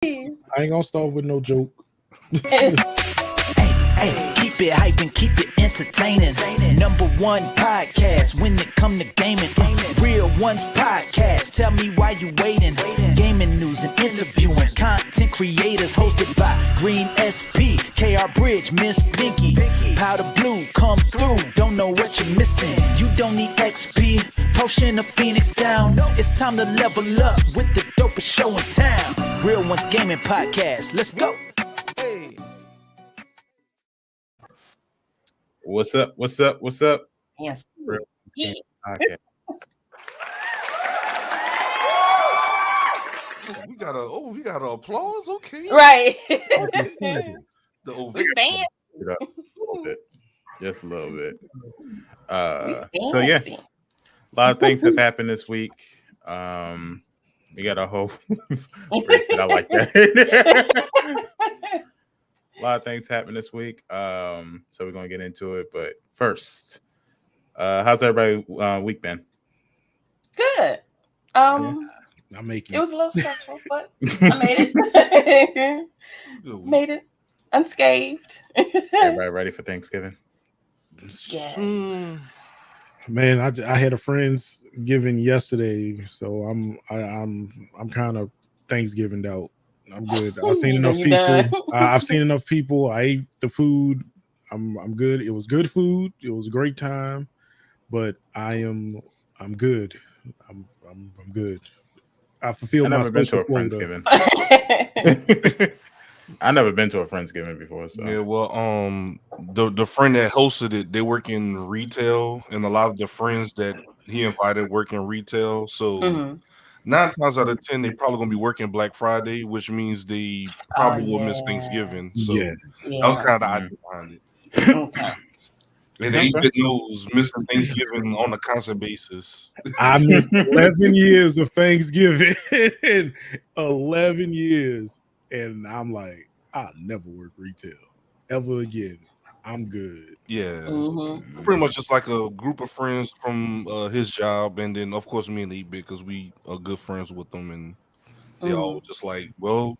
I ain't gonna start with no joke. Hey, keep it hyping, keep it entertaining. Number one podcast when it come to gaming. Real Ones podcast. Tell me why you waiting. Gaming news and interviewing content creators hosted by Green SP, KR Bridge, Miss Pinky, Powder Blue. Come through, don't know what you're missing. You don't need XP, potion of Phoenix down. It's time to level up with the dopest show in town. Real Ones Gaming podcast. Let's go. Hey. What's up? What's up? What's up? Yes. Yeah. Okay. We got a applause. Okay. Right. The We're fans. A little bit. Just a little bit. So yeah, a lot of things have happened this week. We got a whole I like that. A lot of things happened this week. So we're gonna get into it. But first, how's everybody week been? Good. I'm making it was a little stressful, but I made it. Made it unscathed. Everybody ready for Thanksgiving? Yes. Man, I had a Friendsgiving yesterday, so I'm kind of Thanksgiving out. I'm good. I've seen enough people. I've seen enough people. I ate the food. I'm good. It was good food. It was a great time, but I'm good. I'm good. I fulfilled my social quota. I never been to a Friendsgiving before. So yeah, well, the friend that hosted it, they work in retail, and a lot of the friends that he invited work in retail. So 9 times out of 10, they probably gonna be working Black Friday, which means they probably will miss Thanksgiving. So that was kind of the idea behind it. Okay. And they even knows missing Thanksgiving on a constant basis. I missed 11 years of Thanksgiving. 11 years. And I'm like, I'll never work retail ever again. I'm good. Yeah. Pretty much just like a group of friends from his job. And then, of course, me and 8-Bit, because we are good friends with them. And they all just like, well,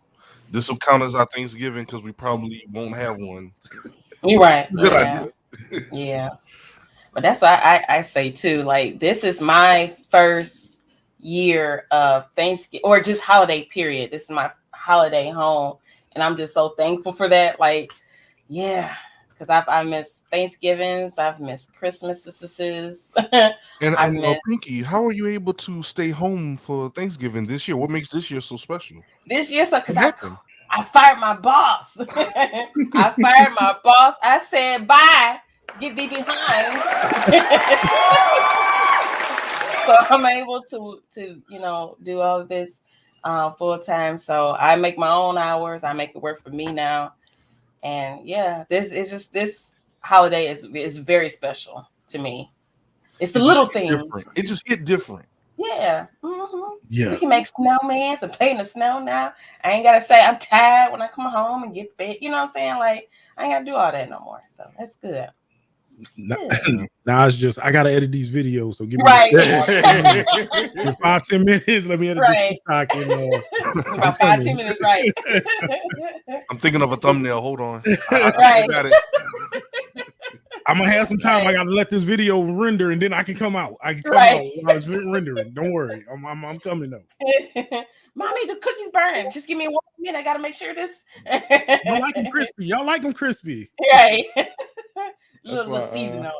this will count as our Thanksgiving because we probably won't have one. You're right. Good idea. Yeah. But that's why I say, too, like, this is my first year of Thanksgiving or just holiday period. This is my holiday home, and I'm just so thankful for that. Like, yeah, because I miss Thanksgivings, I've missed Christmases, and Pinky, how are you able to stay home for Thanksgiving this year? What makes this year so special? This year, so because I fired my boss. I said, bye, get thee behind. So I'm able to do all of this full time. So I make my own hours. I make it work for me now. And yeah, this holiday is very special to me. It's the little things. It just hit different. Yeah. Yeah. We can make snowmans and play in the snow now. I ain't gotta say I'm tired when I come home and get bed. You know what I'm saying? Like, I ain't gotta do all that no more. So that's good. Now it's just I gotta edit these videos, so give me 5-10 minutes. Let me edit this TikTok. About 5-10 minutes, right? I'm thinking of a thumbnail. Hold on. I got it. I'm gonna have some time. I gotta let this video render, and then I can come out. I can come out while it's rendering. Don't worry, I'm coming though. Mommy, the cookies burning. Just give me 1 minute. I gotta make sure this. Y'all like them crispy. Y'all like them crispy, right? Little season on.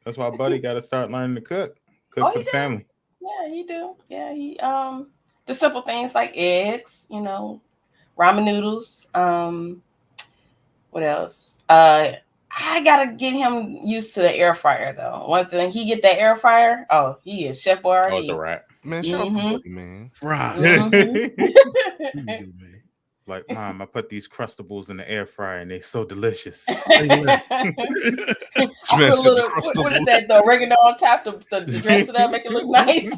That's why Buddy got to start learning to cook for the family. Yeah, he do. Yeah, he the simple things like eggs, ramen noodles. What else? I gotta get him used to the air fryer though. Once he get that air fryer, he is chef already. Oh, it's a wrap. Man, shut up, Buddy, man. Right. Like, Mom, I put these Crustables in the air fryer and they're so delicious. What is that? The oregano on top to dress it up, make it look nice.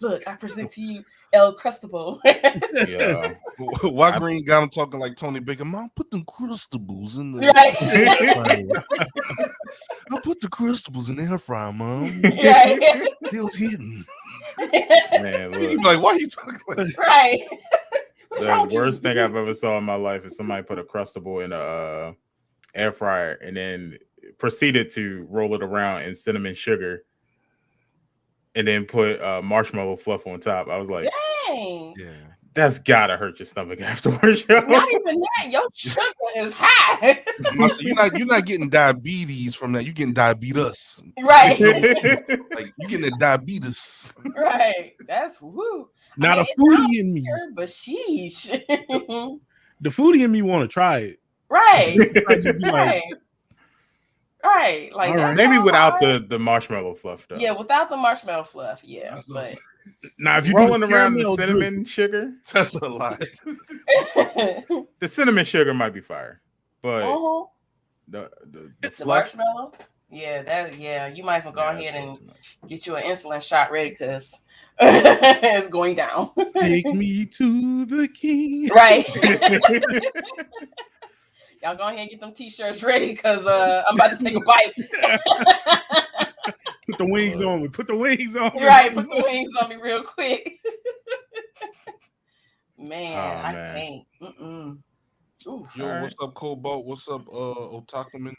Look, I present to you El Crustable. Yeah. Why Green got him talking like Tony Baker? Mom, put them crustables in the Right. I'll put the crustables in the air fryer, Mom. Right. It was hidden. Man, look. He'd be like, why are you talking like that? Right. The worst thing I've ever saw in my life is somebody put a Crustable in a air fryer and then proceeded to roll it around in cinnamon sugar and then put marshmallow fluff on top. I was like, dang. Yeah. That's gotta hurt your stomach afterwards. Yo. It's not even that. Your sugar is high. You're not getting diabetes from that. You're getting diabetes. Right. Like you're getting a diabetes. Right. That's woo. Not a foodie in me. But sheesh. The foodie in me want to try it. Right. Right. Right. Like right. Maybe without the marshmallow fluff though. Yeah, without the marshmallow fluff. Yeah. But now if you're rolling around the cinnamon sugar, that's a lot. The cinnamon sugar might be fire. But the marshmallow, you might as well go ahead and get you an insulin shot ready because it's going down. Take me to the king. Right. Y'all go ahead and get them t-shirts ready because I'm about to take a bite. Put the wings on me. Put the wings on me. Right, put the wings on me real quick. Man, I can't. Yo, what's up, Cobalt? What's up, Otakuman?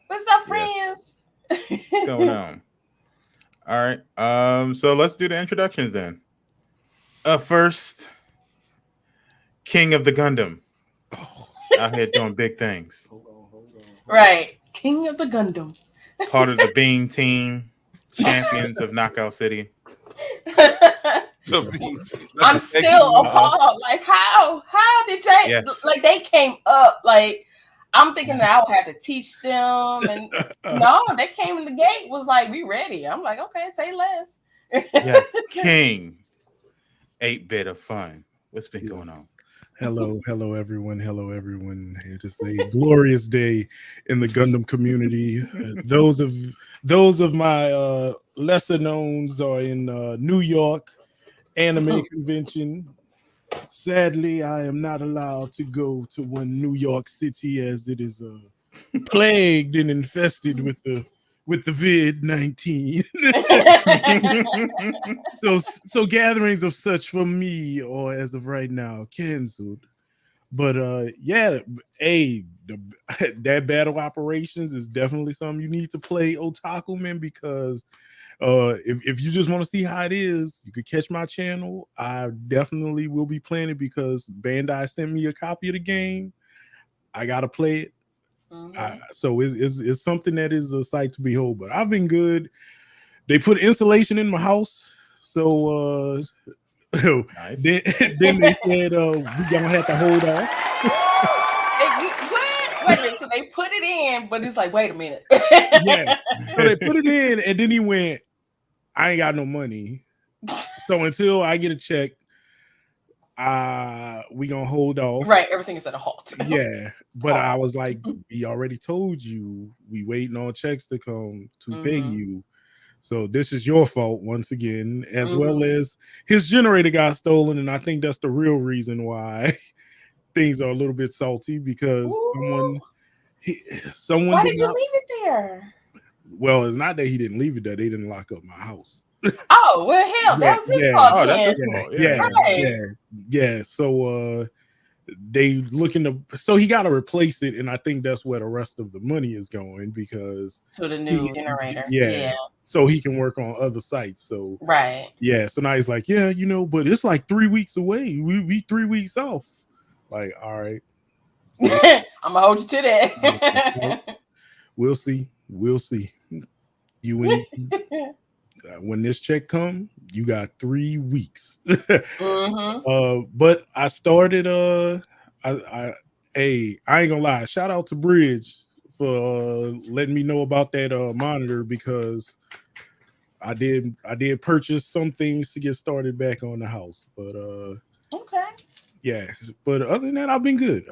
What's up, friends? Yes. Going on. All right. So let's do the introductions then. First, King of the Gundam. Out here doing big things. Hold on. Right. King of the Gundam. Part of the Bean team. Champions of Knockout City. I'm still appalled. Like, how did they like they came up? Like, I'm thinking that I would have to teach them, and no, they came in the gate was like, we ready. I'm like, okay, say less. Yes, King. 8-bit of fun. What's been going on? Hello, everyone. Hello, everyone. It is a glorious day in the Gundam community. Those of my lesser knowns are in New York anime convention. Sadly, I am not allowed to go to one New York City as it is plagued and infested with the vid-19. so gatherings of such for me or as of right now canceled. But that battle operations is definitely something you need to play, Otakuman, because if you just want to see how it is, you could catch my channel. I definitely will be playing it because Bandai sent me a copy of the game. I gotta play it. So it's something that is a sight to behold. But I've been good. They put insulation in my house, so nice. then they said we're gonna have to hold off. Wait a minute. So they put it in, but it's like, wait a minute. Yeah. So they put it in, and then he went, I ain't got no money. So until I get a check, we gonna hold off. Right, everything is at a halt. Yeah, but I was like, we already told you we waiting on checks to come to pay you. So this is your fault once again, as well as his generator got stolen, and I think that's the real reason why things are a little bit salty because someone. Why did you leave it there? Well, it's not that he didn't leave it there; they didn't lock up my house. Oh well, hell, that was his fault. Oh, that's his fault. Yeah. So they looking to, so he got to replace it, and I think that's where the rest of the money is going because to the new generator. Yeah. So he can work on other sites. So yeah. So now he's like, yeah, but it's like 3 weeks away. We 3 weeks off. Like, all right. So, I'm gonna hold you to that. We'll see. You when this check come, you got 3 weeks. But I started I ain't gonna lie, shout out to Bridge for letting me know about that monitor because I did purchase some things to get started back on the house. But okay. Yeah, but other than that, I've been good.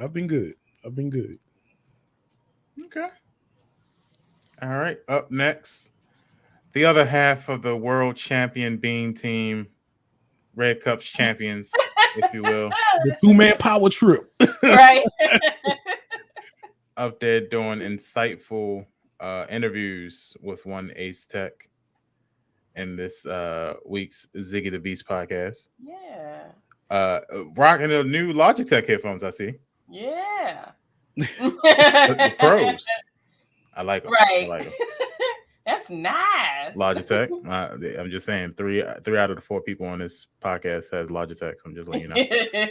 Okay. All right. Up next, the other half of the world champion Bean team, Red Cups champions, if you will. The 2-man power trip. Right. Up there doing insightful interviews with one Ace Tech in this week's Ziggy the Beast podcast. Yeah. Rocking the new Logitech headphones, I see. Yeah. The pros. I like them. Right. I like them. That's nice. Logitech. I'm just saying, three out of the 4 people on this podcast has Logitech. So I'm just letting you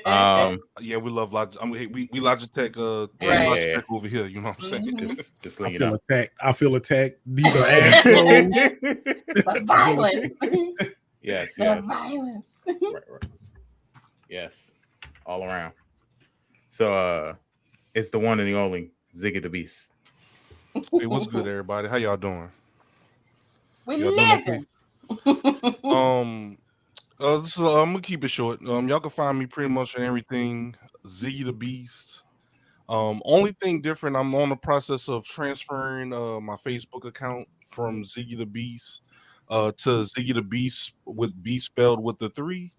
know. Yeah, we love Logitech. we Logitech. Team Yeah. Logitech over here. You know what I'm saying? Just I letting you feel know. attacked. I feel attacked. These are assholes. The violence. Yes. The violence. Right. Yes, all around. So it's the one and the only Ziggy the Beast. Hey, what's good, everybody? How y'all doing? We Y'all living. I'm gonna keep it short. Y'all can find me pretty much on everything. Ziggy the Beast. Only thing different, I'm on the process of transferring my Facebook account from Ziggy the Beast to Ziggy the Beast with B spelled with the 3.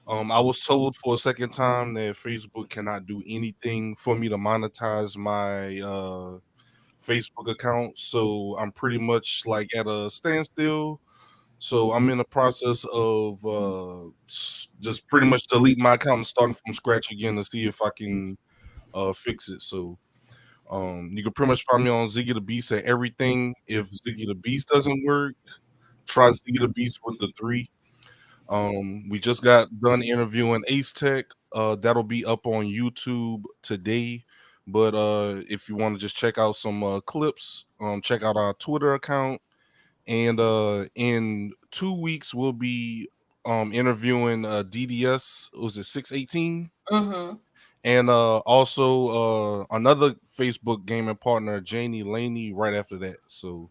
I was told for a second time that Facebook cannot do anything for me to monetize my Facebook account, so I'm pretty much like at a standstill. So I'm in the process of just pretty much delete my account and starting from scratch again to see if I can fix it. So you can pretty much find me on Ziggy the Beast at everything. If Ziggy the Beast doesn't work, try Ziggy the Beast with the 3. We just got done interviewing Ace Tech. That'll be up on YouTube today. But if you want to just check out some clips, check out our Twitter account. And in 2 weeks, we'll be interviewing DDS. Was it 618? Mm-hmm. And also another Facebook gaming partner, Janie Laney, right after that. So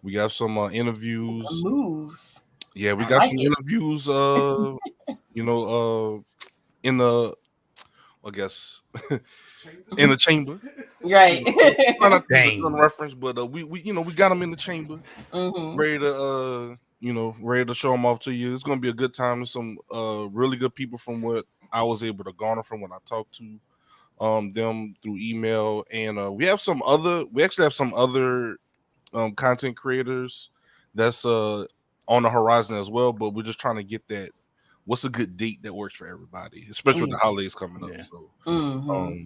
we got some interviews. Moves. Yeah, we got some interviews. In the, I guess, in the chamber. Right. Not a reference, but we got them in the chamber, ready to show them off to you. It's gonna be a good time. There's some really good people from what I was able to garner from when I talked to them through email, and we actually have some other content creators that's on the horizon as well, but we're just trying to get that. What's a good date that works for everybody, especially with the holidays coming up? So,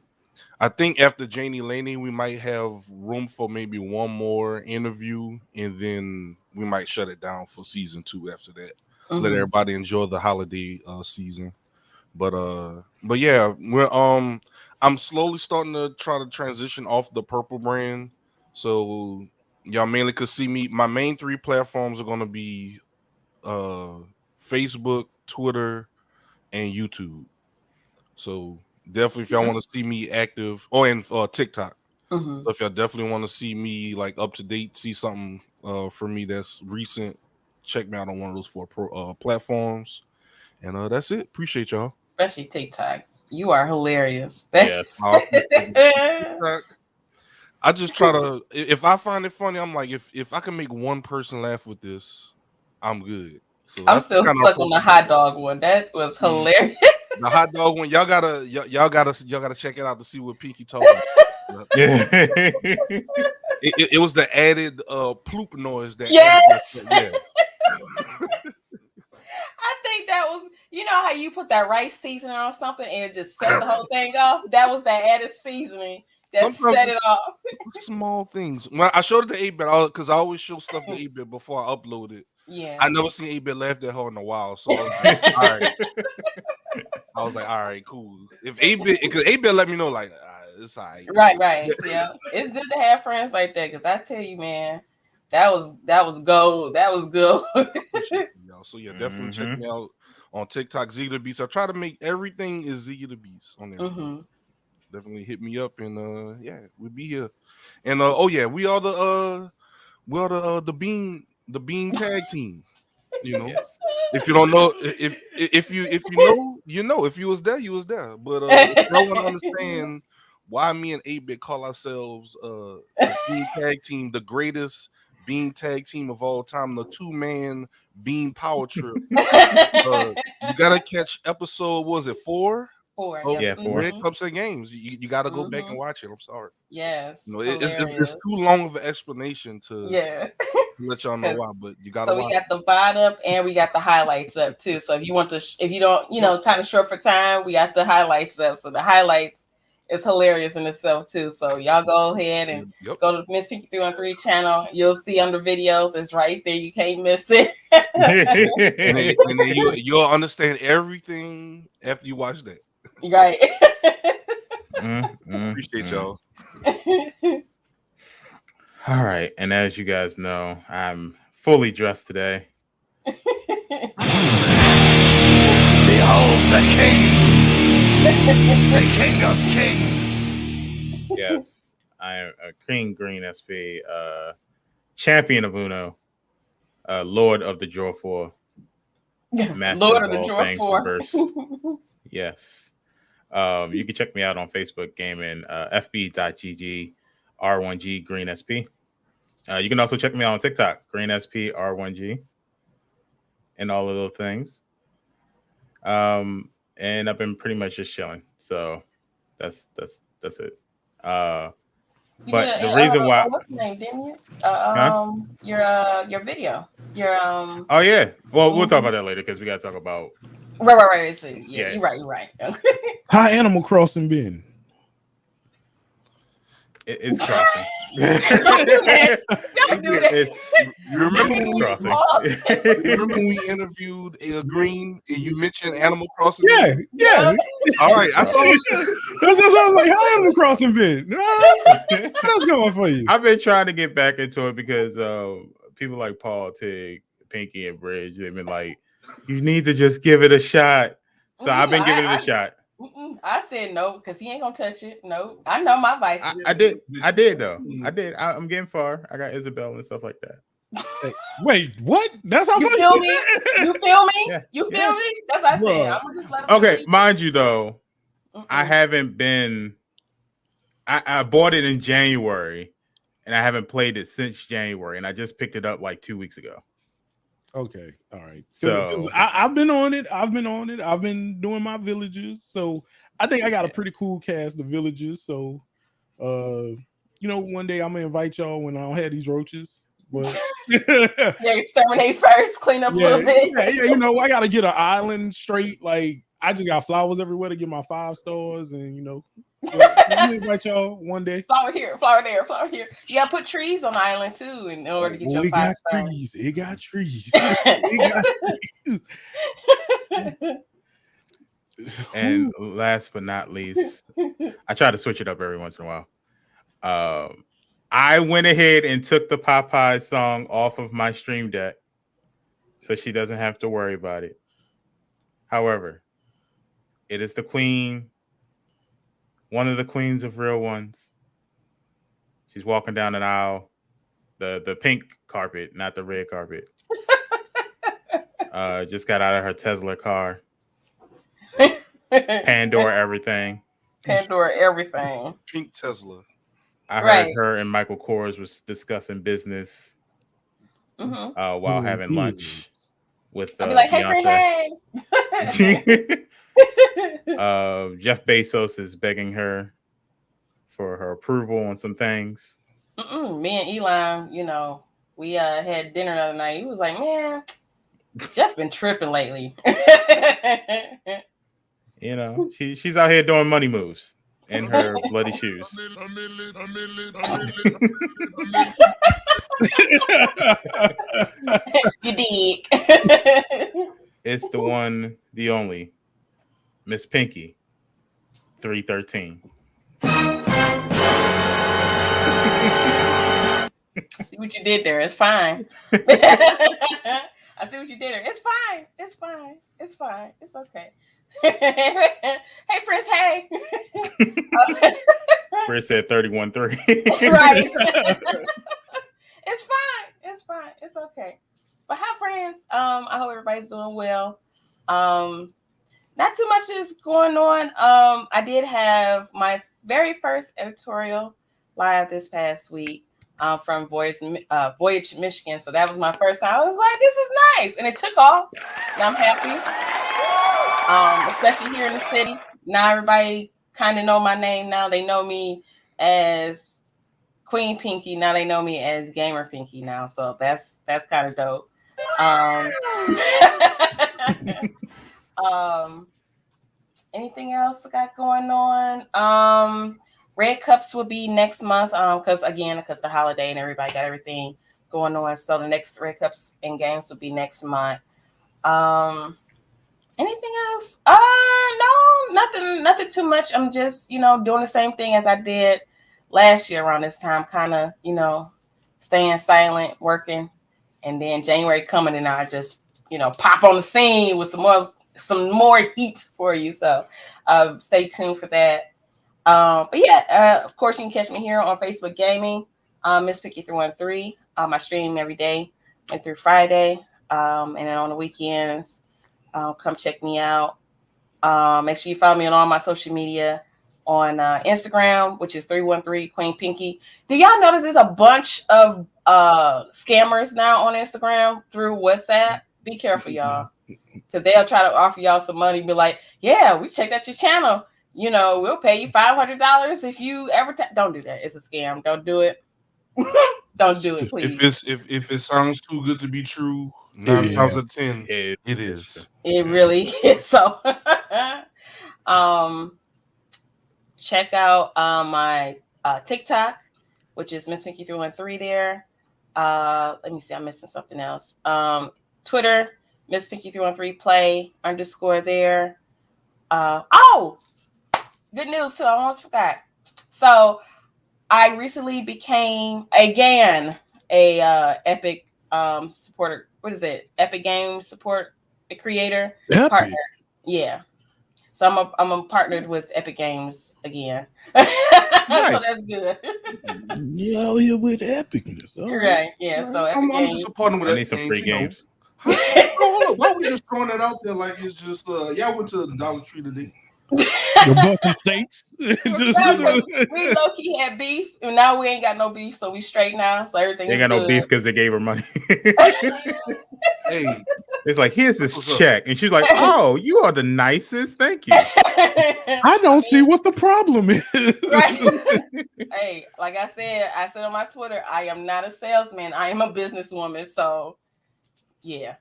I think after Janie Laney, we might have room for maybe one more interview, and then we might shut it down for season 2 after that. Let everybody enjoy the holiday season. But yeah, I'm slowly starting to try to transition off the Purple brand. So y'all mainly could see me. My main 3 platforms are gonna be Facebook, Twitter, and YouTube. So definitely, if y'all want to see me active, and TikTok. So if y'all definitely want to see me like up to date, see something for me that's recent, check me out on one of those 4 platforms. And that's it. Appreciate y'all. Especially TikTok. You are hilarious. Yes. I just try to, if I find it funny, I'm like, if I can make one person laugh with this, I'm good. So I'm still stuck on the hot dog one. That was hilarious. The hot dog one, y'all gotta check it out to see what Pinky told me. It was the added ploop noise that. Yes. Yeah. I think that was, you know how you put that rice seasoning on something and it just set the whole thing off? That was that added seasoning that Sometimes set it off. Small things. When I showed it to 8-Bit, because I always show stuff to 8-Bit before I upload it. Yeah. I never seen 8-Bit laugh that hard in a while. So I was like, all right. I was like, all right, cool. If 8-Bit let me know, like, it's all right. Right. Yeah. It's good to have friends like that, because I tell you, man, that was gold. That was good. So yeah, definitely check me out on TikTok, Ziggy the Beast. I try to make everything is Ziggy the Beast on there. Definitely hit me up, and yeah, we'll be here. And we are the bean tag team. You know, if you don't know, if you know, you know. If you was there, you was there. But if you don't want to understand why me and 8-Bit call ourselves the bean tag team, the greatest bean tag team of all time, the 2-man bean power trip. you gotta catch episode. Was it 4? 4. Oh, yeah, 4. Red Cups and Games. You gotta go back and watch it. I'm sorry. Yes. You know, it's too long of an explanation to let y'all know why, but you gotta. So we got the VOD up and we got the highlights up too. So if you want to, if you don't, kind of short for time, we got the highlights up. So the highlights is hilarious in itself too. So y'all go ahead and go to Miss Pinky 313 channel. You'll see under videos. It's right there. You can't miss it. and then you'll understand everything after you watch that. Right. Appreciate y'all. All right, and as you guys know, I'm fully dressed today. Behold the king, the king of kings. Yes, I am a Green SP, champion of Uno, Lord of the Draw 4, Master Lord of the all Draw things 4. reversed. Yes. You can check me out on Facebook Gaming, fb.gg R1G Green SP. You can also check me out on TikTok, Green SP R1G, and all of those things. And I've been pretty much just chilling. So that's it. But the reason why, what's the name, didn't you? Your video. Oh yeah. Well, we'll talk about that later because we gotta talk about. Right. Yeah, you're right. How Animal Crossing been? It's crossing. Don't do that. You remember when we interviewed Green and you mentioned Animal Crossing? Yeah. All right, I saw it. That's what I was like. How Animal Crossing been? How's going for you? I've been trying to get back into it because people like Paul, Tig, Pinky, and Bridge, they've been like, you need to just give it a shot. So I've been giving it a shot. I said no because he ain't gonna touch it. No, I know my vices. I did though. I did. I'm getting far. I got Isabel and stuff like that. Hey, wait, what? That's how you feel me? You feel me? Yeah. You feel me? That's what I said. I'm gonna just let him. Okay, mind you though, I haven't been. I bought it in January, and I haven't played it since January, and I just picked it up like 2 weeks ago. Okay, all right. So I've been on it. I've been doing my villages. So I think I got a pretty cool cast of villagers. So, one day I'm gonna invite y'all when I don't have these roaches. But exterminate first, clean up a little bit. Yeah, I gotta get an island straight. Like I just got flowers everywhere to get my 5 stars, and I'm invite y'all one day. Flower here, flower there, flower here. You gotta put trees on the island too in order to get your 5 stars. It got trees. And last but not least, I try to switch it up every once in a while. I went ahead and took the Popeye song off of my stream deck so she doesn't have to worry about it. However, it is the queen, one of the queens of Real Ones. She's walking down an aisle, the pink carpet, not the red carpet. Just got out of her Tesla car. Pandora everything. Pink Tesla. I heard her and Michael Kors was discussing business while having lunch with I'll be like, Beyonce. Hey. Jeff Bezos is begging her for her approval on some things. Me and Elon, we had dinner the other night. He was like, man, Jeff been tripping lately. She's out here doing money moves in her bloody shoes. You dig. It's the one, the only, Miss Pinky 313. I see what you did there. It's fine. I see what you did there. It's fine. It's fine. It's fine. It's okay. Hey, Prince. Hey. Prince said 31-3. Right. It's fine. It's fine. It's okay. But hi, friends. I hope everybody's doing well. Not too much is going on. I did have my very first editorial live this past week from Voyage, Michigan. So that was my first time. I was like, this is nice. And it took off. And I'm happy. Especially here in the city. Now everybody kind of know my name now. They know me as Queen Pinky. Now they know me as Gamer Pinky now. So that's kind of dope. Anything else I got going on? Red Cups will be next month. Because the holiday and everybody got everything going on. So the next Red Cups and games will be next month. Anything else? No, nothing too much. I'm just, doing the same thing as I did last year around this time, kind of, staying silent, working, and then January coming, and I just, pop on the scene with some more heat for you. So, stay tuned for that. But yeah, of course, you can catch me here on Facebook Gaming, Miss Picky 313. I stream every day, Monday through Friday, and then on the weekends. Come check me out. Make sure you follow me on all my social media on Instagram, which is 313 Queen Pinky. Do y'all notice there's a bunch of scammers now on Instagram through WhatsApp? Be careful, y'all, because they'll try to offer y'all some money. Be like, yeah, we checked out your channel. We'll pay you $500 if you ever. Don't do that. It's a scam. Don't do it. Don't do it, please. If it sounds too good to be true, 9 times out of 10, it is. It really is. So, check out my TikTok, which is Miss Pinky 313 there. Let me see. I'm missing something else. Twitter, Miss Pinky 313 play _ there. Good news too. I almost forgot. So I recently became a Epic supporter. What is it? Epic Games support creator partner. Yeah. So I'm a partnered with Epic Games again. Nice. So that's good. You out here with epicness. Right. Yeah. So I'm just a partner with I need some free games. Why we just throwing that out there like it's just y'all went to the Dollar Tree today? The bucket steaks. We low-key had beef, and now we ain't got no beef, so we straight now. So everything. They got no beef because they gave her money. Hey, it's like, here's this check, and she's like, "Oh, you are the nicest. Thank you." I don't see what the problem is. Right. Hey, like I said on my Twitter, I am not a salesman. I am a businesswoman. So, yeah.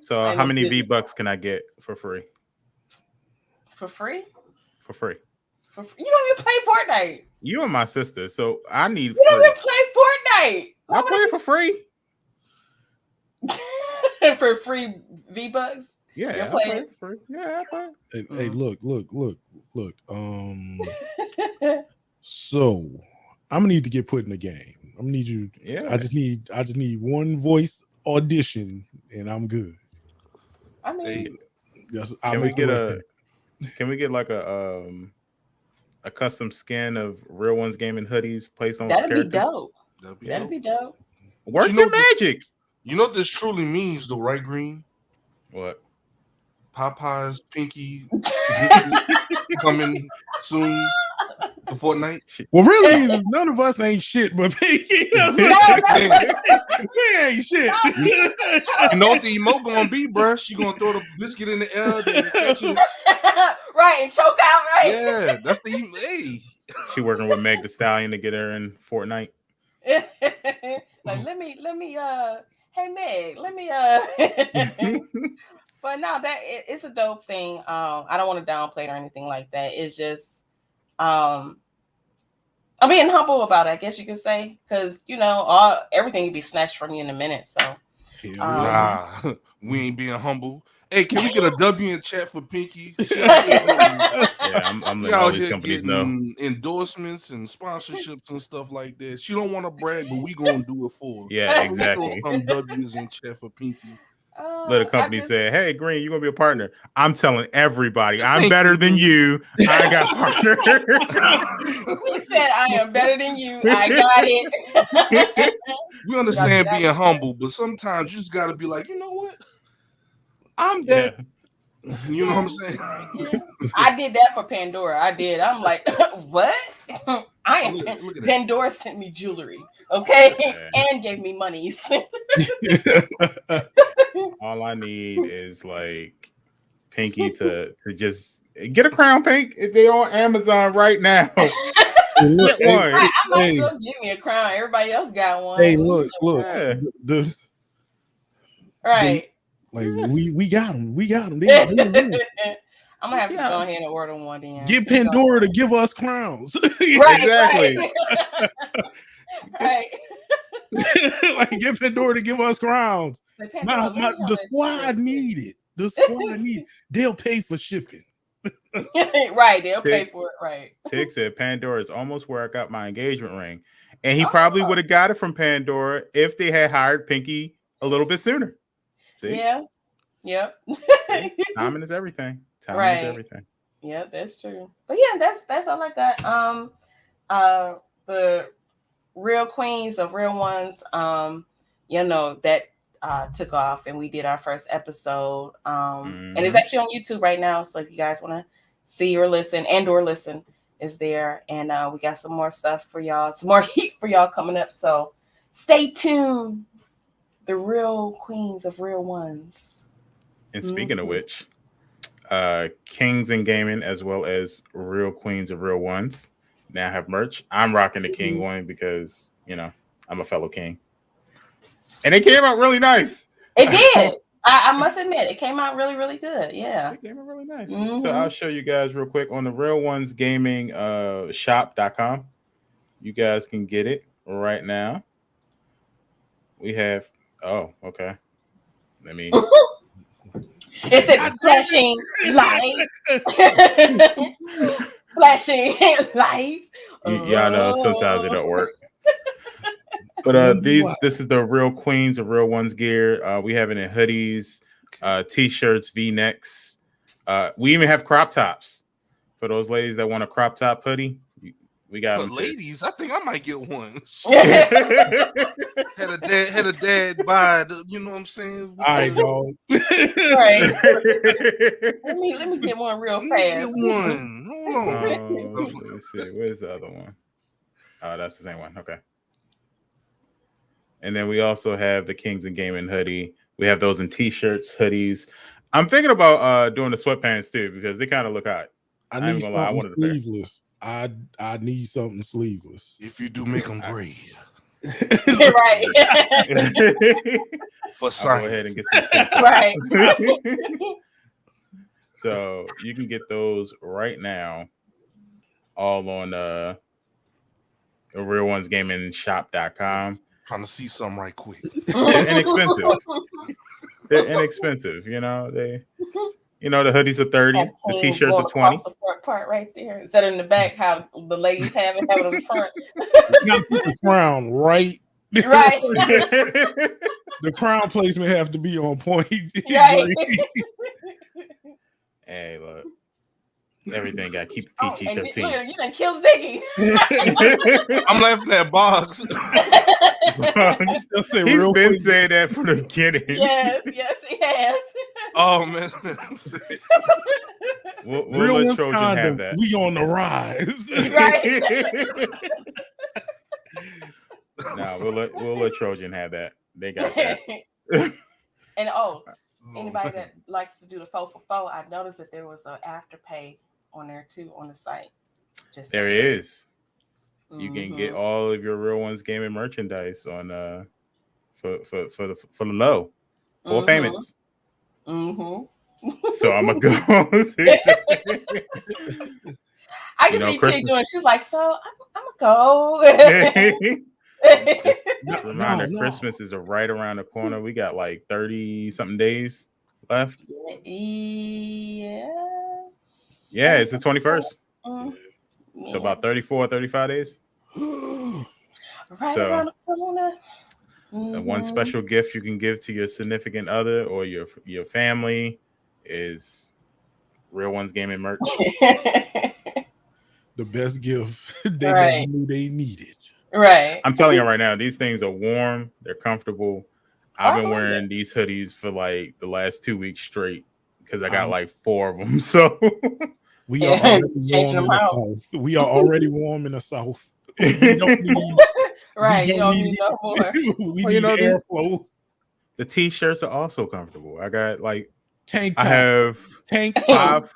So, how many V-Bucks can I get for free? For free? For free. You don't even play Fortnite. You and my sister, so I need. You don't even play Fortnite. I play it for free. For free V-Bucks? Yeah, you're playing for free. Yeah, I play. Hey, look. So I'm gonna need to get put in the game. I'm gonna need you. Yeah. I just need one voice audition, and I'm good. I mean, can we get like a custom skin of Real Ones Gaming hoodies placed on? That'd be dope. That'd be dope. Work your magic. You know what this truly means, though, right, Green? What? Popeye's Pinky coming soon to Fortnite. Well, really, is none of us ain't shit, but Pinky. We ain't shit. You know what the emote gonna be, bruh? She gonna throw the biscuit in the air and catch it. Right, and choke out, right? Yeah, that's the hey. She working with Meg the Stallion to get her in Fortnite. Like, let me hey Meg, let me but no, it's a dope thing. I don't want to downplay it or anything like that. It's just I'm being humble about it, I guess you could say, because everything can be snatched from you in a minute. So we ain't being humble. Hey, can we get a W in chat for Pinky? I'm letting all these companies know. Endorsements and sponsorships and stuff like that. She don't want to brag, but we gonna do it for her. Yeah, exactly. Some W's in chat for Pinky. Let a company say, "Hey, Green, you're gonna be a partner." I'm telling everybody, I'm better than you. I got partner. He said, "I am better than you. I got it." We understand being humble, but sometimes you just gotta be like, you know what? I'm that. Yeah. You know what I'm saying? I did that for Pandora. I did. I'm like, what? Pandora sent me jewelry, okay, and gave me monies. All I need is like Pinky to just get a crown, Pink. If they on Amazon right now. Get one. I might as well give me a crown. Everybody else got one. Hey, look. Right. Like we got them. We got them. I'm gonna have to go ahead and order one then. Get Pandora to give us crowns. Exactly. Right. Like get Pandora to give us crowns. The squad need it. The squad need it. They'll pay for shipping. Right, they'll pay for it. Right. Tig said Pandora is almost where I got my engagement ring, and he probably would have got it from Pandora if they had hired Pinky a little bit sooner. See? Yeah. Yep. Timing is everything. Timing is everything. Yeah, that's true. But yeah, that's all I got. The Real Queens of Real Ones, that took off, and we did our first episode. And it's actually on YouTube right now. So if you guys want to see or listen, is there. And we got some more stuff for y'all, some more heat for y'all coming up. So stay tuned. The Real Queens of Real Ones. And speaking of which, Kings in Gaming as well as Real Queens of Real Ones now have merch. I'm rocking the King one because, I'm a fellow King. And it came out really nice. It did. I must admit, it came out really, really good. Yeah. It came out really nice. So I'll show you guys real quick on the RealOnesGaming shop.com. You guys can get it right now. We have, okay. Let me. It said flashing lights. Flashing lights. Y'all know sometimes it don't work. But this is the Real Queens of Real Ones gear. We have it in hoodies, t-shirts, V-necks. We even have crop tops for those ladies that want a crop top hoodie. We got them. Ladies, I think I might get one. had a dad buy the, you know what I'm saying? I know. Right. let me get one real fast. Get one. Hold on. Let's see. Where's the other one? Oh, that's the same one. Okay. And then we also have the Kings and Gaming hoodie. We have those in t-shirts, hoodies. I'm thinking about doing the sweatpants too because they kind of look hot. I need something sleeveless. I need something sleeveless. If you do, make them gray. Right. For science. I'll go ahead and get some right. So you can get those right now, all on RealOnesGamingShop.com. Trying to see some right quick. They're inexpensive. They're inexpensive. The hoodies are 30, the t-shirts are 20. The front part right there. Instead of in the back, how the ladies have it on the front. You gotta put the crown right. Right. The crown placement have to be on point. Right. Hey, look. Everything got to keep PG-13. You done killed Ziggy. I'm laughing at Boggs. He's been saying that from the beginning. Yes, he has. Oh, man. We'll let Trojan have that. We on the rise. Right. No, we'll let Trojan have that. They got that. And anybody that likes to do the 4 for 4, I noticed that there was an afterpay on there too on the site. There is. You can get all of your Real Ones Gaming merchandise on for the low 4 payments. So I'm gonna go. I can see Tig doing. She's like, so I'm gonna go. Just reminder, Christmas is right around the corner. We got like 30 something days left. Yeah, it's the 21st. So about 34, 35 days. Right around the corner. And one special gift you can give to your significant other or your family is Real Ones Gaming merch. The best gift they never knew they needed. Right. I'm telling you right now, these things are warm. They're comfortable. I've been wearing these hoodies for like the last 2 weeks straight because I got like 4 of them. So we are already warm in the South. We are already warm in the South. We don't need, right. You don't need no more. We need airflow. The t-shirts are also comfortable. I got like tank top. I have tank top.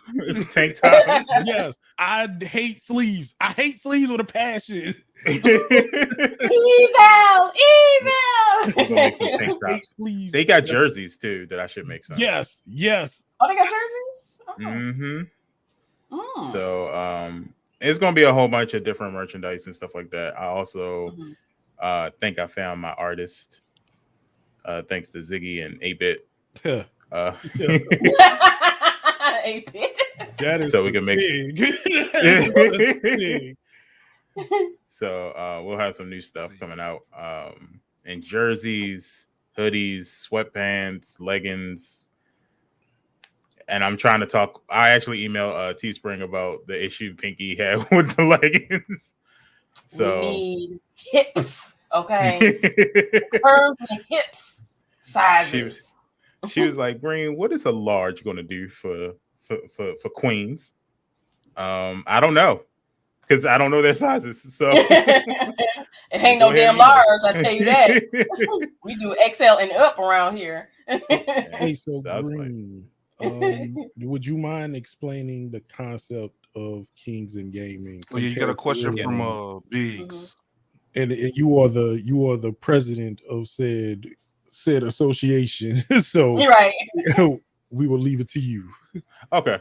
Tank tops. Yes, I hate sleeves. I hate sleeves with a passion. Evil. Make some tank tops. They got jerseys too that I should make some. Yes. Oh, they got jerseys. Oh. Mm-hmm. So it's gonna be a whole bunch of different merchandise and stuff like that. I also think I found my artist. Thanks to Ziggy and 8-Bit. 8-Bit. That is so we can make big. So we'll have some new stuff coming out. And jerseys, hoodies, sweatpants, leggings. And I'm trying to talk. I actually emailed Teespring about the issue Pinky had with the leggings. So we need hips, okay? Curves and hips sizes. She was like, Green, what is a large going to do for queens? I don't know. Because I don't know their sizes. So it ain't no damn large, I tell you that. We do XL and up around here. Hey, so Green, would you mind explaining the concept of Kings in Gaming? Oh, yeah, you got a question from Biggs. And you are the president of said association. So right. We will leave it to you. Okay.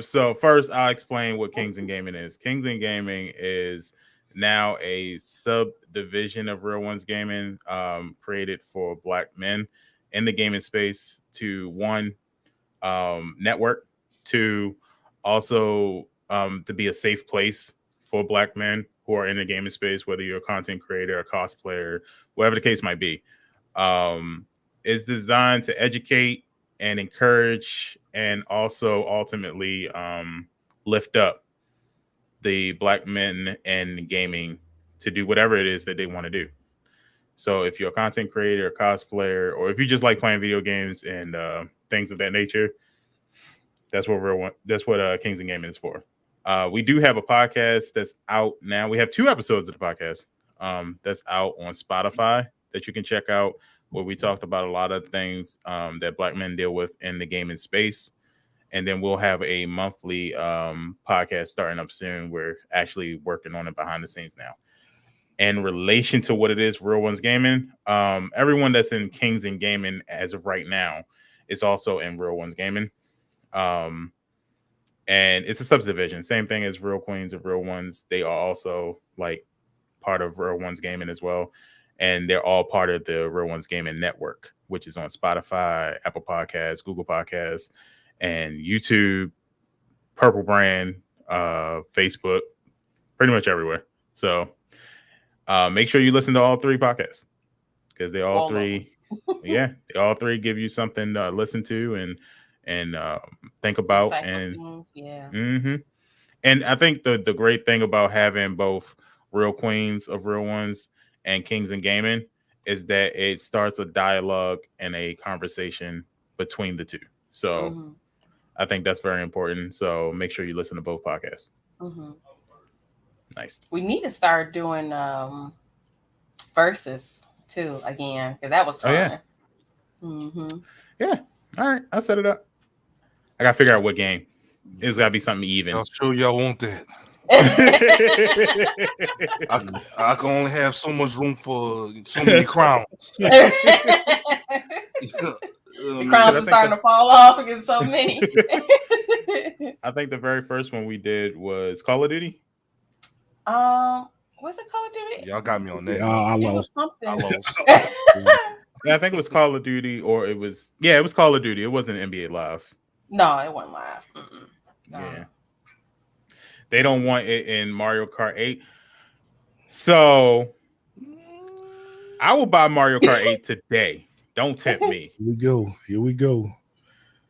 So first I'll explain what Kings in Gaming is. Kings in Gaming is now a subdivision of Real Ones Gaming, created for Black men in the gaming space to one, network, to also to be a safe place for Black men who are in the gaming space, whether you're a content creator, a cosplayer, whatever the case might be. It's designed to educate and encourage and also ultimately lift up the Black men in gaming to do whatever it is that they want to do. So if you're a content creator, a cosplayer, or if you just like playing video games and things of that nature, that's what Kings in Gaming is for. We do have a podcast that's out now. We have 2 episodes of the podcast that's out on Spotify that you can check out, where we talked about a lot of things that Black men deal with in the gaming space. And then we'll have a monthly podcast starting up soon. We're actually working on it behind the scenes now. In relation to what it is, Real Ones Gaming, everyone that's in Kings in Gaming as of right now is also in Real Ones Gaming. And it's a subdivision, same thing as Real Queens and Real Ones. They are also like part of Real Ones Gaming as well. And they're all part of the Real Ones Gaming network, which is on Spotify, Apple Podcasts, Google Podcasts, and YouTube, Purple Brand, Facebook, pretty much everywhere. So make sure you listen to all 3 podcasts, because they all 3, they all 3 give you something to listen to and think about. And and I think the great thing about having both Real Queens of Real Ones and Kings in Gaming is that it starts a dialogue and a conversation between the 2. So I think that's very important. So make sure you listen to both podcasts. Nice. We need to start doing verses too again, because that was fun. Yeah. All right. I'll set it up. I gotta figure out what game. It's gotta be something even. I'll show y'all want that. I can only have so much room for so many crowns. The crowns are starting to fall off against so many. I think the very first one we did was Call of Duty. Was it Call of Duty? Y'all got me on that. I lost. Yeah, I think it was Call of Duty, or it was Call of Duty. It wasn't NBA Live. No, it wasn't live. No. Yeah. They don't want it in Mario Kart 8. So I will buy Mario Kart 8 today. Don't tempt me. Here we go.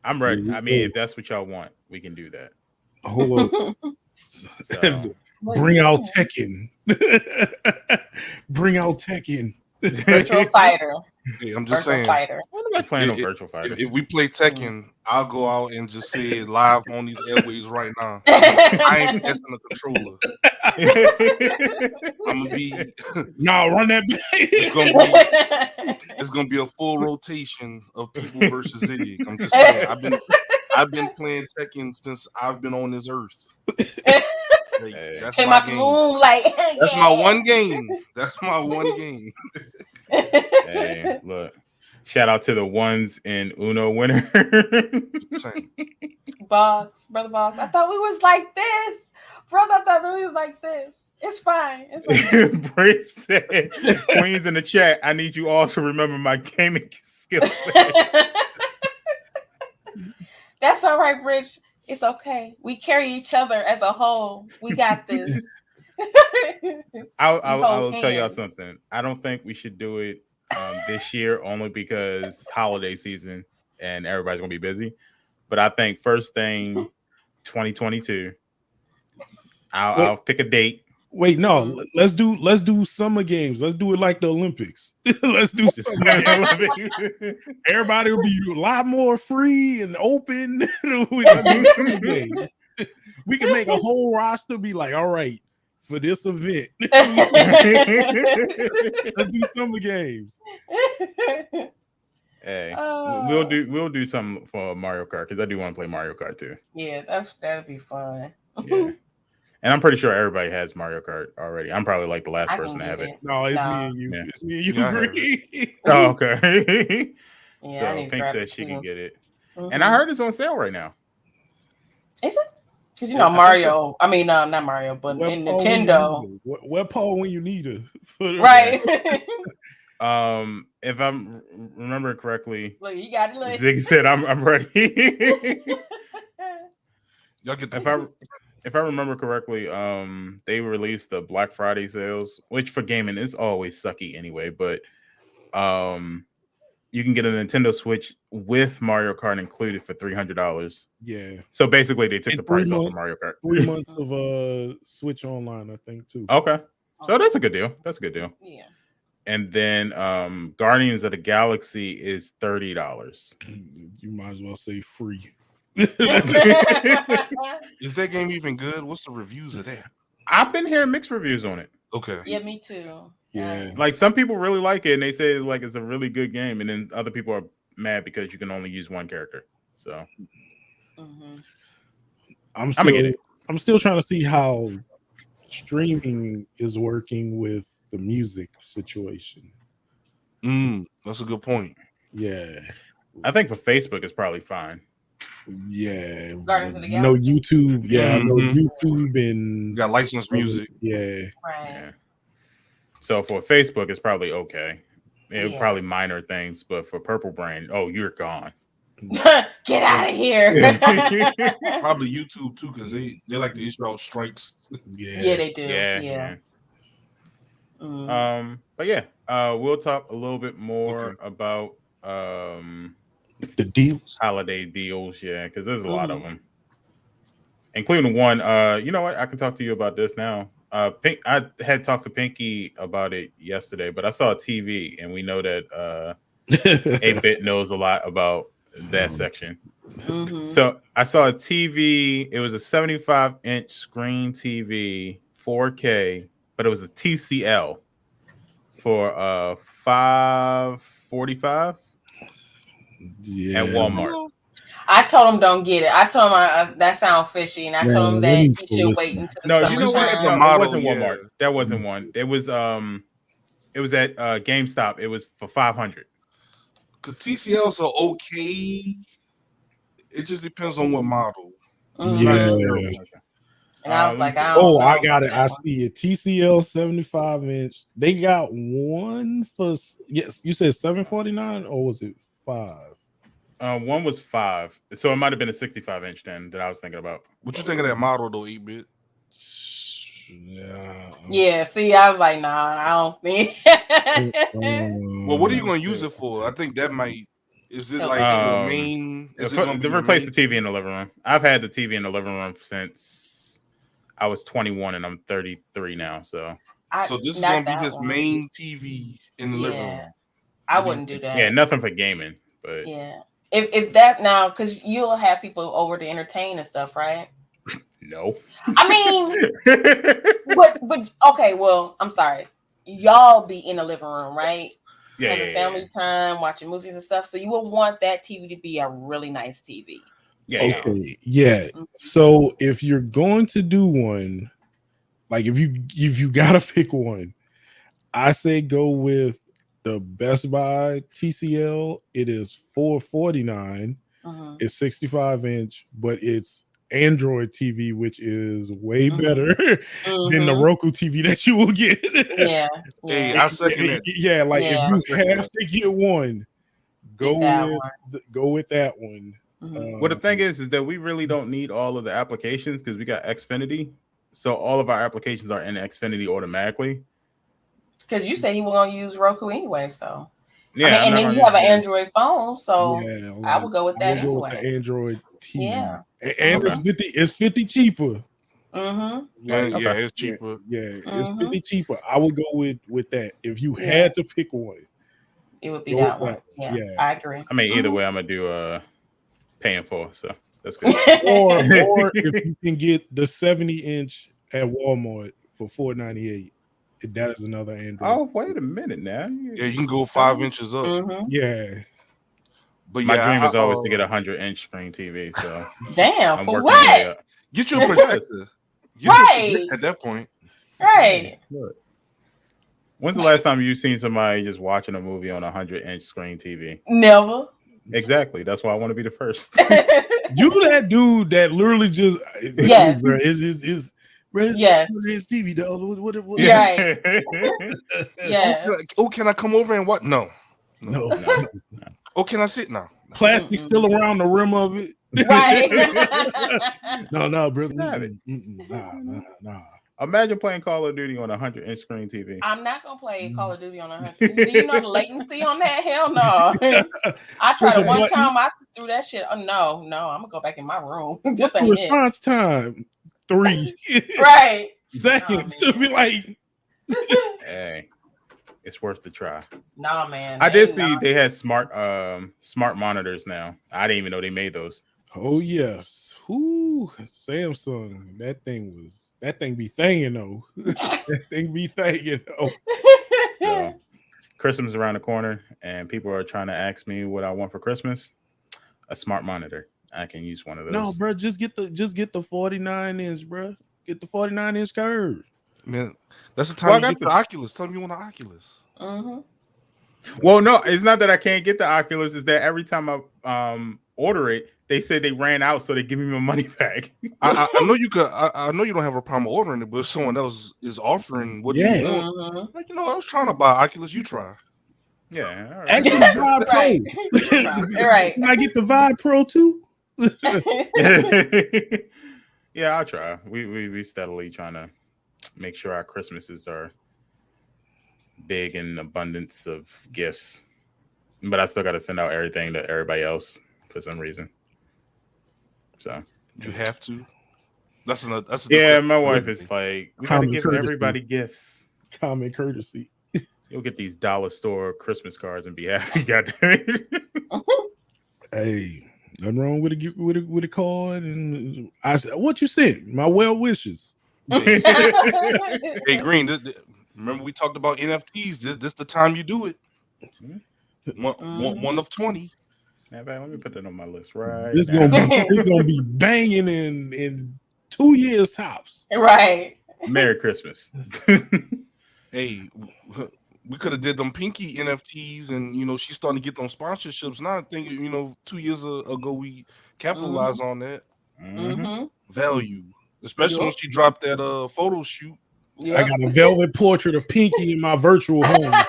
I'm ready. I mean, if that's what y'all want, we can do that. Hold on. So. Bring out Tekken. Bring out Tekken. Virtual Fighter. Hey, I'm just saying. Fighter. When am I playing on Virtual Fighter? If we play Tekken, I'll go out and just say it live on these airways right now. I ain't messing the controller. I'm gonna be. No, run that back. It's gonna be a full rotation of people versus Zig. I'm just saying. I've been playing Tekken since I've been on this earth. Like, that's Came my out the game. womb, like, That's my one game. That's my one game. Hey, look. Shout out to the ones in Uno winner. Boggs, brother Boggs. I thought we was like this. Brother, I thought we was like this. It's fine. It's okay. Bridge said, Queens in the chat, I need you all to remember my gaming skill set. That's all right, Bridge. It's okay. We carry each other as a whole. We got this. I will tell y'all something. I don't think we should do it this year only because holiday season and everybody's gonna be busy. But I think first thing 2022, I'll pick a date. Wait, no, let's do summer games. Let's do it like the Olympics. Let's do summer games. Everybody will be a lot more free and open. Let's do summer games. We can make a whole roster be like, all right, for this event. Let's do summer games. Hey, we'll do something for Mario Kart because I do want to play Mario Kart too. Yeah, that'd be fun. Yeah. And I'm pretty sure everybody has Mario Kart already. I'm probably like the last person to have it. No, it's me and you. Yeah. It's me and you. Agree. Oh, okay. Yeah, so Pink says she can get it. Mm-hmm. And I heard it's on sale right now. Is it? Because you know Mario. I mean, not Mario, but in Nintendo. Web Paul when you need it. Right. If I'm remembering correctly, Look, you got it. Ziggy said I'm ready. Y'all get if I remember correctly, they released the Black Friday sales, which for gaming is always sucky anyway, but you can get a Nintendo Switch with Mario Kart included for $300. Yeah. So basically they took the price off of Mario Kart. 3 months of Switch Online, I think, too. Okay. So that's a good deal. Yeah. And then Guardians of the Galaxy is $30. You might as well say free. Is that game even good? What's the reviews of that? I've been hearing mixed reviews on it. Okay. Yeah, me too. Yeah. Like some people really like it and they say like it's a really good game, and then other people are mad because you can only use one character. So I'm still trying to see how streaming is working with the music situation. That's a good point. Yeah. I think for Facebook it's probably fine. Yeah. Guardians of the No Galaxy. YouTube. Yeah, no YouTube and you got licensed music. Yeah. Right. Yeah. So for Facebook it's probably okay. Probably minor things, but for Purple Brain, you're gone. Get out of here. Probably YouTube too, because they like to issue out strikes. Yeah, they do. Yeah. But yeah, we'll talk a little bit more about the deals, holiday deals, because there's a lot of them, including one. You know what? I can talk to you about this now. Pink, I had talked to Pinky about it yesterday, but I saw a TV, and we know that 8-Bit knows a lot about that section. So I saw a TV. It was a 75-inch screen TV, 4K, but it was a TCL for $545 at Walmart. I told him don't get it. I told him that sound fishy, and I told him that he should wait until the No, summer. you know what? The No, model, it wasn't Walmart. That wasn't one. It was at GameStop. It was for $500. Cause TCLs are okay. It just depends on what model. Yeah. And I was like, I got it. I see it. TCL 75-inch. They got one for you said $749 or was it $5? One was $5, so it might have been a 65-inch then that I was thinking about. What you think of that model though, 8-Bit? Yeah. See, I was like, nah, I don't think. Well, what are you going to use it for? I think that might. Is it like the main? To replace the TV in the living room. I've had the TV in the living room since I was 21, and I'm 33 now. So this is going to be his main TV in the living room. I wouldn't do that. Yeah, nothing for gaming, but yeah. If that now, because you'll have people over to entertain and stuff, right? No. I mean, but okay. Well, I'm sorry. Y'all be in the living room, right? Having family time, watching movies and stuff. So you would want that TV to be a really nice TV. Okay. Yeah. So if you're going to do one, like if you gotta pick one, I say go with the Best Buy TCL. It is $449. It's 65-inch, but it's Android TV, which is way better than the Roku TV that you will get. Hey, I second it. Yeah, like if you have to get one, go with that one. Well, the thing is that we really don't need all of the applications because we got Xfinity. So all of our applications are in Xfinity automatically. Because you said you were going to use Roku anyway, so. Yeah, I mean, and then you have an Android phone, so I would go with that anyway. With the Android TV. Yeah. And it's 50 cheaper. It's cheaper. It's 50 cheaper. I would go with that. If you had to pick one, it would be that one. Yeah, I agree. I mean, either way, I'm gonna do paying for, so that's good. or if you can get the 70-inch at Walmart for $498. That is another Android. Oh, wait a minute now. Yeah, you can go 5 inches up. Yeah. But my dream is always to get a 100-inch screen TV. So damn, for what? Get your projector. Right. At that point. Right. When's the last time you seen somebody just watching a movie on a 100-inch screen TV? Never. Exactly. That's why I want to be the first. You that dude that literally just is his TV dog. What? Right. Yeah. Oh, can I come over and what? No. Oh, can I sit now? Plastic still around the rim of it. Right. No, bro. Nah. Imagine playing Call of Duty on a 100-inch screen TV. I'm not gonna play Call of Duty on 100. Do you know the latency on that? Hell no. I tried it one time. I threw that shit. Oh no. I'm gonna go back in my room. Just ain't response time 3 right seconds to be like, hey, it's worth the try. Nah, man. I did see they had smart monitors now. I didn't even know they made those. Oh yes. Whoo, Samsung. That thing be thanging though. That thing be thanging though. So, Christmas around the corner, and people are trying to ask me what I want for Christmas. A smart monitor. I can use one of those. No, bro, just get the 49-inch, bro. Get the 49-inch curve. Man, that's the time you get the Oculus. Tell me you want an Oculus. Well, no, it's not that I can't get the Oculus. It's that every time I order it, they say they ran out, so they give me my money back. I know you could. I know you don't have a problem ordering it, but if someone else is offering what you want, like I was trying to buy Oculus. You try. Yeah, all right. Actually, Vive Pro. Right. Can I get the Vive Pro too? Yeah, I'll try. We steadily trying to make sure our Christmases are big in abundance of gifts, but I still got to send out everything to everybody else for some reason. So you have to. That's my wife is like, we gotta give everybody gifts. Common courtesy. You'll get these dollar store Christmas cards and be happy. Goddamn. Hey, nothing wrong with a card. And I said, what you said? My well wishes. Hey, Green. Remember we talked about NFTs. This the time you do it. One of 20. Let me put that on my list right. It's gonna be banging in 2 years tops. Right. Merry Christmas. Hey, we could have did them Pinky NFTs, and she's starting to get them sponsorships. Now I think 2 years ago we capitalized on that value, especially when she dropped that photo shoot. Yep. I got a velvet portrait of Pinky in my virtual home. I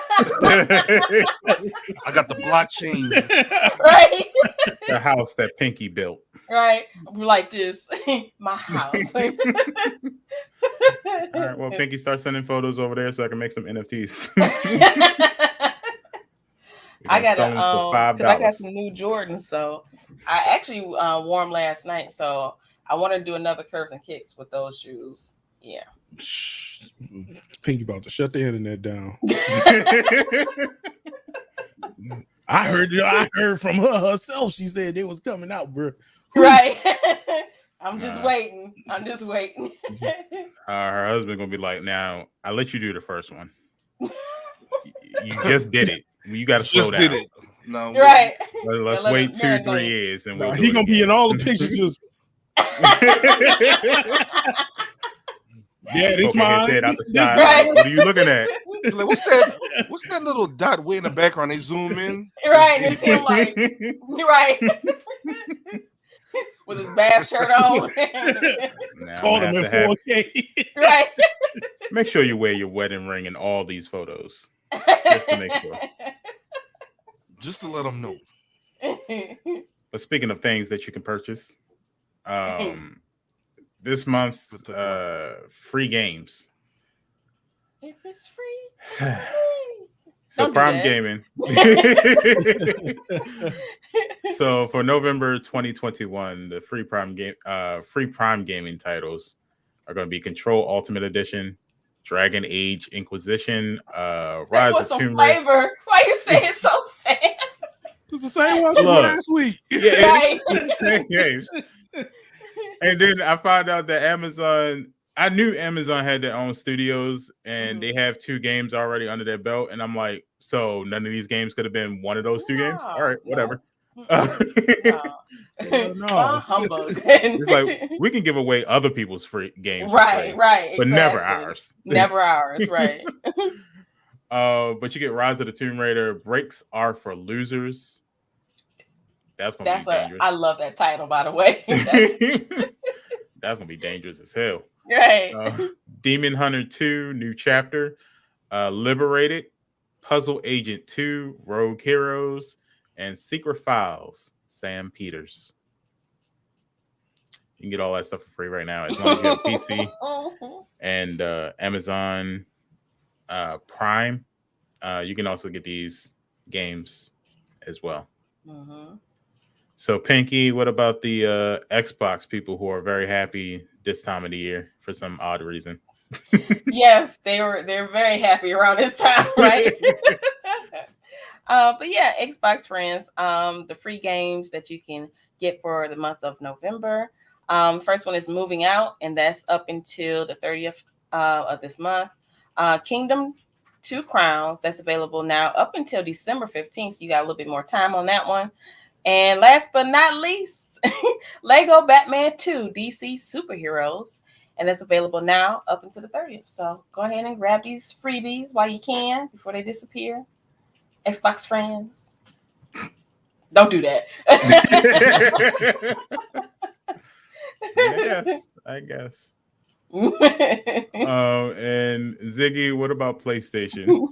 got the blockchain. Right. The house that Pinky built. Right. Like this. My house. All right. Well, Pinky, start sending photos over there so I can make some NFTs. I got $5 because I got some new Jordans. So I actually wore them last night. So I want to do another curves and kicks with those shoes. Yeah. Pinky about to shut the internet down. I heard from her herself. She said they was coming out, bro. Right. I'm just waiting. Her husband gonna be like, now I let you do the first one. You just did it. You got to slow down. Did it. No, right. Let's wait 2-3 years, and he gonna be in all the pictures. Just yeah, this mine. Head out the side. Right. What are you looking at? Like, what's that little dot way in the background? They zoom in. Right, it's him like right. With his bath shirt on. Called him in 4K. Right. Make sure you wear your wedding ring in all these photos. Just to make sure. Just to let them know. But speaking of things that you can purchase, this month's free games. If it's free. So Prime Gaming. So for November 2021, the free Prime Gaming titles are going to be Control Ultimate Edition, Dragon Age Inquisition, Rise of Tomb Raider. Why you say it so sad? It's the same one from last week. Yeah, right. It's the same games. And then I found out that Amazon. I knew Amazon had their own studios, and they have 2 games already under their belt. And I'm like, so none of these games could have been one of those 2 games? All right, whatever. No. Humbug. It's like, we can give away other people's free games. Right. But never ours. Never ours, right. But you get Rise of the Tomb Raider. Breaks are for losers. That's going to be dangerous. I love that title, by the way. That's going to be dangerous as hell. Right. Demon Hunter 2, New Chapter, Liberated, Puzzle Agent 2, Rogue Heroes, and Secret Files, Sam Peters. You can get all that stuff for free right now as long as you have PC and Amazon Prime. You can also get these games as well. So, Pinky, what about the Xbox people who are very happy this time of the year for some odd reason? Yes, they're very happy around this time, right? But yeah, Xbox friends, the free games that you can get for the month of November. First one is Moving Out, and that's up until the 30th of this month. Kingdom 2 Crowns, that's available now up until December 15th, so you got a little bit more time on that one. And last but not least, Lego Batman 2 DC Superheroes. And that's available now up until the 30th. So go ahead and grab these freebies while you can before they disappear. Xbox friends. Don't do that. Yes, I guess. And Ziggy, what about PlayStation? All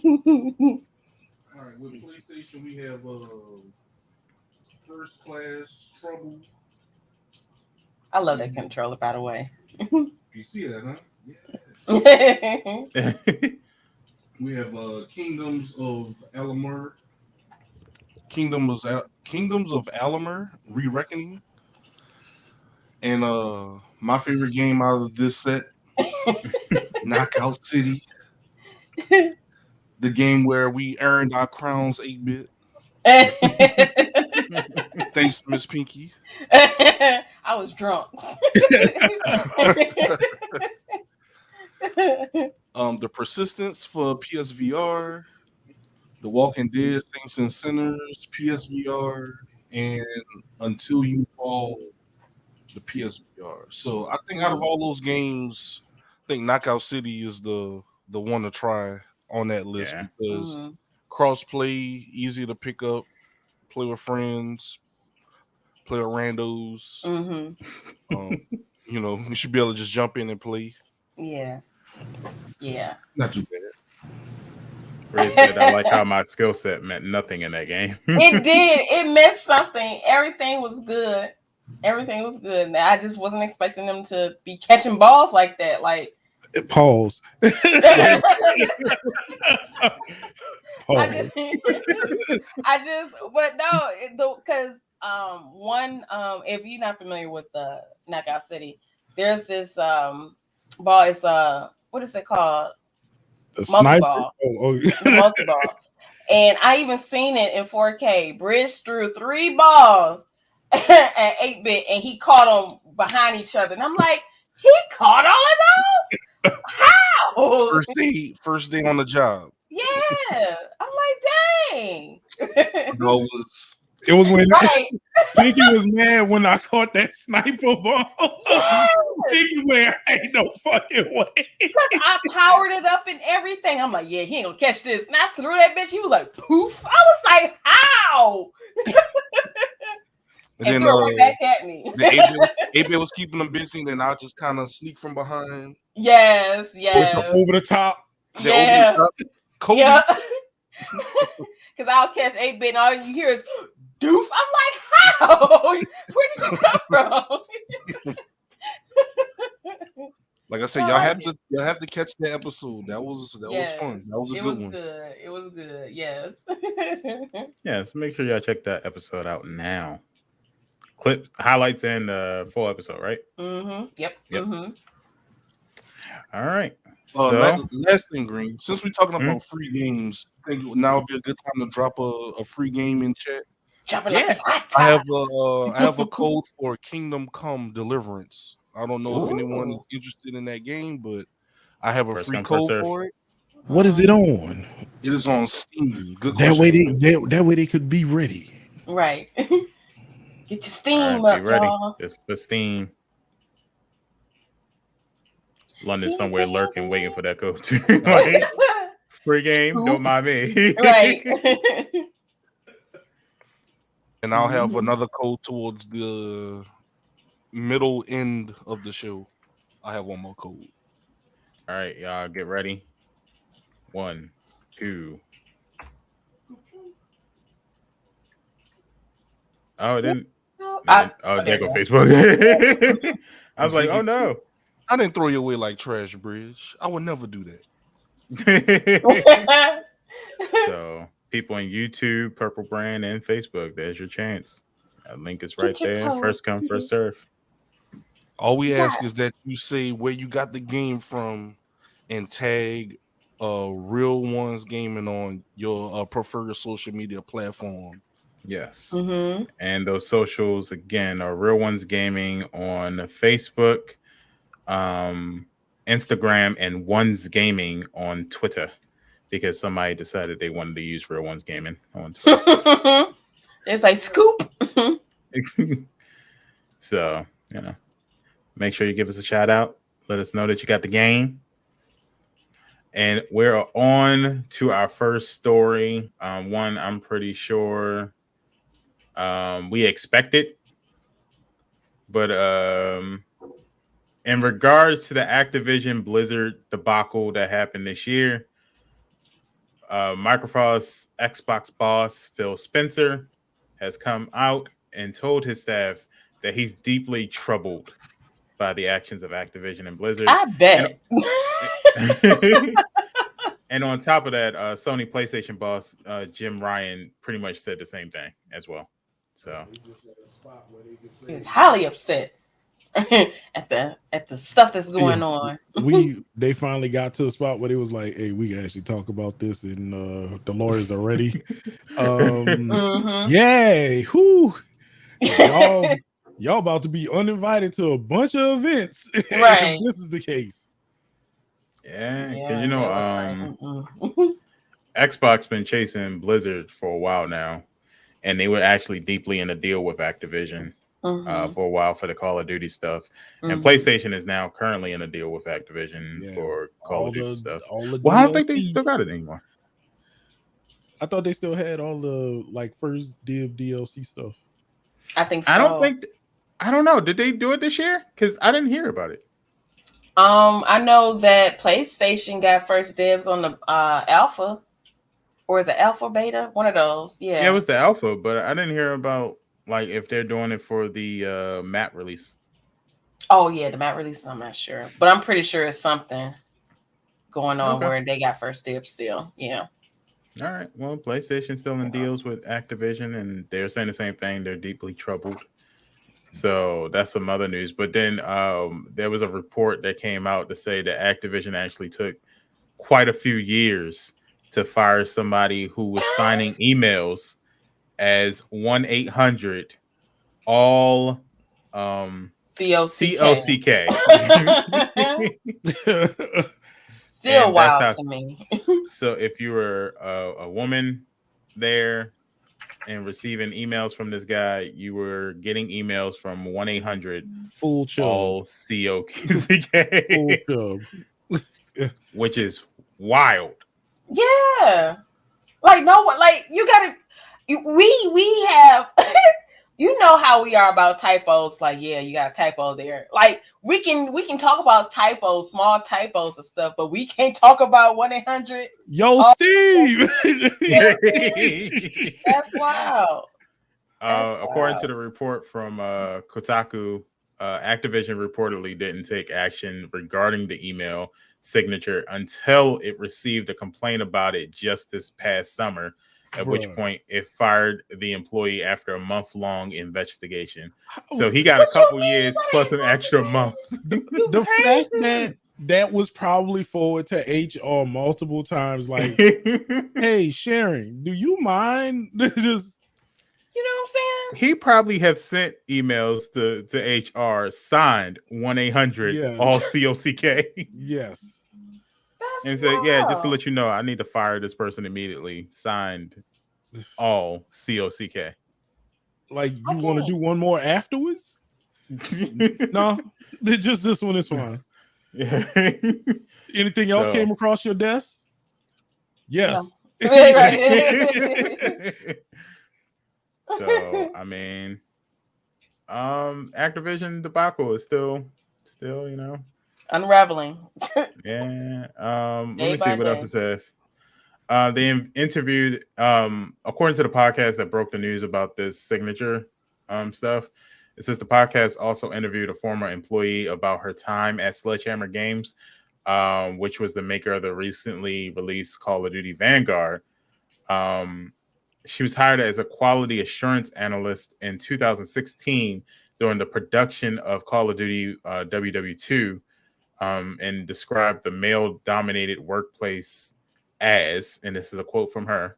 right, with PlayStation, we have First Class Trouble. I love that controller, by the way. You see that, huh? Yeah. We have Kingdoms of Alamur. Kingdoms of Alamur, Re-Reckoning. And my favorite game out of this set, Knockout City. The game where we earned our crowns 8-bit. Thanks to Miss Pinky. I was drunk. The Persistence for PSVR, The Walking Dead Saints and Sinners PSVR, and Until You Fall, the PSVR. So I think out of all those games, I think Knockout City is the one to try on that list because cross-play, easy to pick up, play with friends, play with randos. You know, you should be able to just jump in and play. Yeah. Not too bad. Ray said, I like how my skill set meant nothing in that game. It did. It meant something. Everything was good. And I just wasn't expecting them to be catching balls like that. Like, pause. I just, but no, because one, if you're not familiar with the Knockout City, there's this ball. It's what is it called? The multi-ball. Multi-ball. And I even seen it in 4K. Bridge threw 3 balls at 8-bit, and he caught them behind each other, and I'm like, he caught all of those? How? First day on the job. Yeah, I'm like, dang. No, it was when Right. Pinky was mad when I caught that sniper ball. Yes. Pinky went, ain't no fucking way. I powered it up and everything. I'm like, yeah, he ain't gonna catch this. And I threw that bitch. He was like, poof. I was like, how? and then threw it right back at me. The 8-bit was keeping them busy, and then I just kind of sneak from behind. Yes. Over the top. Yeah. Kobe. Yeah. Because I'll catch 8-bit and all you hear is doof. I'm like, how? Where did you come from? Like I said, y'all have to catch the episode. That was fun. That was a good one. It was good. Yes. Yes. Make sure y'all check that episode out now. Clip highlights and full episode, right? Mm-hmm. Yep. Mm-hmm. All right. Last thing, Green. Since we're talking about free games, I think now would be a good time to drop a free game in chat. Yes. I have a code for Kingdom Come Deliverance. I don't know if anyone is interested in that game, but I have a free code for it. What is it on? It is on Steam. Good that question. That way they could be ready. Right. Get your Steam up, be ready. Y'all. It's the Steam. London somewhere lurking, waiting for that code too. Like, free game, don't mind me. Right. And I'll have another code towards the middle end of the show. I have one more code. All right, y'all get ready. 1, 2. Oh, it didn't. There go Facebook. I was like, oh no. I didn't throw you away like trash, Bridge. I would never do that. So, people on YouTube, Purple Brand, and Facebook, there's your chance. That link is right there. First come, first serve. All we ask is that you say where you got the game from and tag Real Ones Gaming on your preferred social media platform. Yes. Mm-hmm. And those socials, again, are Real Ones Gaming on Facebook, Instagram, and Ones Gaming on Twitter, because somebody decided they wanted to use Real Ones Gaming on Twitter. It's like scoop. So, make sure you give us a shout out. Let us know that you got the game. And we're on to our first story. One I'm pretty sure we expected. But in regards to the Activision Blizzard debacle that happened this year, Microsoft's Xbox boss, Phil Spencer, has come out and told his staff that he's deeply troubled by the actions of Activision and Blizzard. I bet. And on top of that, Sony PlayStation boss Jim Ryan pretty much said the same thing as well. So he's highly upset at the stuff that's going on. They finally got to a spot where it was like, hey, we can actually talk about this, and the lawyers are ready. Yay! Whoo! Y'all about to be uninvited to a bunch of events. Right. This is the case. Yeah, because Xbox been chasing Blizzard for a while now, and they were actually deeply in a deal with Activision for a while for the Call of Duty stuff. And PlayStation is now currently in a deal with Activision for Call of Duty stuff. Well, I don't think they still got it anymore. I thought they still had all the first DLC stuff. I think so. I don't know. Did they do it this year? Because I didn't hear about it. I know that PlayStation got first dibs on the alpha, or is it alpha beta? One of those. Yeah, it was the alpha, but I didn't hear about if they're doing it for the map release. Oh yeah, the map release. I'm not sure, but I'm pretty sure it's something going on where they got first dibs still. Yeah. All right. Well, PlayStation's still in deals with Activision, and they're saying the same thing. They're deeply troubled. So that's some other news. But then there was a report that came out to say that Activision actually took quite a few years to fire somebody who was signing emails as 1-800 all COCK. Still wild to me. So if you were a woman there and receiving emails from this guy, you were getting emails from 1-800 full chub, all COCK, full chub, which is wild. Yeah, like no one, like you gotta. We have. You know how we are about typos. Like, yeah, you got a typo there. Like, we can talk about typos, small typos and stuff, but we can't talk about 1-800. Yo, Steve. That's wild. According to the report from Kotaku, Activision reportedly didn't take action regarding the email signature until it received a complaint about it just this past summer. At which point it fired the employee after a month-long investigation. So he got a couple years plus an extra month. The fact that was probably forwarded to HR multiple times, like, hey, Sharon, do you mind? Just, you know what I'm saying? He probably have sent emails to HR signed 1-800 all COCK. Yes. And said, yeah, just to let you know, I need to fire this person immediately. Signed, all COCK. Like, you want to do one more afterwards? No, just this one is fine. Yeah. Anything else came across your desk? Yes. No. So, I mean, Activision debacle is still, you know, unraveling. Yeah. Let me see what else it says. They interviewed, according to the podcast that broke the news about this signature stuff. It says the podcast also interviewed a former employee about her time at Sledgehammer Games, which was the maker of the recently released Call of Duty Vanguard. She was hired as a quality assurance analyst in 2016 during the production of Call of Duty WW2. And described the male-dominated workplace as, and this is a quote from her,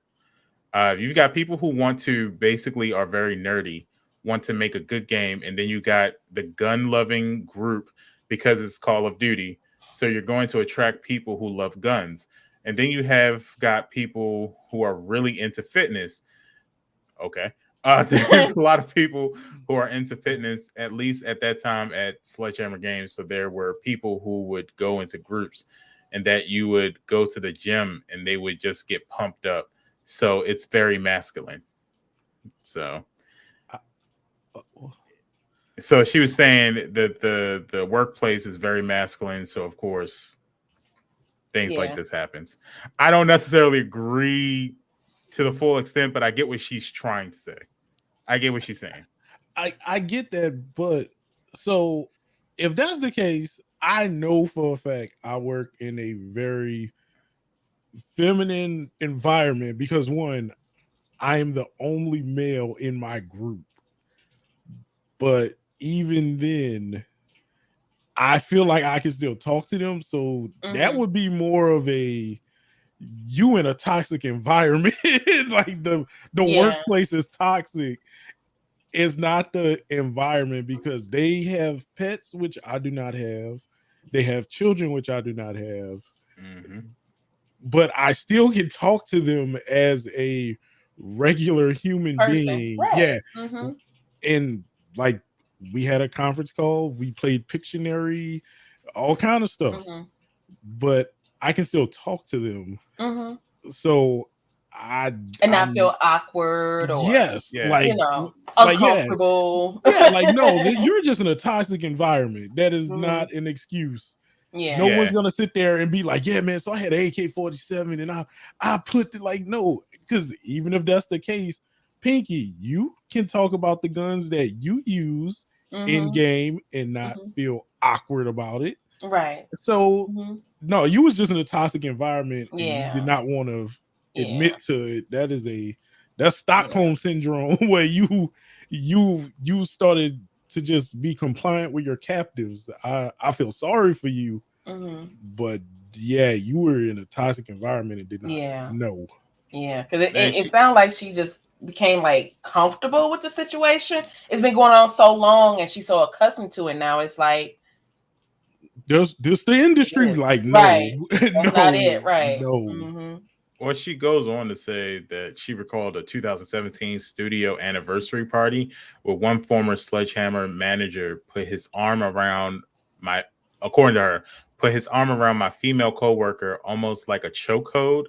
you've got people who want to basically are very nerdy, want to make a good game, and then you got the gun-loving group because it's Call of Duty. So you're going to attract people who love guns. And then you have got people who are really into fitness. Okay. There's a lot of people who are into fitness, at least at that time at Sledgehammer Games. So there were people who would go into groups and that you would go to the gym and they would just get pumped up. So it's very masculine. So she was saying that the workplace is very masculine. So of course, things like this happens. I don't necessarily agree to the full extent, but I get what she's trying to say. I get what she's saying. I get that, but so if that's the case, I know for a fact I work in a very feminine environment because one, I am the only male in my group. But even then, I feel like I can still talk to them. So that would be more of a you in a toxic environment. Like the workplace is toxic. It's not the environment because they have pets, which I do not have. They have children, which I do not have. But I still can talk to them as a regular human being. Right. Yeah. And like we had a conference call, we played Pictionary, all kind of stuff. But I can still talk to them. So not feel awkward or like, you know, uncomfortable. Like no, you're just in a toxic environment. That is not an excuse. No one's gonna sit there and be like, yeah, man. So I had an AK-47 and I put it like no, because even if that's the case, Pinky, you can talk about the guns that you use in game and not feel awkward about it. Right. So no, you was just in a toxic environment and you did not want to admit to it. That's Stockholm syndrome where you started to just be compliant with your captives. I feel sorry for you, but you were in a toxic environment and did not know. Yeah, because it sounded like she just became like comfortable with the situation. It's been going on so long, and she's so accustomed to it now. It's like, this the industry? Like, no, right? That's no, not it, right? no. Mm-hmm. Well, she goes on to say that she recalled a 2017 studio anniversary party where one former Sledgehammer manager put his arm around according to her, put his arm around my female coworker almost like a chokehold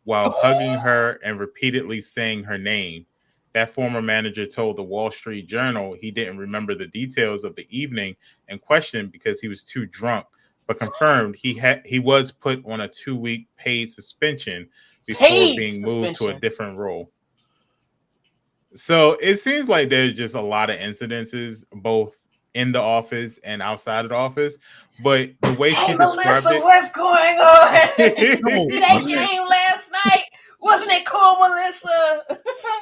while hugging her and repeatedly saying her name. That former manager told the Wall Street Journal he didn't remember the details of the evening in question because he was too drunk, but confirmed he was put on a 2-week paid suspension before being moved to a different role. So it seems like there's just a lot of incidences, both in the office and outside of the office. But the way she described Melissa, it, what's going on? You see that game last night? Wasn't it cool, Melissa?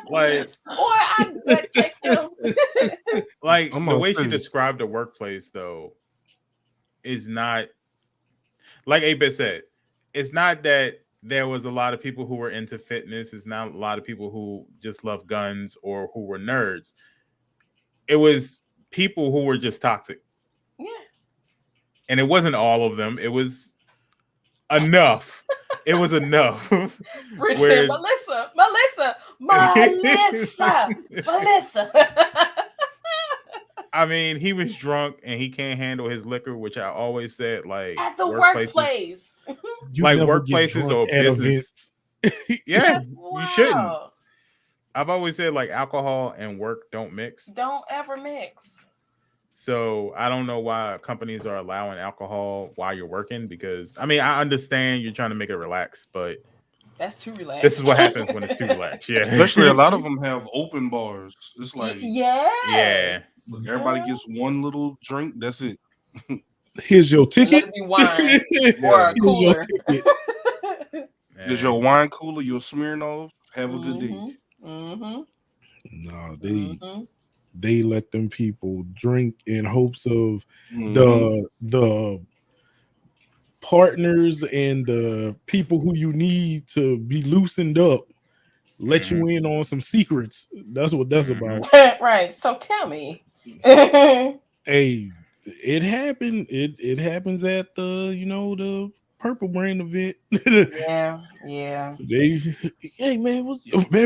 like, boy, I gut checked him. Like the way she described the workplace, though, is not like A-Bit said. It's not that there was a lot of people who were into fitness. It's not a lot of people who just love guns or who were nerds. It was people who were just toxic. Yeah. And it wasn't all of them. It was enough. It was enough. Melissa. I mean, he was drunk and he can't handle his liquor, which I always said, like at the workplace, like workplaces or business. Yeah, you shouldn't. I've always said like alcohol and work don't mix. Don't ever mix. So I don't know why companies are allowing alcohol while you're working, because I mean, I understand you're trying to make it relax, but that's too relaxed. This is what happens when it's too relaxed. Yeah. Especially a lot of them have open bars. It's like, yeah. Look, everybody gets one little drink. That's it. Here's your ticket. Let it be wine or a cooler. Here's your wine cooler, your Smirnoff. Have a good day. No, they let them people drink in hopes of the partners and the people who you need to be loosened up, let you in on some secrets. That's what that's about. Right. So tell me. Hey, it happened. It happens at the Purple Brain event. Yeah. Hey man,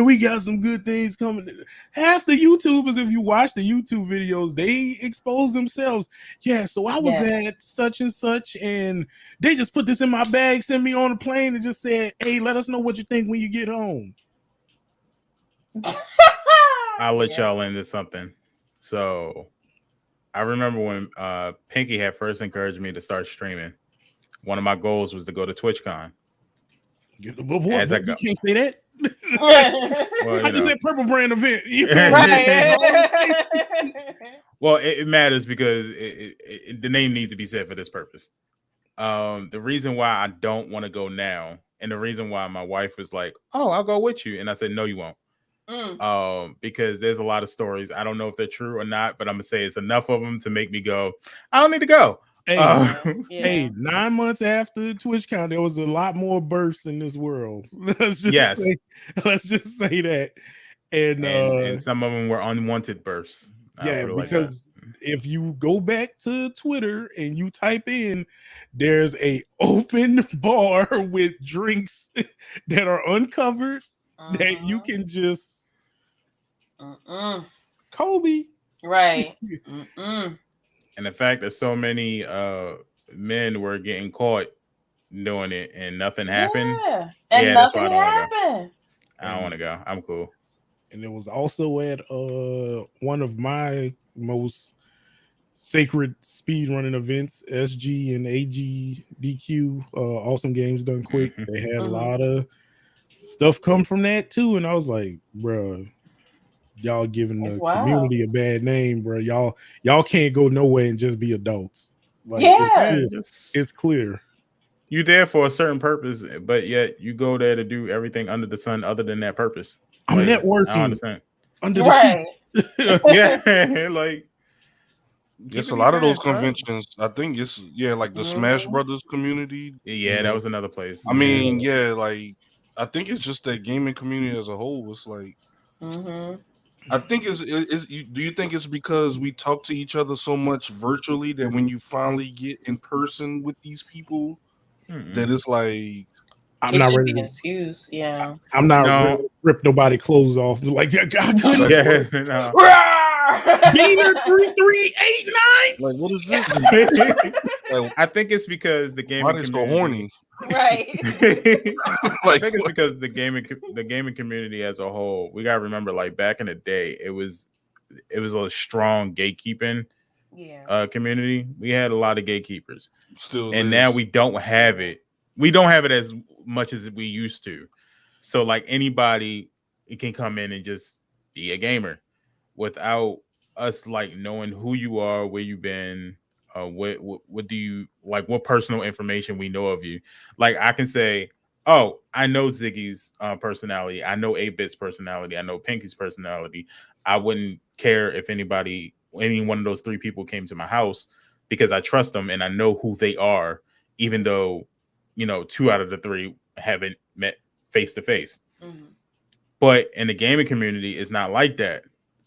we got some good things coming. Half the YouTubers, if you watch the YouTube videos, they expose themselves. Yeah, so I was at such and such, and they just put this in my bag, sent me on a plane, and just said, "Hey, let us know what you think when you get home." I'll let y'all into something. So I remember when Pinky had first encouraged me to start streaming. One of my goals was to go to TwitchCon. You can't say that. Well, I just said Purple Brand event. Well, it matters because the name needs to be said for this purpose. The reason why I don't want to go now, and the reason why my wife was like, "Oh, I'll go with you," and I said, "No, you won't." Because there's a lot of stories. I don't know if they're true or not, but I'm gonna say it's enough of them to make me go, I don't need to go. Hey, 9 months after TwitchCon, there was a lot more births in this world. Let's just say that. And some of them were unwanted births. Yeah, because if you go back to Twitter and you type in, there's a open bar with drinks that are uncovered that you can just Kobe. Right. And the fact that so many men were getting caught doing it and nothing happened. Yeah, and nothing happened. I don't want to go. I'm cool. And it was also at one of my most sacred speedrunning events, SG and AGDQ, Awesome Games Done Quick. They had a lot of stuff come from that too. And I was like, bro, y'all giving the community a bad name, bro. Y'all can't go nowhere and just be adults. Like, it's clear. You're there for a certain purpose, but yet you go there to do everything under the sun other than that purpose. I'm like, networking. I don't understand. Under the yeah, like it's a lot of those conventions. I think it's like the Smash Brothers community. Yeah, that was another place. I mean, like I think it's just that gaming community as a whole was like Mm-hmm. I think do you think it's because we talk to each other so much virtually that when you finally get in person with these people, that it's like I'm not ready be to excused. Yeah. I'm not ready to rip nobody clothes off. Like, yeah, God, Yeah, no. Gainer 3389. Like, what is this? Like, I think it's because the gaming why they community so horny. Right. I think it's because the gaming community as a whole. We gotta remember, like back in the day, it was a strong gatekeeping community. We had a lot of gatekeepers. And now we don't have it. We don't have it as much as we used to. So like anybody, it can come in and just be a gamer without us like knowing who you are, where you've been, what do you like, what personal information we know of you. Like I can say, oh, I know Ziggy's personality, I know 8-Bit's personality, I know Pinky's personality. I wouldn't care if any one of those three people came to my house because I trust them and I know who they are, even though, you know, 2 out of the 3 haven't met face to face. But in the gaming community, it's not like that.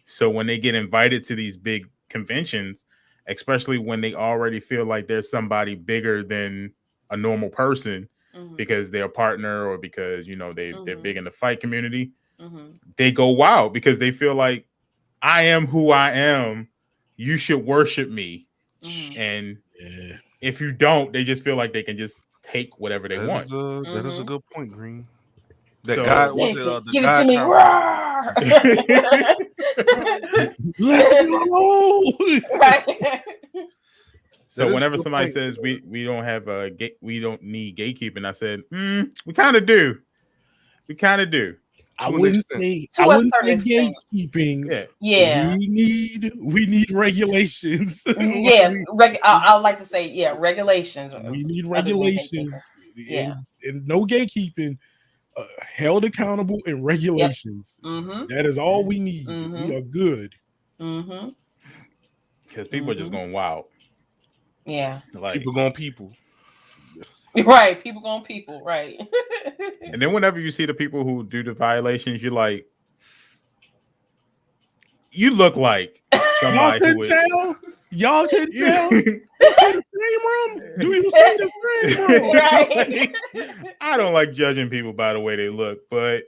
So when they get invited to these big conventions, especially when they already feel like there's somebody bigger than a normal person because they're a partner or because, you know, they're big in the fight community, they go wild because they feel like I am who I am. You should worship me. And if you don't, they just feel like they can just take whatever they want. That is a good point, Green. That So, guy was it, give it to me. Let's go. Right. So whenever somebody says we don't have we don't need gatekeeping, I said, we kind of do. We kind of do. I wouldn't say gatekeeping. Yeah. We need regulations. Yeah. I would like to say, regulations. We need regulations. And no gatekeeping. Held accountable and regulations. That is all we need. We are good. Because people are just going wild. Yeah. Like, people going people. Right. People going people. Right. And then whenever you see the people who do the violations, you're like, you look like somebody who would. Y'all can tell. You see the frame room? Do you see the frame room? Right. I don't like judging people by the way they look, but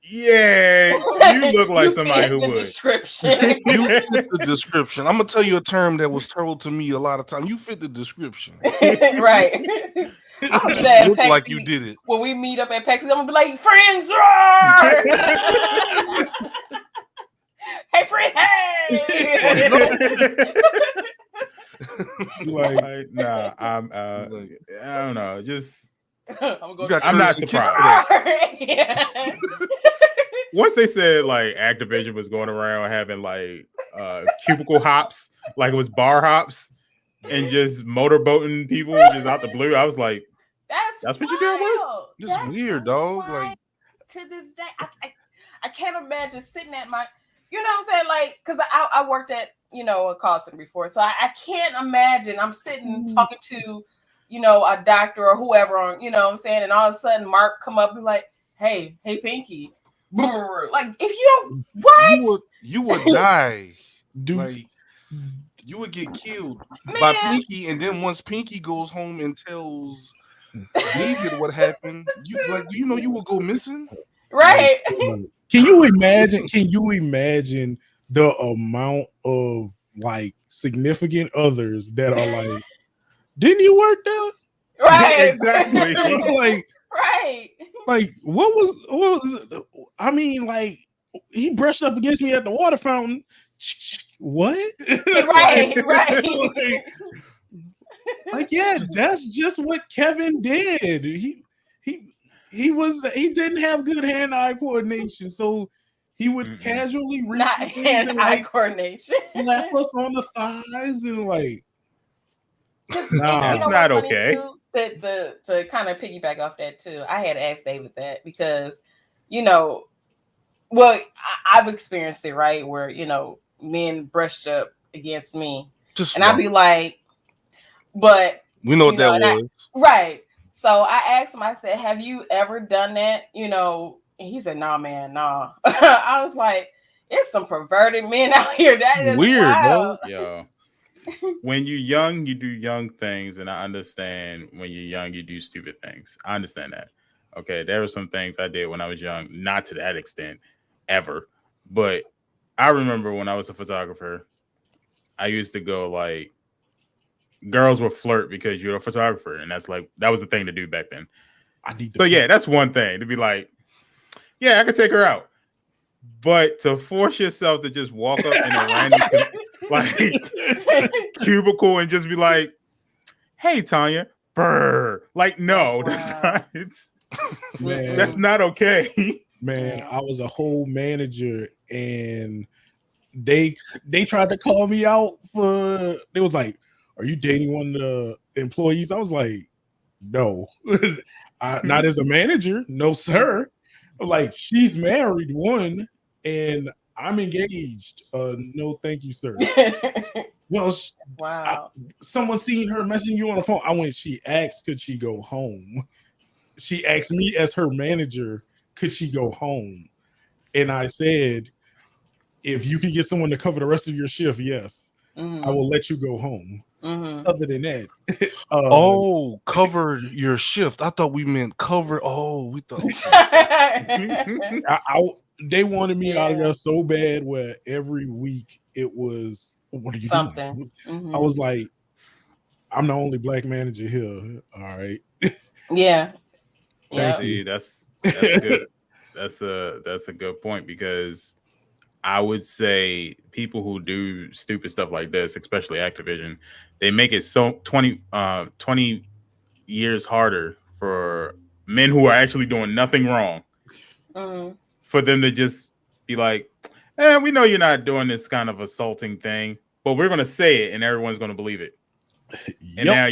yeah, you look like somebody who would. Description. You fit the description. I'm gonna tell you a term that was told to me a lot of times. You fit the description. Right. You just look like you did it. When we meet up at PAX, I'm gonna be like, friends, hey, friend, hey. Like, nah, I don't know. Just I'm not surprised. Yeah. Once they said like Activision was going around having like cubicle hops, like it was bar hops, and just motorboating people just out the blue, I was like, that's what you're doing with? This is weird, dog. Like to this day, I can't imagine sitting at my, you know what I'm saying? Like, because I worked at, you know, a call center before. So I can't imagine I'm sitting talking to, you know, a doctor or whoever on, you know what I'm saying? And all of a sudden Mark come up and be like, hey, Pinky. Like, if you don't, what? You would die. Dude. Like, you would get killed by Pinky. And then once Pinky goes home and tells David what happened, you know, you will go missing. Right. Can you imagine the amount of like significant others that are like, didn't you work there? Right. Exactly. Like, right. Like, what was it? I mean, like, he brushed up against me at the water fountain. What? Right, right. Like, yeah, that's just what Kevin did. He didn't have good hand-eye coordination, so he would casually reach not hand-eye coordination, slap us on the thighs and like. No, that's not okay. To kind of piggyback off that too, I had asked David that because, you know, well, I've experienced it, right, where, you know, men brushed up against me, and I'd be like, but we know what that was, right? So I asked him, I said, have you ever done that, you know, And he said, "Nah, man, nah." I was like, "It's some perverted men out here. That is weird, wild." Yo, when you're young, you do young things, and I understand when you're young, you do stupid things. I understand that. Okay, there were some things I did when I was young, not to that extent, ever. But I remember when I was a photographer, I used to go like, girls will flirt because you're a photographer, and that was the thing to do back then. That's one thing to be like, yeah, I could take her out. But to force yourself to just walk up in a random cubicle and just be like, "Hey, Tanya, brr." Like, no, that's not okay. Man, I was a whole manager, and they tried to call me out for. They was like, "Are you dating one of the employees?" I was like, "No, not as a manager, no, sir." Like, she's married, one, and I'm engaged. No, thank you, sir. Well, wow. Someone seen her messaging you on the phone. I went. She asked, could she go home? She asked me as her manager, could she go home? And I said, if you can get someone to cover the rest of your shift, yes, I will let you go home. Other than that, cover your shift. I thought we meant cover. Oh, we thought they wanted me out of there so bad. Where every week it was, what are you doing? I was like, I'm the only black manager here. All right. Yeah. See, that's good. That's a good point, because I would say people who do stupid stuff like this, especially Activision, they make it so 20 years harder for men who are actually doing nothing wrong for them to just be like, we know you're not doing this kind of assaulting thing, but we're going to say it and everyone's going to believe it. And now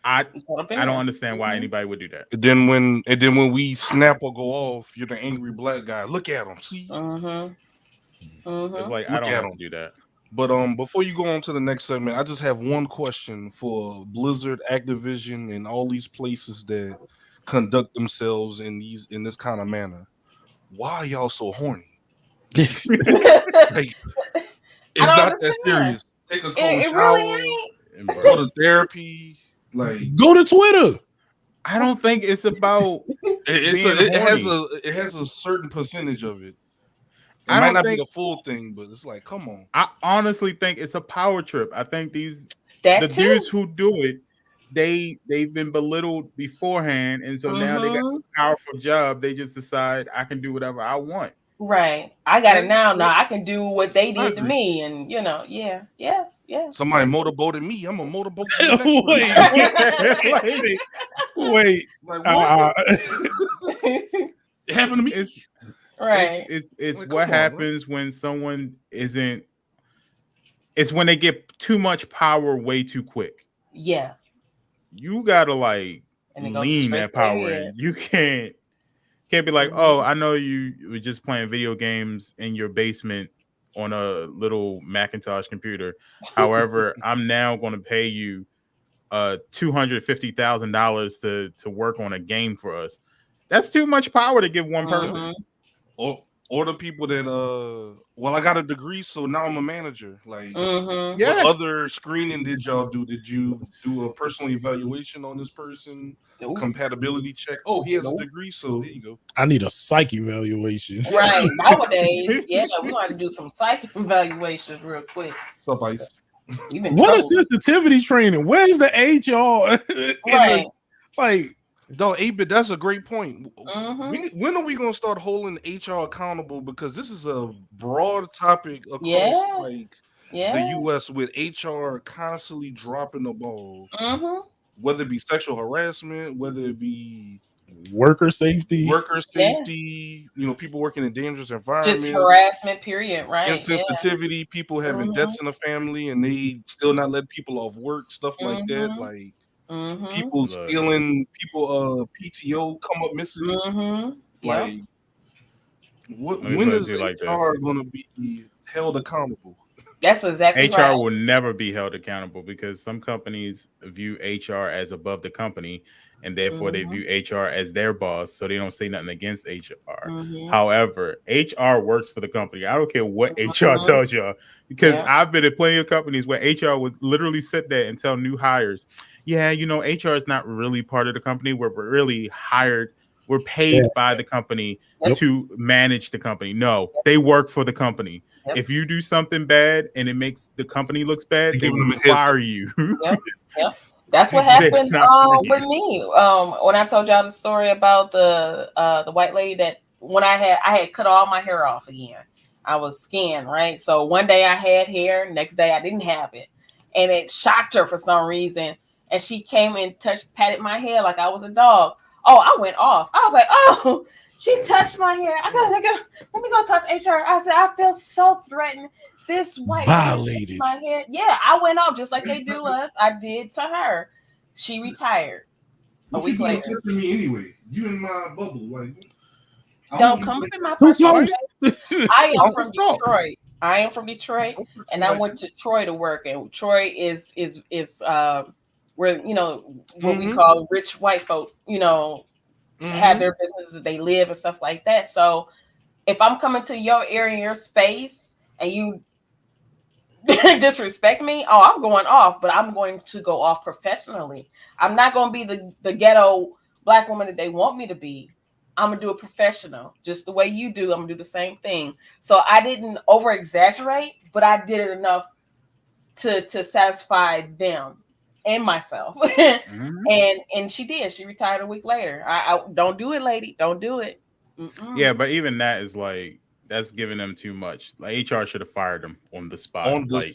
I don't understand why anybody would do that. And then when we snap or go off, you're the angry black guy. Look at him. See? It's like, I don't have to do that. But before you go on to the next segment, I just have one question for Blizzard, Activision, and all these places that conduct themselves in this kind of manner. Why are y'all so horny? It's not that serious. Take a cold shower, really go to therapy, like go to Twitter. I don't think it's about it has a certain percentage of it. It might not be the full thing, but it's like, come on. I honestly think it's a power trip. I think dudes who do it, they've been belittled beforehand, and so now they got a powerful job. They just decide, I can do whatever I want. Right. I got it now. Now I can do what they did to me, and yeah. Somebody motorboated me. I'm a motorboat. Wait. Like, what? It happened to me. Right. It's like, what happens when someone isn't. It's when they get too much power way too quick. Yeah. You gotta lean that power in. You can't be like, oh, I know you were just playing video games in your basement on a little Macintosh computer. However, I'm now going to pay you $250,000 to work on a game for us. That's too much power to give one person. Or the people that I got a degree, so now I'm a manager. Like, what other screening did y'all do? Did you do a personal evaluation on this person? Compatibility check. Oh, he has a degree, so here you go. I need a psych evaluation. Right. Nowadays, we want to do some psych evaluations real quick. What's up, Ice? What is sensitivity training? Where's the HR? Right. No, 8-bit, that's a great point. When are we going to start holding HR accountable? Because this is a broad topic across the U.S. with HR constantly dropping the ball. Whether it be sexual harassment, whether it be worker safety, people working in dangerous environments. Just harassment, period, right? Insensitivity, people having deaths in the family and they still not let people off work, stuff like that. Like, people stealing PTO come up missing. Like, when is HR going to be held accountable? That's exactly HR right. will never be held accountable because some companies view HR as above the company, and therefore they view HR as their boss, so they don't say nothing against HR. Mm-hmm. However, HR works for the company. I don't care what HR tells y'all, because I've been at plenty of companies where HR would literally sit there and tell new hires, yeah, you know, HR is not really part of the company. We're really hired. We're paid by the company to manage the company. No, they work for the company. If you do something bad and it makes the company looks bad, they will fire you. That's what happened with me. When I told y'all the story about the white lady that when I had cut all my hair off again. I was skinned, right? So one day I had hair, next day I didn't have it. And it shocked her for some reason. And she came and patted my hair like I was a dog. Oh, I went off. I was like, oh, she touched my hair. I gotta let me go talk to HR. I said, I feel so threatened. This white violated my head. Yeah, I went off just like they do us. I did to her. She retired a week later. To me anyway. You in my bubble, like don't come up in my personal space. I am from Detroit. I am from Detroit, and I went to Troy to work. And Troy is where what we call rich white folk, have their businesses, they live and stuff like that. So if I'm coming to your area, your space, and you disrespect me, I'm going off, but I'm going to go off professionally. I'm not going to be the ghetto black woman that they want me to be. I'm going to do it professional, just the way you do. I'm going to do the same thing. So I didn't over exaggerate, but I did it enough to satisfy them and myself. And she did. She retired a week later. I don't do it, lady. Don't do it. Yeah, but even that is like, that's giving them too much. Like HR should have fired them on the spot. That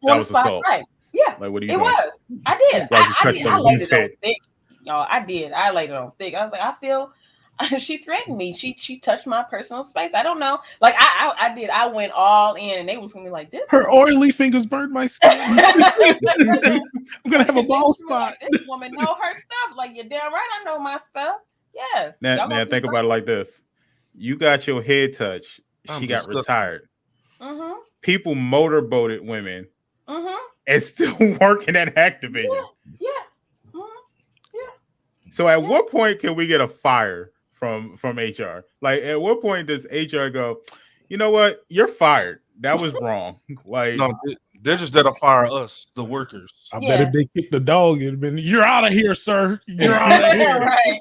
was assault. Right. Yeah. Like, what are you doing? Was. I did. I laid it on thick. Y'all, I did. I laid it on thick. I was like, I feel she threatened me. She touched my personal space. I don't know. Like I did. I went all in, and they was gonna be like, this. Her oily fingers burned my skin. I'm gonna have a bald spot. This woman know her stuff. Like, you're damn right. I know my stuff. Yes. Now think about it like this. You got your head touched. She got retired. People motorboated women and still working at Activision. Yeah. So at what point can we get a fire from HR? Like, at what point does HR go, you know what? You're fired. That was wrong. Like, no, they're just there to fire us, the workers. I bet if they kicked the dog, it'd been, you're out of here, sir. You're out of here. Right.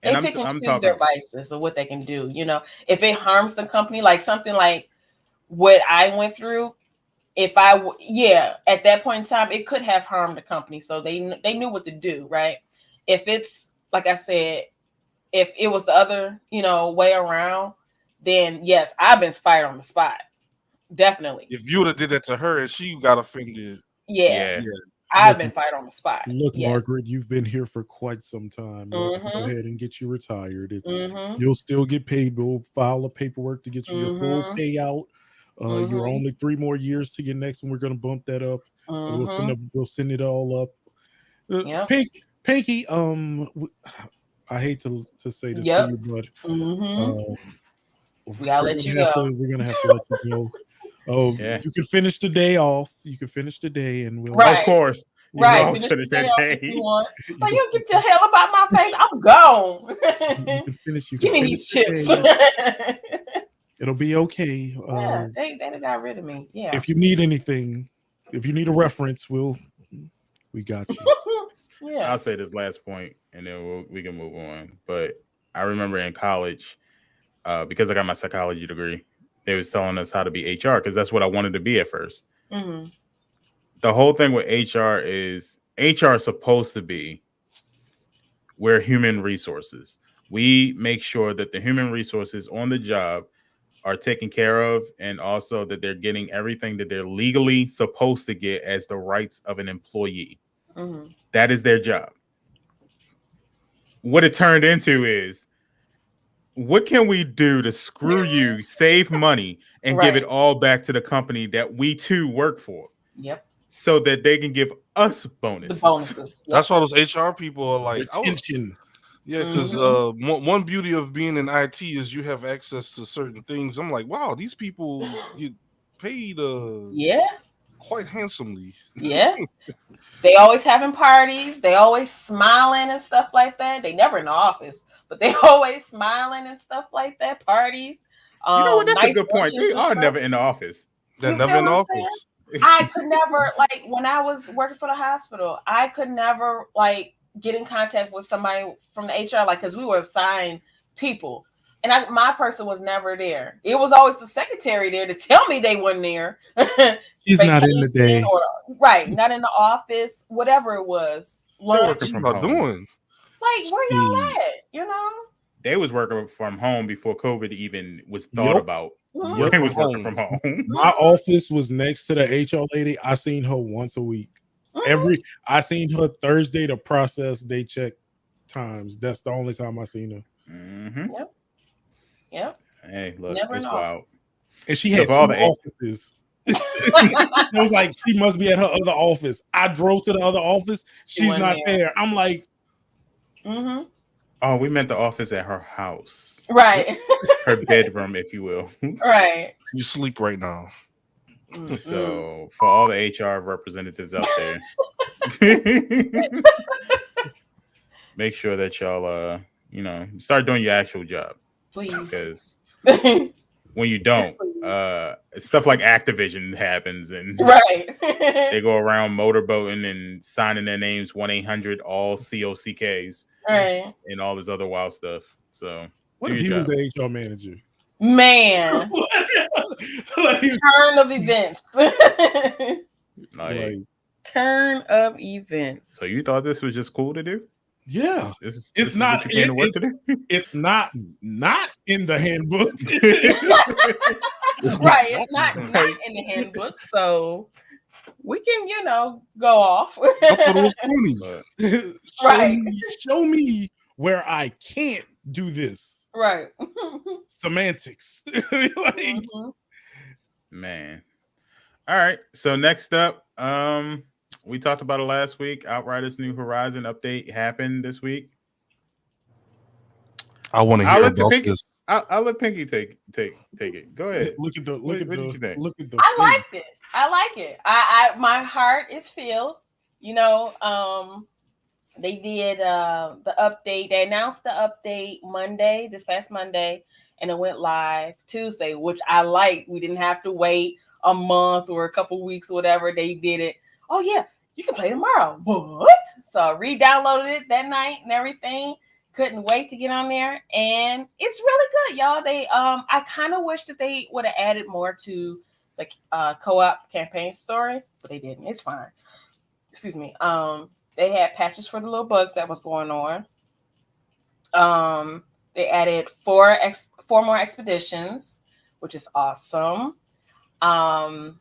They pick and choose their vices of what they can do. If it harms the company, like something like what I went through, at that point in time, it could have harmed the company. So they knew what to do, right? If it's, like I said, if it was the other, way around, then yes, I've been fired on the spot. Definitely. If you would have did that to her and she got offended. Yeah. I've been fired on the spot. Look, Margaret, you've been here for quite some time. Let's go ahead and get you retired. You'll still get paid. We'll file a paperwork to get you your full payout. You're only 3 more years to your next one. We're going to bump that up. We'll send it all up. Pinky, I hate to say this to you, but we gotta let you go. We're going to have to let you go. Oh, you can finish the day off. You can finish the day, and we'll. Of course. Right. Finish that day. If you want. But you get the hell about my face. I'm gone. Give me these chips. It'll be okay. They got rid of me. Yeah. If you need anything, if you need a reference, we got you. I'll say this last point, and then we can move on. But I remember in college, because I got my psychology degree, they was telling us how to be HR because that's what I wanted to be at first. The whole thing with HR is HR is supposed to be, we're human resources. We make sure that the human resources on the job are taken care of, and also that they're getting everything that they're legally supposed to get as the rights of an employee. That is their job. What it turned into is, what can we do to screw you, save money, and give it all back to the company that we too work for? So that they can give us bonuses. The bonuses. That's why those HR people are like, attention. Yeah, because one beauty of being in IT is you have access to certain things. I'm like, wow, these people get paid. quite handsomely. Yeah. They always having parties. They always smiling and stuff like that. They never in the office, but they always smiling and stuff like that. Parties. You know what? That's Nice a good point. They are never in the office. They're You never feel in the what I'm saying? office. I could never, like, when I was working for the hospital, I could never, like, get in contact with somebody from the HR, like, because we were assigned people. And my person was never there. It was always the secretary there to tell me they weren't there. She's not in the day. Right, not in the office, whatever it was. They're working from home. Doing? Like, where y'all at? You know? They was working from home before COVID even was thought about. They was working from home. My office was next to the HR lady. I seen her once a week. I seen her Thursday to process day check times. That's the only time I seen her. Mm-hmm. Yep. Hey, look, Never it's wild. And she had two offices. It was like she must be at her other office. I drove to the other office. She's not there. I'm like, oh, we meant the office at her house, right? Her bedroom, if you will. Right. You sleep right now. So for all the HR representatives out there, make sure that y'all start doing your actual job, please, because when you don't, stuff like Activision happens, and they go around motorboating and signing their names 1-800 all COCKs, right, and all this other wild stuff. So what if he was the HR manager? Man, turn of events. Turn of events. So you thought this was just cool to do? Yeah, this it's is not. What you came to work to do? It's not in the handbook. It's not in the handbook. So we can, go off. I thought it was funny. Show me where I can't do this. Right. Semantics. Man. All right. So next up, we talked about it last week. Outriders New Horizon update happened this week. I want to hear about this. I'll let Pinky take it. Go ahead. Look at the. I liked it. I like it. I my heart is filled. They did the update. They announced the update this past Monday, and it went live Tuesday, which I like. We didn't have to wait a month or a couple weeks or whatever. They did it. Oh yeah, you can play tomorrow. What? So I re-downloaded it that night and everything. Couldn't wait to get on there, and it's really good, y'all. They I kind of wish that they would have added more to the co-op campaign story, but they didn't. It's fine. Excuse me. They had patches for the little bugs that was going on. They added four more expeditions, which is awesome. And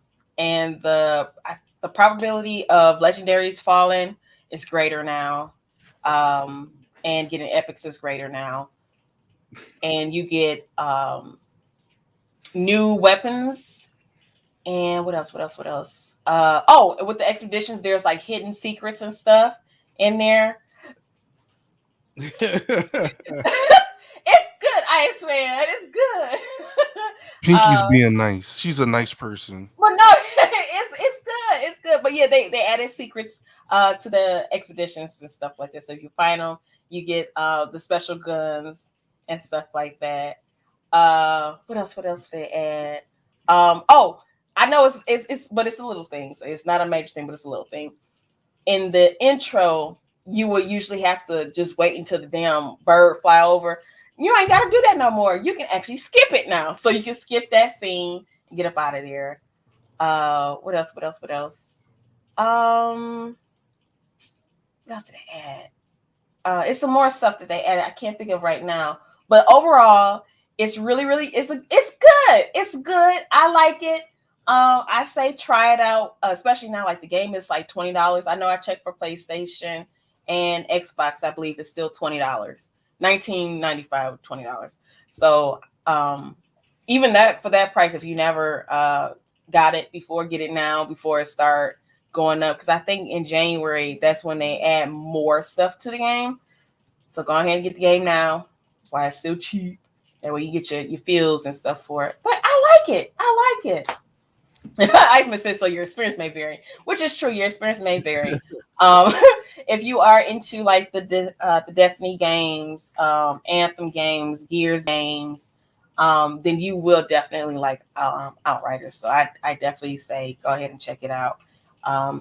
the probability of legendaries falling is greater now. And getting epics is greater now. And you get new weapons. And what else? With the expeditions, there's like hidden secrets and stuff in there. It's good, I swear. It's good. Pinky's being nice. She's a nice person. But no, it's good. It's good. But yeah, they added secrets to the expeditions and stuff like that. So if you find them, you get the special guns and stuff like that. What else did they add? I know it's but it's a little thing. So it's not a major thing, but it's a little thing. In the intro, you would usually have to just wait until the damn bird fly over. You ain't got to do that no more. You can actually skip it now. So you can skip that scene and get up out of there. What else? What else did they add? It's some more stuff that they added. I can't think of right now. But overall, it's really, it's good. It's good. I like it. I say try it out, especially now. Like the game is like $20. I know I checked for PlayStation and Xbox. I believe it's still $20, $19.95, $20. So even that for that price, if you never got it before, get it now before it start going up. Because I think in January that's when they add more stuff to the game. So go ahead and get the game now while it's still cheap. That way you get your feels and stuff for it. But I like it. Iceman says so. Your experience may vary, which is true. Your experience may vary. Um, if you are into like the Destiny games, Anthem games, Gears games, then you will definitely like Outriders. So I definitely say go ahead and check it out.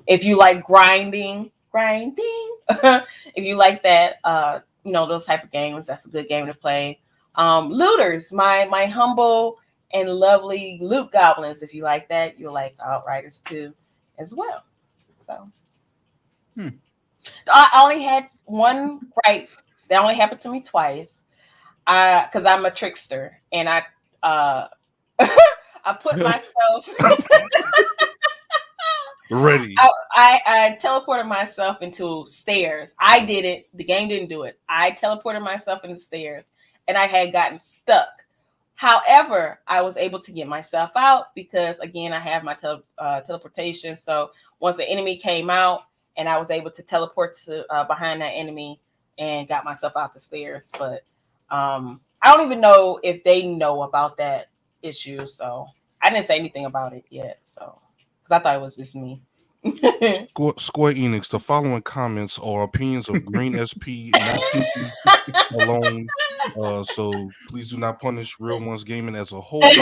If you like grinding, if you like that, those type of games, that's a good game to play. Looters, my humble and lovely loot goblins. If you like that, you'll like Outriders too, as well. So, I only had one gripe. That only happened to me twice. Because I'm a trickster, and I I put myself ready. I teleported myself into stairs. I did it. The game didn't do it. I teleported myself into stairs, and I had gotten stuck. However, I was able to get myself out because, again, I have my teleportation. So once the enemy came out, and I was able to teleport to behind that enemy and got myself out the stairs. But I don't even know if they know about that issue. So I didn't say anything about it yet. So because I thought it was just me. Square Enix, the following comments are opinions of Green SP, not Pinky alone. So please do not punish Real Ones Gaming as a whole. But,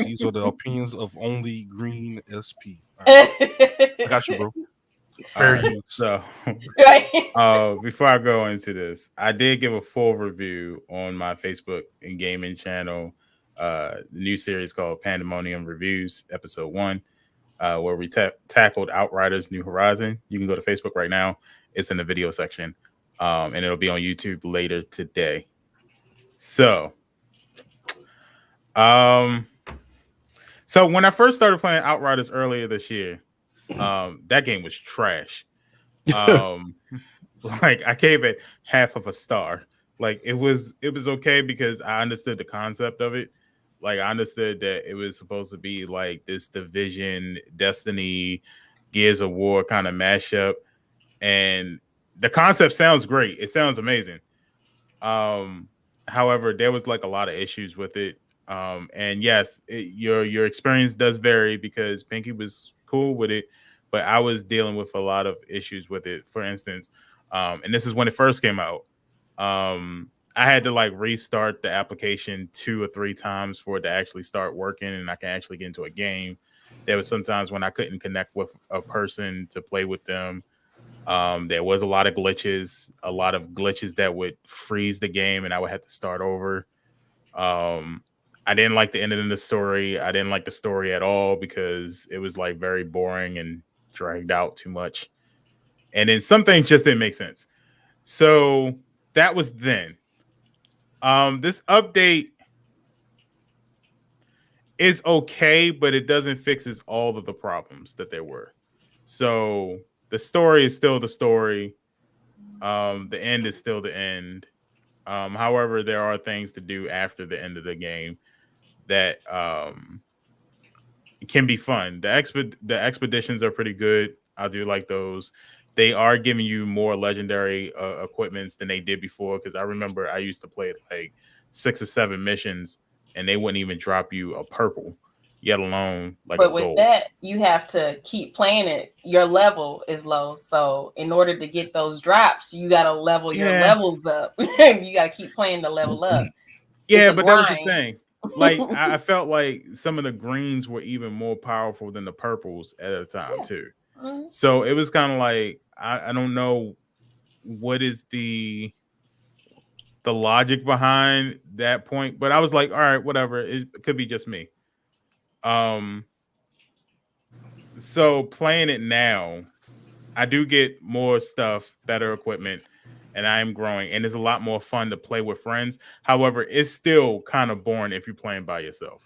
these are the opinions of only Green SP. Right. I got you, bro. Fair use. So, before I go into this, I did give a full review on my Facebook and gaming channel. The new series called Pandemonium Reviews, Episode 1. Where we tackled Outriders New Horizon. You can go to Facebook right now. It's in the video section. And it'll be on YouTube later today. So when I first started playing Outriders earlier this year, that game was trash. Like I gave it half of a star. Like it was okay because I understood the concept of it. Like I understood that it was supposed to be like this Division, Destiny, Gears of War kind of mashup, and the concept sounds great. It sounds amazing. However, there was like a lot of issues with it. And yes, your experience does vary because Pinky was cool with it, but I was dealing with a lot of issues with it. For instance, and this is when it first came out. I had to like restart the application 2 or 3 times for it to actually start working and I can actually get into a game. There was sometimes when I couldn't connect with a person to play with them. There was a lot of glitches that would freeze the game and I would have to start over. I didn't like the ending of the story. I didn't like the story at all because it was like very boring and dragged out too much. And then some things just didn't make sense. So that was then. This update is okay, but it doesn't fixes all of the problems that there were. So the story is still the story. The end is still the end. However, there are things to do after the end of the game that can be fun. The expeditions are pretty good. I do like those. They are giving you more legendary equipments than they did before. Because I remember I used to play like 6 or 7 missions, and they wouldn't even drop you a purple, yet alone like but a with gold. that, you have to keep playing it. Your level is low, so in order to get those drops, you got to level your levels up. You got to keep playing to level up. Yeah, but that was the thing. Like I felt like some of the greens were even more powerful than the purples at a time too. Mm-hmm. So it was kind of like I don't know what is the logic behind that point, but I was like, all right, whatever. It could be just me. So playing it now, I do get more stuff, better equipment, and I am growing, and it's a lot more fun to play with friends. However, it's still kind of boring if you're playing by yourself.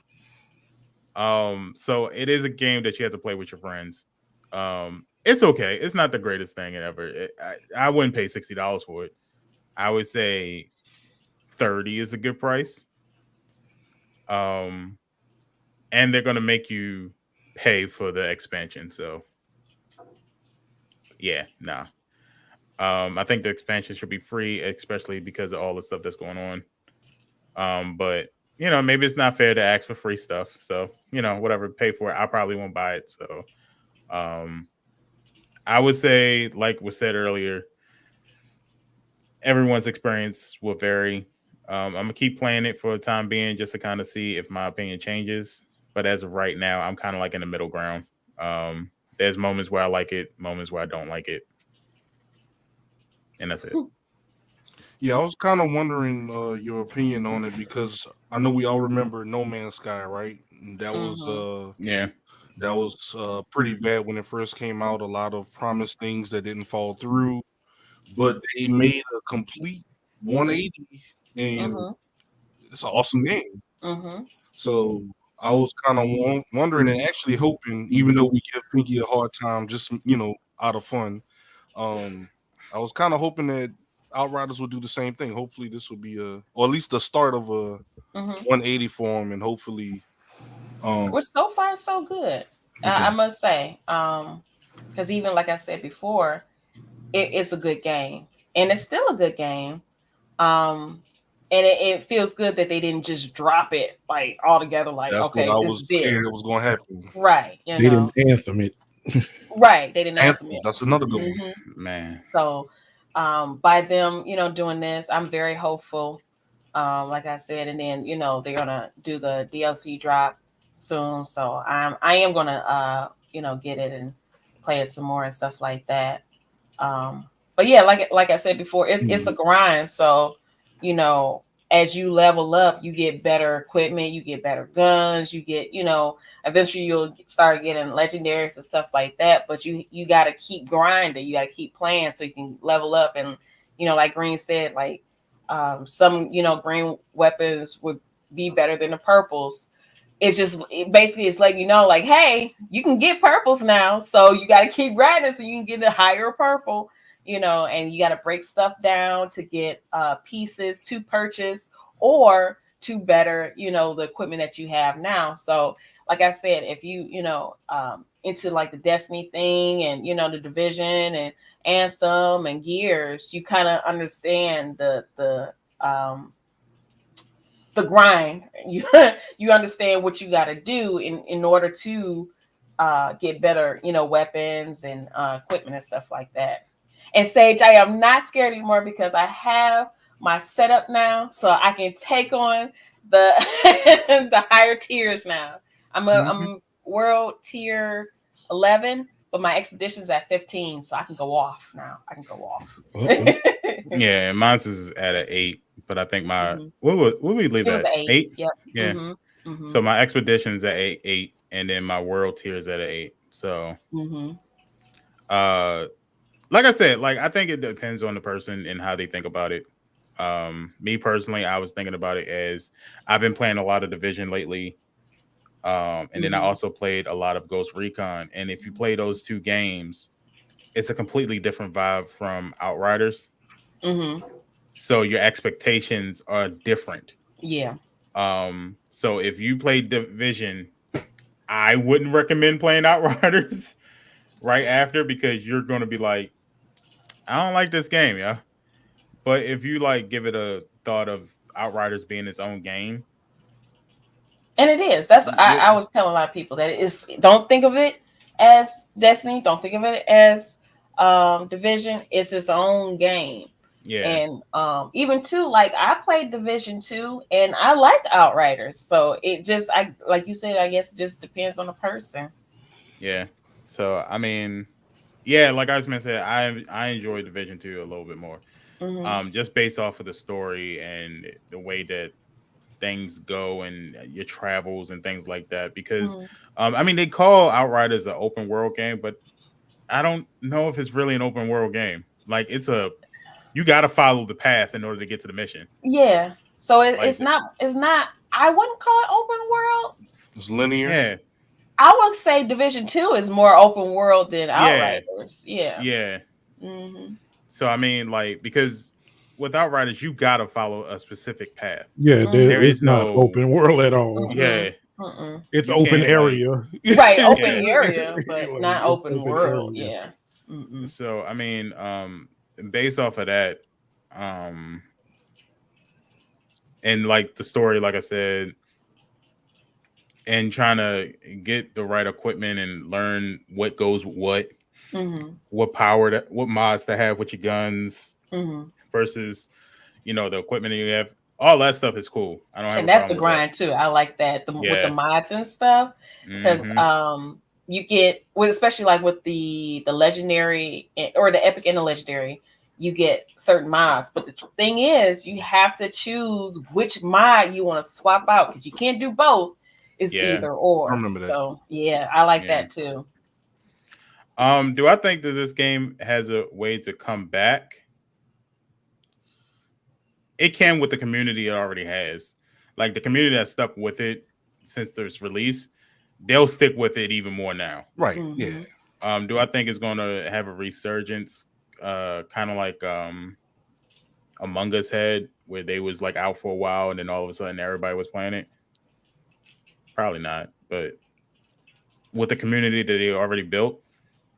So it is a game that you have to play with your friends. It's okay. It's not the greatest thing ever. I wouldn't pay $60 for it. I would say 30 is a good price. And they're gonna make you pay for the expansion. So yeah, nah. I think the expansion should be free, especially because of all the stuff that's going on. But maybe it's not fair to ask for free stuff. So, whatever, pay for it. I probably won't buy it. So, I would say, like was said earlier, everyone's experience will vary. I'm gonna keep playing it for the time being, just to kind of see if my opinion changes. But as of right now, I'm kind of like in the middle ground. There's moments where I like it, moments where I don't like it, and that's it. Yeah, I was kind of wondering your opinion on it because I know we all remember No Man's Sky, right? And that was pretty bad when it first came out. A lot of promised things that didn't fall through, but they made a complete 180, and it's an awesome game. So I was kind of wondering and actually hoping, even though we give Pinky a hard time, just out of fun, I was kind of hoping that Outriders would do the same thing. Hopefully, this will be or at least the start of a 180 for him, and hopefully, which so far so good. I must say, because even like I said before, it's a good game, and it's still a good game. And it feels good that they didn't just drop it like altogether. Like, that's okay, what I this was is it. scared it was going to happen. Right? They didn't anthem it. Right? They didn't anthem it. That's another good one, man. So, by them, doing this, I'm very hopeful. Like I said, and then they're gonna do the DLC drop soon, so I am gonna get it and play it some more and stuff like that. But yeah, like I said before, it's a grind. So as you level up, you get better equipment, you get better guns, you get eventually you'll start getting legendaries and stuff like that. But you got to keep grinding, you got to keep playing so you can level up. And like Green said, like some green weapons would be better than the purples. It's just basically it's letting like, hey, you can get purples now, so you got to keep grinding so you can get a higher purple. And you got to break stuff down to get pieces to purchase or to better, the equipment that you have now. So, like I said, if you, into like the Destiny thing and, the Division and Anthem and Gears, you kind of understand the grind. You understand what you got to do in order to get better, weapons and equipment and stuff like that. And Sage, I am not scared anymore because I have my setup now, so I can take on the the higher tiers now. I'm world tier 11, but my expedition's at 15, so I can go off now. Yeah, mine's is at an 8, but I think my what would we leave it was at 8? Yep. Yeah. So my expedition's at 8, and then my world tier is at an 8. So like I said, like I think it depends on the person and how they think about it. Me personally, I was thinking about it as I've been playing a lot of Division lately. And then I also played a lot of Ghost Recon. And if you play those two games, it's a completely different vibe from Outriders. So your expectations are different. Yeah. So if you play Division, I wouldn't recommend playing Outriders right after, because you're going to be like, I don't like this game, yeah. But if you like give it a thought of Outriders being its own game. And it is. That's I was telling a lot of people that don't think of it as Destiny. Don't think of it as Division. It's its own game. Yeah. And even too, like I played Division 2 and I like Outriders. So it just like you said, I guess it just depends on the person. Yeah. So I mean, yeah, like I was going to say, I enjoy Division 2 a little bit more. Just based off of the story and the way that things go and your travels and things like that. Because I mean, they call Outriders an open world game, but I don't know if it's really an open world game. Like you got to follow the path in order to get to the mission. Yeah. So it's not. I wouldn't call it open world. It's linear. Yeah. I would say Division 2 is more open world than Outriders. Yeah. Yeah. So I mean, like, because with Outriders, you gotta follow a specific path. Yeah, there is no open world at all. Yeah. It's open area. Right, open area, but not open world. Area. Yeah. So I mean, based off of that, and like the story, like I said, and trying to get the right equipment and learn what goes with what power, what mods to have with your guns versus, you know, the equipment that you have. All that stuff is cool. I don't have And a that's the problem with grind too. I like that with the mods and stuff because you get with, especially like with the legendary or the epic and the legendary, you get certain mods. But the thing is, you have to choose which mod you want to swap out because you can't do both. It's either or. I remember that. So yeah, I like that too. Do I think that this game has a way to come back? It can with the community it already has. Like the community that's stuck with it since there's release, they'll stick with it even more now. Right. Yeah. Do I think it's going to have a resurgence, kind of like Among Us had, where they was like out for a while and then all of a sudden everybody was playing it? Probably not. But with the community that they already built,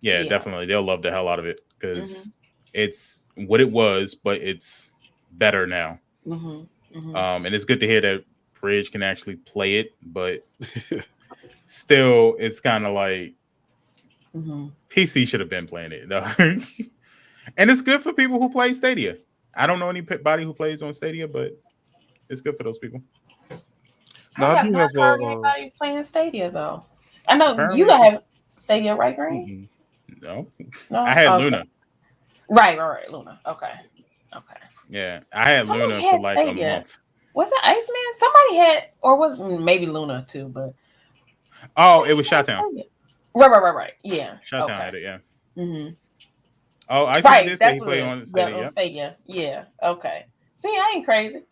yeah, definitely they'll love the hell out of it because it's what it was, but it's better now. And it's good to hear that Bridge can actually play it, but still, it's kind of like PC should have been playing it. And it's good for people who play Stadia. I don't know anybody who plays on Stadia, but it's good for those people. No, I do have anybody playing Stadia though. I know you have Stadia, right, Green? No, I had Luna. Right, Luna. Okay. Yeah, I had Luna for like Stadia. A month. Was it Iceman? Somebody had, or was maybe Luna too, but it was Shottown. Right. Yeah, Shottown had it. Yeah. Oh, Iceman did say he played on Stadia. Stadia. Yeah. Okay. See, I ain't crazy.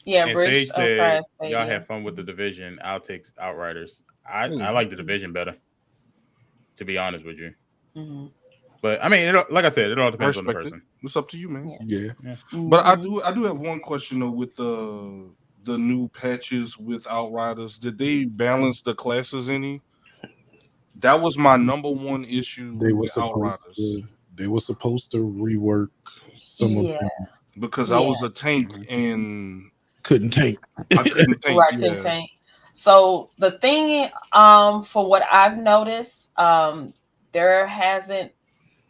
Yeah, and Sage said, y'all have fun with the Division. I'll take Outriders. I like the Division better, to be honest with you. But I mean, like I said, it all depends on the person. It's up to you, man. Yeah. But I do have one question though with the new patches with Outriders. Did they balance the classes any? That was my number one issue with Outriders. They were supposed to rework some of them because I was a tank and couldn't tank. I couldn't tank. Right, couldn't tank. So the thing, for what I've noticed, there hasn't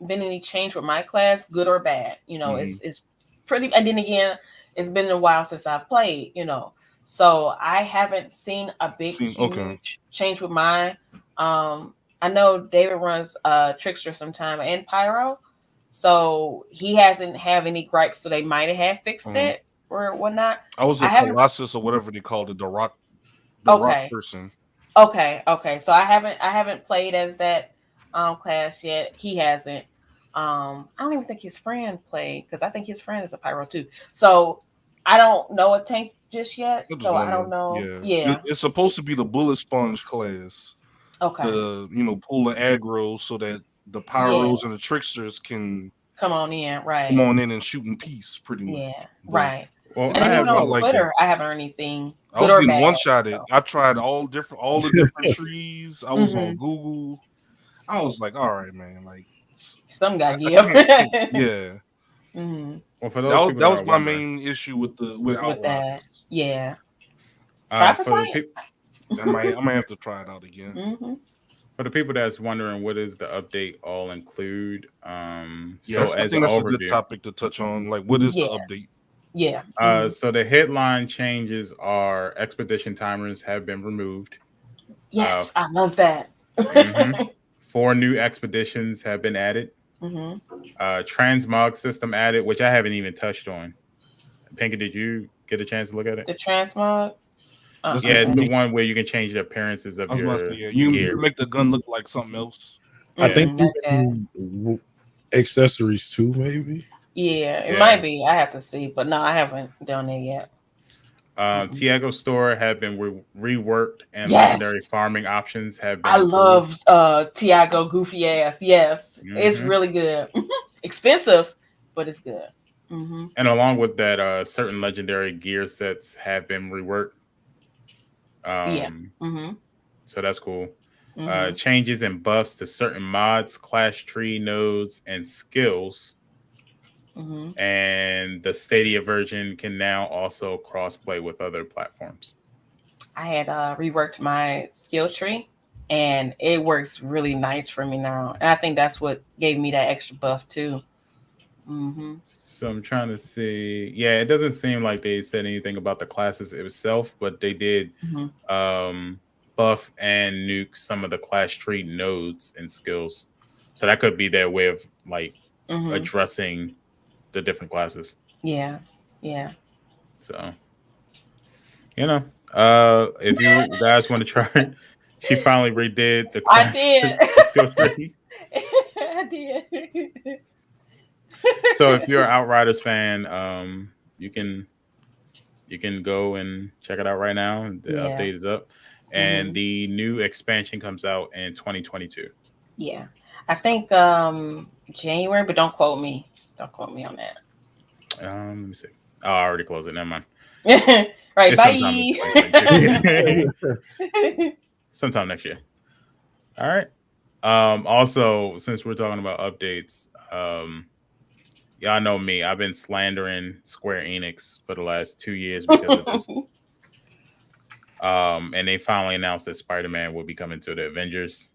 been any change with my class, good or bad. You know, it's pretty. And then again, it's been a while since I've played. You know, so I haven't seen a huge change with mine. I know David runs Trickster sometime and Pyro, so he hasn't have any gripes. So they might have fixed it or whatnot. I was a Colossus or whatever they called it, the rock person. Okay. So I haven't played as that class yet. He hasn't. I don't even think his friend played because I think his friend is a Pyro too. So I don't know a tank just yet. So I don't know. Yeah. It's supposed to be the bullet sponge class. Okay. To pull the aggro so that the Pyros and the Tricksters can come on in, right? Come on in and shoot in peace, pretty much. Yeah, right. Well, and even on Twitter, I haven't heard anything. I was getting one-shotted. I tried all the different trees. I was on Google. I was like, all right, man, like some guy give. Yeah. Well, for those that was my main issue with that. Yeah. For the people. I might have to try it out again. For the people that's wondering, what is the update all include? I think that's a good topic to touch on. Like, what is the update? Yeah. So the headline changes are expedition timers have been removed. Yes, I love that. 4 new expeditions have been added. Transmog system added, which I haven't even touched on. Pinky, did you get a chance to look at it? The transmog? It's the one where you can change the appearances of your gear. You make the gun look like something else. I think accessories too, maybe. Yeah, it might be. I have to see, but no, I haven't done it yet. Tiago store have been reworked, and legendary farming options have been. I love Tiago goofy ass. Yes, it's really good. Expensive, but it's good. And along with that, certain legendary gear sets have been reworked. So that's cool. Changes and buffs to certain mods, clash tree nodes, and skills and the Stadia version can now also cross-play with other platforms. I had reworked my skill tree, and it works really nice for me now. And I think that's what gave me that extra buff too. So I'm trying to see. Yeah, it doesn't seem like they said anything about the classes itself, but they did buff and nuke some of the class tree nodes and skills. So that could be their way of like addressing the different classes. Yeah. So, if you guys want to try it, she finally redid the class. I did. Skill tree. I did. So if you're an Outriders fan, you can go and check it out right now. The update is up, and the new expansion comes out in 2022. Yeah, I think January, but don't quote me. Don't quote me on that. Let me see. Oh, I already closed it. Never mind. Right, bye. Sometime next year. All right. Also, since we're talking about updates, y'all know me. I've been slandering Square Enix for the last 2 years because of this. And they finally announced that Spider-Man will be coming to the Avengers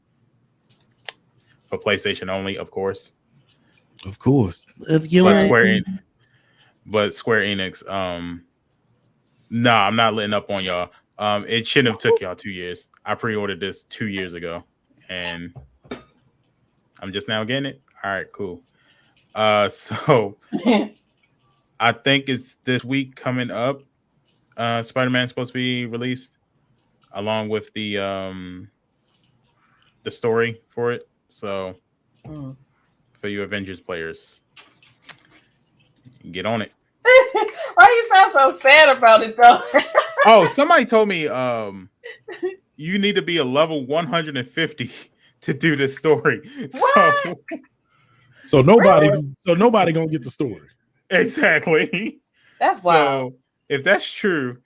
for PlayStation only, of course. Of course. But Square Enix, I'm not letting up on y'all. It shouldn't have took y'all 2 years. I pre-ordered this 2 years ago, and I'm just now getting it. All right, cool. So I think it's this week coming up. Spider-Man's supposed to be released along with the story for it. So for you Avengers players, get on it. Why you sound so sad about it though? Oh, somebody told me you need to be a level 150 to do this story. What? So nobody gonna get the story. Exactly. That's wild. So if that's true,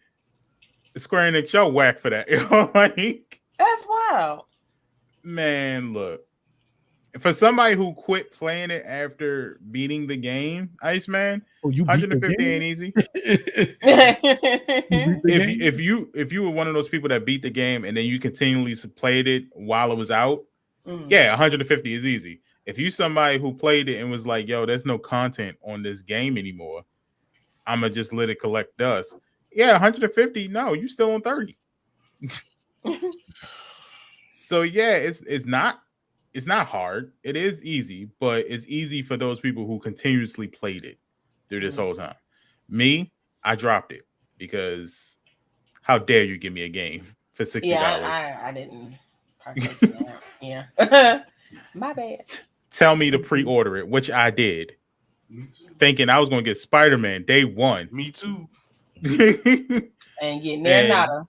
Square Enix, y'all whack for that. Like, that's wild. Man, look. For somebody who quit playing it after beating the game, Iceman, 150 ain't easy. if you were one of those people that beat the game and then you continually played it while it was out, 150 is easy. If you somebody who played it and was like, yo, there's no content on this game anymore, I'ma just let it collect dust. 150, no, you still on 30. So it's not hard. It is easy, but it's easy for those people who continuously played it through this whole time. Me, I dropped it because how dare you give me a game for $60? Yeah, I didn't. Yeah, my bad. Tell me to pre-order it, which I did, thinking I was going to get Spider-Man day one. Me too. And getting there, nada.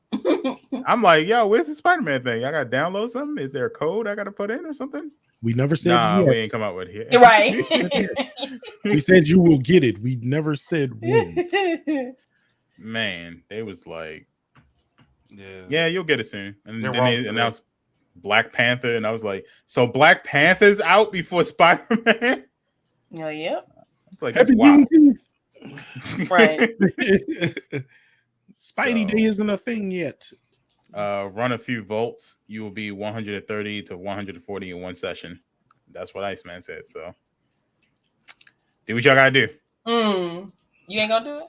I'm like, yo, where's the Spider-Man thing? I got to download something? Is there a code I got to put in or something? We never said we ain't come out with it. Right. We said you will get it. We never said when. Man, they was like, yeah, you'll get it soon. And then they announced Black Panther, and I was like, so Black Panther's out before Spider-Man? Oh, yep. It's like, Happy wow. Right. Spidey Day isn't a thing yet. Run a few volts, you will be 130 to 140 in one session. That's what Iceman said. So do what y'all gotta do. You ain't gonna do it?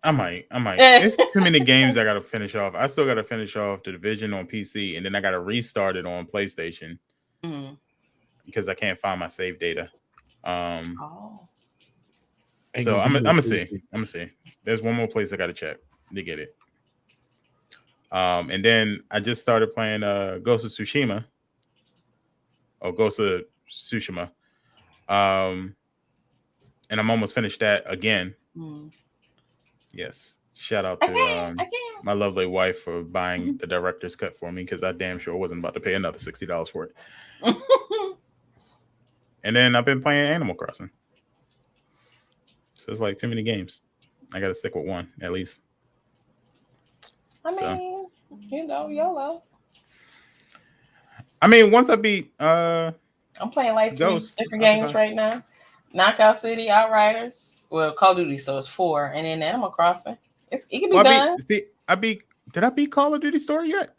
I might. It's too many games I gotta finish off. I still gotta finish off The Division on PC, and then I gotta restart it on PlayStation because I can't find my save data. So I'm gonna see. There's one more place I gotta check to get it. And then I just started playing Ghost of Tsushima. And I'm almost finished that again. Yes. Shout out to my lovely wife for buying the director's cut for me, because I damn sure wasn't about to pay another $60 for it. And then I've been playing Animal Crossing. So it's like too many games. I got to stick with one at least. YOLO. I mean, once I beat I'm playing like 3 different games right now. Knockout City, Outriders. Well, Call of Duty, so it's 4, and then Animal Crossing. It can be done. Did I beat Call of Duty Story yet?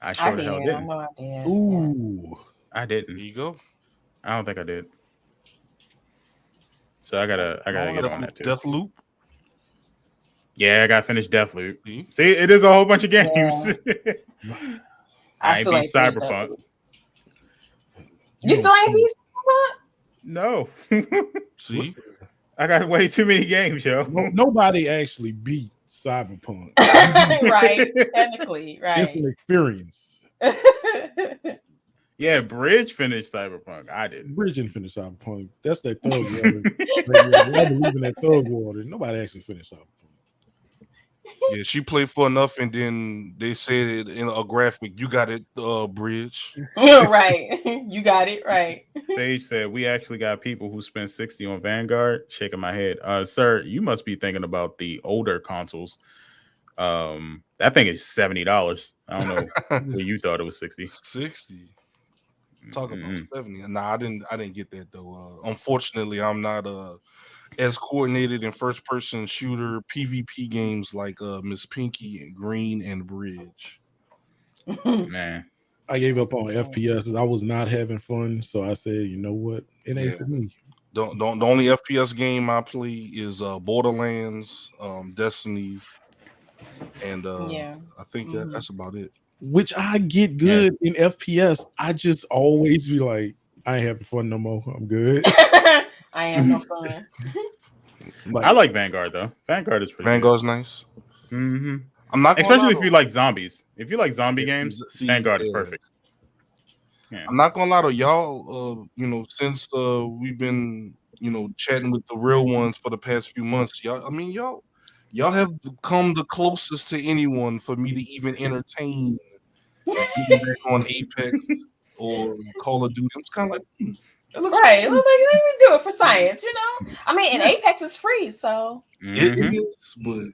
I sure the hell didn't. I know I did. Ooh, yeah. I didn't. There you go. I don't think I did. So I gotta get on that too. Deathloop. Yeah, I gotta finish Deathloop. See, it is a whole bunch of games. Yeah. I ain't beat Cyberpunk. You still ain't beat Cyberpunk? No. See, I got way too many games, yo. Nobody actually beat Cyberpunk. Right, technically, right. It's an experience. Yeah, Bridge finished Cyberpunk. I didn't. Bridge didn't finish Cyberpunk. That's that thug water. I believe in that thug water. Nobody actually finished Cyberpunk. yeah, she played for enough, and then they said it in a graphic. You got it, Bridge. Right, you got it right. Sage said we actually got people who spent 60 on Vanguard. Shaking my head, sir. You must be thinking about the older consoles. That thing is $70. I don't know where you thought it was 60. 60. Talk about 70. Nah, I didn't get that though. Unfortunately, I'm not as coordinated in first person shooter PvP games like Miss Pinky and Green and Bridge. Man, I gave up on FPS. I was not having fun, so I said, you know what, it ain't for me. The only FPS game I play is Borderlands, Destiny, and I think that's about it. Which I get good in FPS. I just always be like, I ain't having fun no more. I'm good. I ain't no fun. I like Vanguard though. Vanguard is pretty Vanguard's good. Nice. Mm-hmm. I'm not especially if you like zombies. If you like zombie games, Vanguard is perfect. Yeah. I'm not gonna lie to y'all. Since we've been chatting with the real ones for the past few months, y'all have come the closest to anyone for me to even entertain on Apex or Call of Duty. I'm just kind of like, that looks right. Let me do it for science, I mean, and Apex is free, so it is. But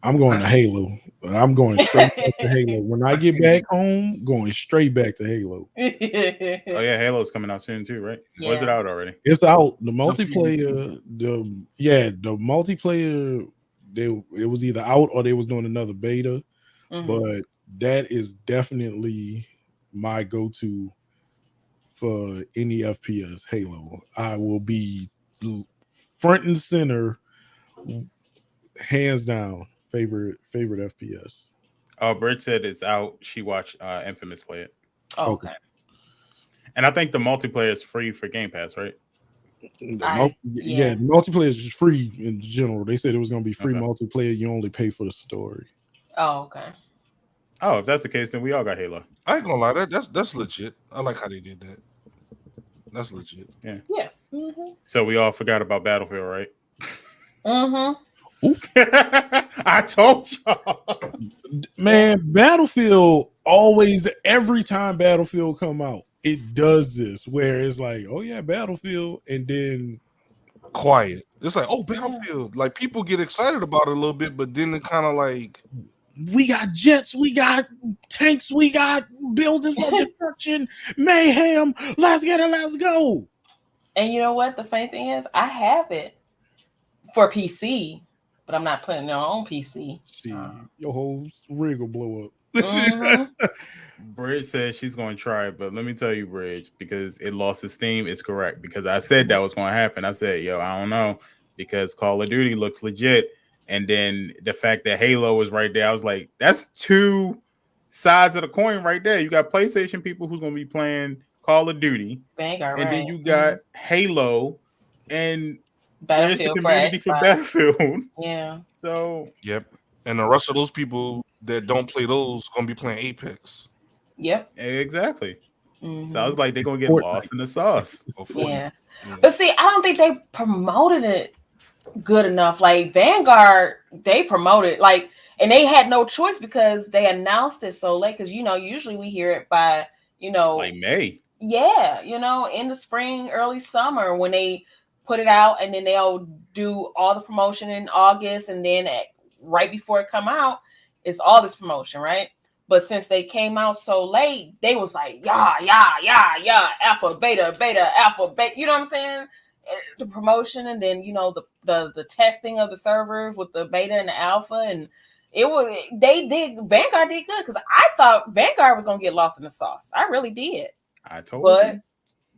I'm going to Halo. I'm going straight back to Halo. When I get back home, going straight back to Halo. Oh yeah, Halo's coming out soon too, right? Yeah. Or is it out already? It's out. The multiplayer, the multiplayer. It was either out or they was doing another beta, but that is definitely my go-to for any FPS. Halo. I will be front and center, hands down. Favorite FPS. Oh, Bridge said it's out. She watched Infamous play it. Oh, okay. And I think the multiplayer is free for Game Pass, right? Multiplayer is just free in general. They said it was going to be free multiplayer. You only pay for the story. Oh, okay. Oh, if that's the case, then we all got Halo. I ain't gonna lie, that's legit. I like how they did that. That's legit. Yeah. Yeah. Mm-hmm. So we all forgot about Battlefield, right? Mm-hmm. I told y'all. Man, Battlefield always, every time Battlefield come out, it does this where it's like, oh yeah, Battlefield, and then quiet. It's like, oh, Battlefield. Like people get excited about it a little bit, but then it kind of like, we got jets, we got tanks, we got buildings of destruction, mayhem. Let's get it, let's go. And you know what? The funny thing is, I have it for PC, but I'm not putting it on PC. See, your whole rig will blow up. Bridge says she's going to try it, but let me tell you, Bridge, because it lost its steam, it's correct. Because I said that was going to happen. I said, I don't know, because Call of Duty looks legit. And then the fact that Halo was right there, I was like, that's two sides of the coin right there. You got PlayStation people who's going to be playing Call of Duty. Vanguard, and then you got Halo and Battlefield community for Battlefield. Yeah. So yep. And the rest of those people that don't play those gonna be playing Apex. Yep. Exactly. Mm-hmm. So I was like, they're gonna get lost in the sauce. Yeah. But see, I don't think they promoted it good enough. Like Vanguard, they promoted and they had no choice because they announced it so late. Because usually we hear it by like May. Yeah, in the spring, early summer when they put it out, and then they'll do all the promotion in August, and then right before it come out, it's all this promotion, right? But since they came out so late, they was like, yeah, alpha, beta, alpha, beta. You know what I'm saying? the promotion, and then the testing of the servers with the beta and the alpha, and Vanguard did good, because I thought Vanguard was gonna get lost in the sauce. I really did. I told but you.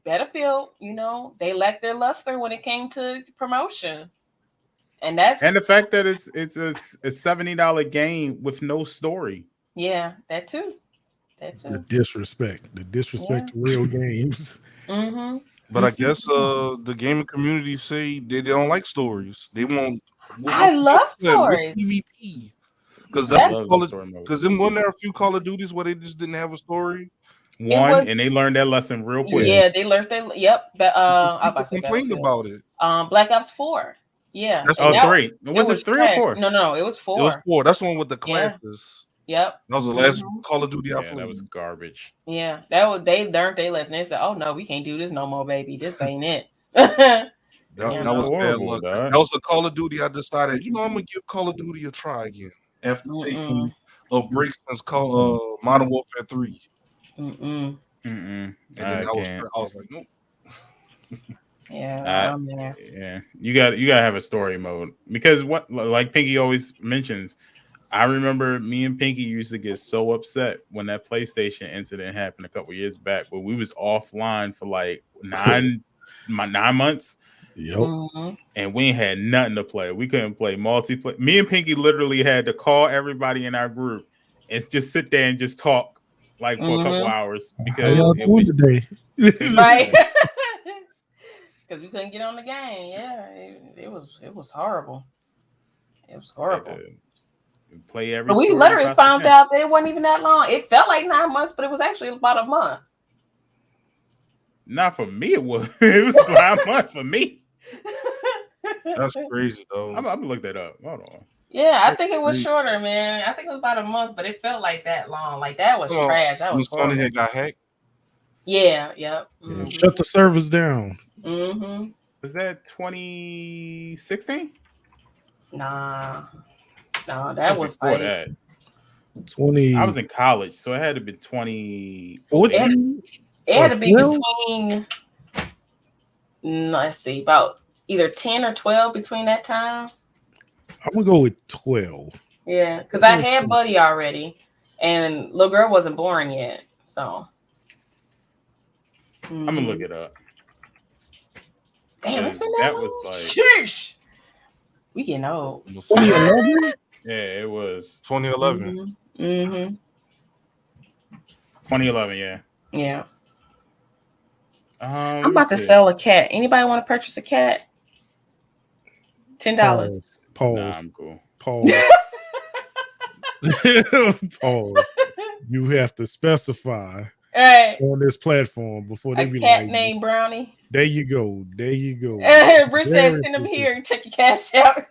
Battlefield, they lacked their luster when it came to promotion, and the fact that it's a $70 game with no story. Yeah, that too. The disrespect to real games. Mm-hmm. But I guess the gaming community say they don't like stories. They want. I love stories. PvP. Because then wasn't there a few Call of Duties where they just didn't have a story? And they learned that lesson real quick. Yeah, they learned that. Yep. I complained about it. Black Ops 4. Yeah. That's 3. Was it 3 or 4? No, it was 4. It was 4. That's the one with the classes. Yep. That was the last Call of Duty I played. That was garbage. Yeah, they learned their lesson. They said, "Oh no, we can't do this no more, baby. This ain't it." That was horrible. That was the Call of Duty I decided, I'm gonna give Call of Duty a try again after taking a break since Modern Warfare 3. And then I was like, nope. Yeah, yeah. You got to have a story mode, because like Pinky always mentions, I remember me and Pinky used to get so upset when that PlayStation incident happened a couple years back, where we was offline for like 9 months. Yep. And we had nothing to play. We couldn't play multiplayer. Me and Pinky literally had to call everybody in our group and just sit there and just talk like for a couple hours, because it was today. Right. Because we couldn't get on the game. Yeah, it was horrible. It was horrible. Play every. But we literally found out that it wasn't even that long. It felt like 9 months, but it was actually about a month. Not for me. It was 9 months for me. That's crazy, though. I'm gonna look that up. Hold on. Yeah, I think it was shorter, man. I think it was about a month, but it felt like that long. Like that was trash. That was horrible. Sony had got hacked. Yeah. Yep. Mm-hmm. Shut the servers down. Mm-hmm. Was that 2016? Nah, that was before like that. 20. I was in college, so it had to be 2014. It had to be between. Let's see, about either 10 or 12 between that time. I'm gonna go with 12. Yeah, because I had Buddy already, and little girl wasn't born yet, so. I'm gonna look it up. Damn, it's been that long? Was like. Sheesh. We getting old. 2011? Yeah, it was 2011. Mm-hmm. 2011. Yeah. Yeah. I'm about to sell a cat. Anybody want to purchase a cat? $10. Pause. Nah, I'm cool. Pause. Pause. You have to specify on this platform before they be cat named Brownie. There you go. Bruce said, "Send him here and check your cash out."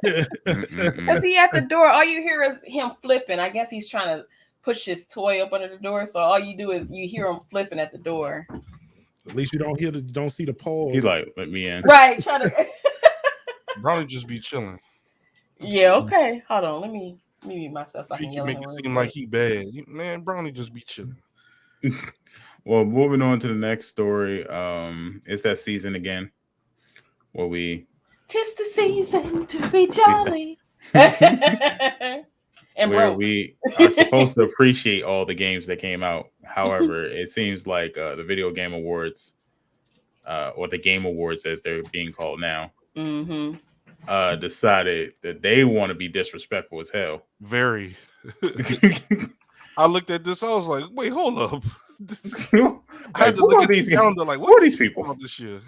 Because he at the door, all you hear is him flipping. I guess he's trying to push his toy up under the door, so all you do is you hear him flipping at the door. At least you don't see the pause. He's like, "Let me in." Right, try to. Brownie just be chilling. Yeah. Okay. Hold on. Let me mute myself so I can yell. Make it seem like he bad. Man, Brownie just be chilling. Well, moving on to the next story. It's that season again, where we. 'Tis the season to be jolly. And where we are supposed to appreciate all the games that came out. However, it seems like the Video Game Awards, or the Game Awards as they're being called now, decided that they want to be disrespectful as hell. Very. I looked at this. I was like, "Wait, hold up." I had to look at these calendar. Like, what are these people? This year?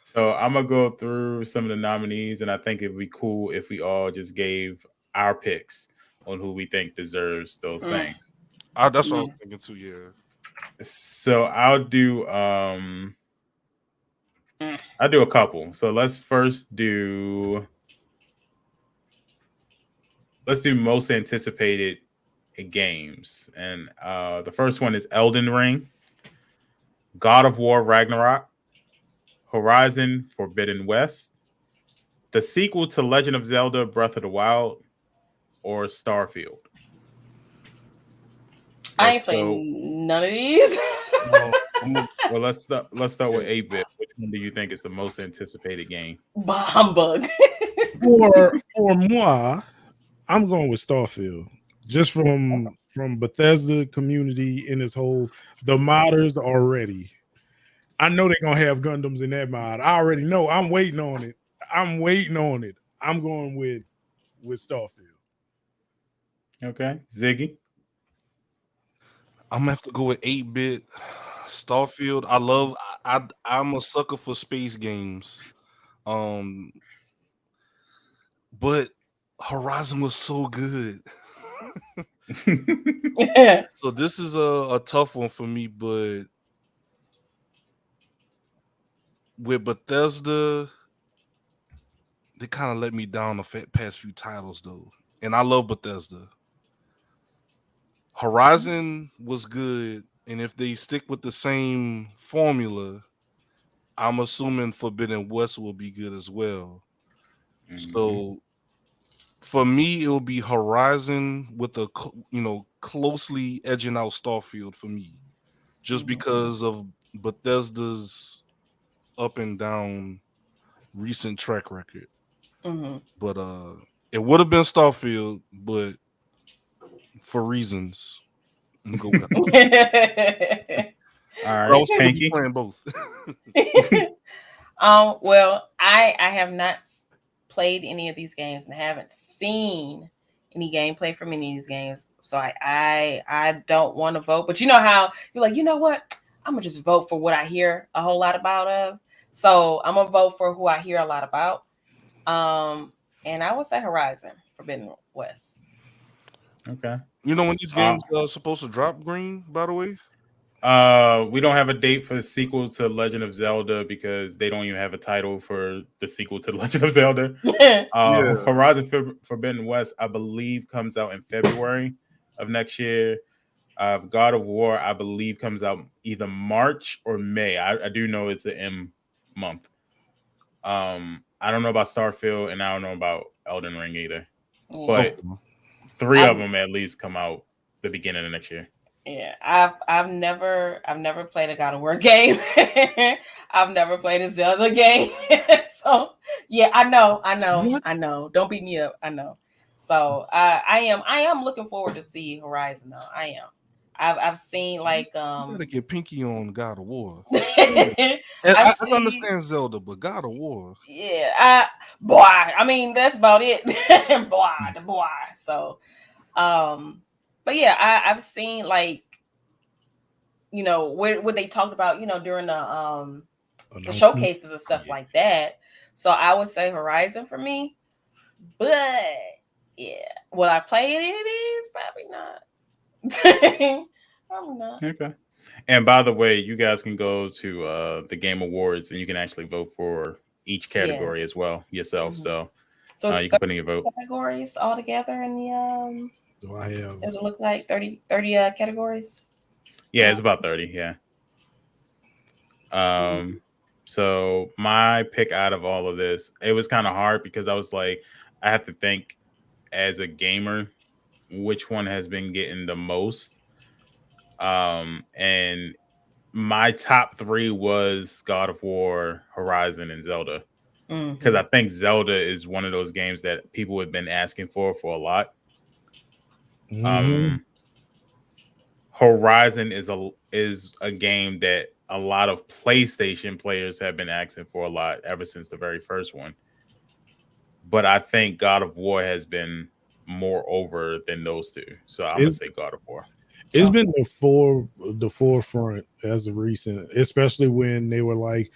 So I'm gonna go through some of the nominees, and I think it'd be cool if we all just gave our picks on who we think deserves those things. That's what I was thinking too. Yeah. So I'll do a couple. So let's do most anticipated games, and the first one is Elden Ring, God of War Ragnarok, Horizon Forbidden West, the sequel to Legend of Zelda Breath of the Wild, or Starfield. I ain't playing none of these. Well, let's start with 8-bit. Which one do you think is the most anticipated game? Humbug. For moi, I'm going with Starfield. Just from Bethesda community in its whole, the modders are ready. I know they're gonna have Gundams in that mod. I already know. I'm waiting on it. I'm going with Starfield. Okay, Ziggy. I'm gonna have to go with 8-bit. Starfield. I'm a sucker for space games. But Horizon was so good. So this is a tough one for me, but with Bethesda, they kind of let me down the past few titles though. And I love Bethesda. Horizon was good, and if they stick with the same formula, I'm assuming Forbidden West will be good as well. So for me, it will be Horizon with a closely edging out Starfield for me, just because of Bethesda's up and down recent track record. But it would have been Starfield, but for reasons, I'm gonna go with All right, I was playing both. Well, I have not played any of these games and haven't seen any gameplay from any of these games, so I don't want to vote. But you know how you're like, you know what? I'm gonna just vote for what I hear a whole lot about. So I'm gonna vote for who I hear a lot about. And I would say Horizon Forbidden West. Okay. You know when these games are supposed to drop, Green, by the way? We don't have a date for the sequel to Legend of Zelda because they don't even have a title for the sequel to Legend of Zelda. Horizon Forbidden West, I believe, comes out in February of next year. God of War, I believe, comes out either March or May. I do know it's an M month. I don't know about Starfield, and I don't know about Elden Ring either. But 3 of them at least come out the beginning of next year. Yeah, I've never played a God of War game. I've never played a Zelda game. So yeah, I know. Don't beat me up. I know. So I am looking forward to see Horizon though. I am. I've seen like You gotta get Pinky on God of War. I understand Zelda, but God of War. Yeah, I mean that's about it. boy. So but yeah, I've seen like, you know, what they talked about, you know, during the showcases and stuff like that. So I would say Horizon for me. But yeah, will I play it? It is probably not. Probably not. Okay. And by the way, you guys can go to the Game Awards and you can actually vote for each category as well yourself. So you can put in your vote. Categories all together in the Do I have? Does it look like 30 categories? Yeah, it's about 30. Yeah. So my pick out of all of this, it was kind of hard because I was like, I have to think as a gamer, which one has been getting the most. And my top 3 was God of War, Horizon, and Zelda. Because I think Zelda is one of those games that people have been asking for a lot. Horizon is a game that a lot of PlayStation players have been asking for a lot ever since the very first one. But I think God of War has been more over than those two. So I'm gonna say God of War. It's been the forefront as of recent, especially when they were like,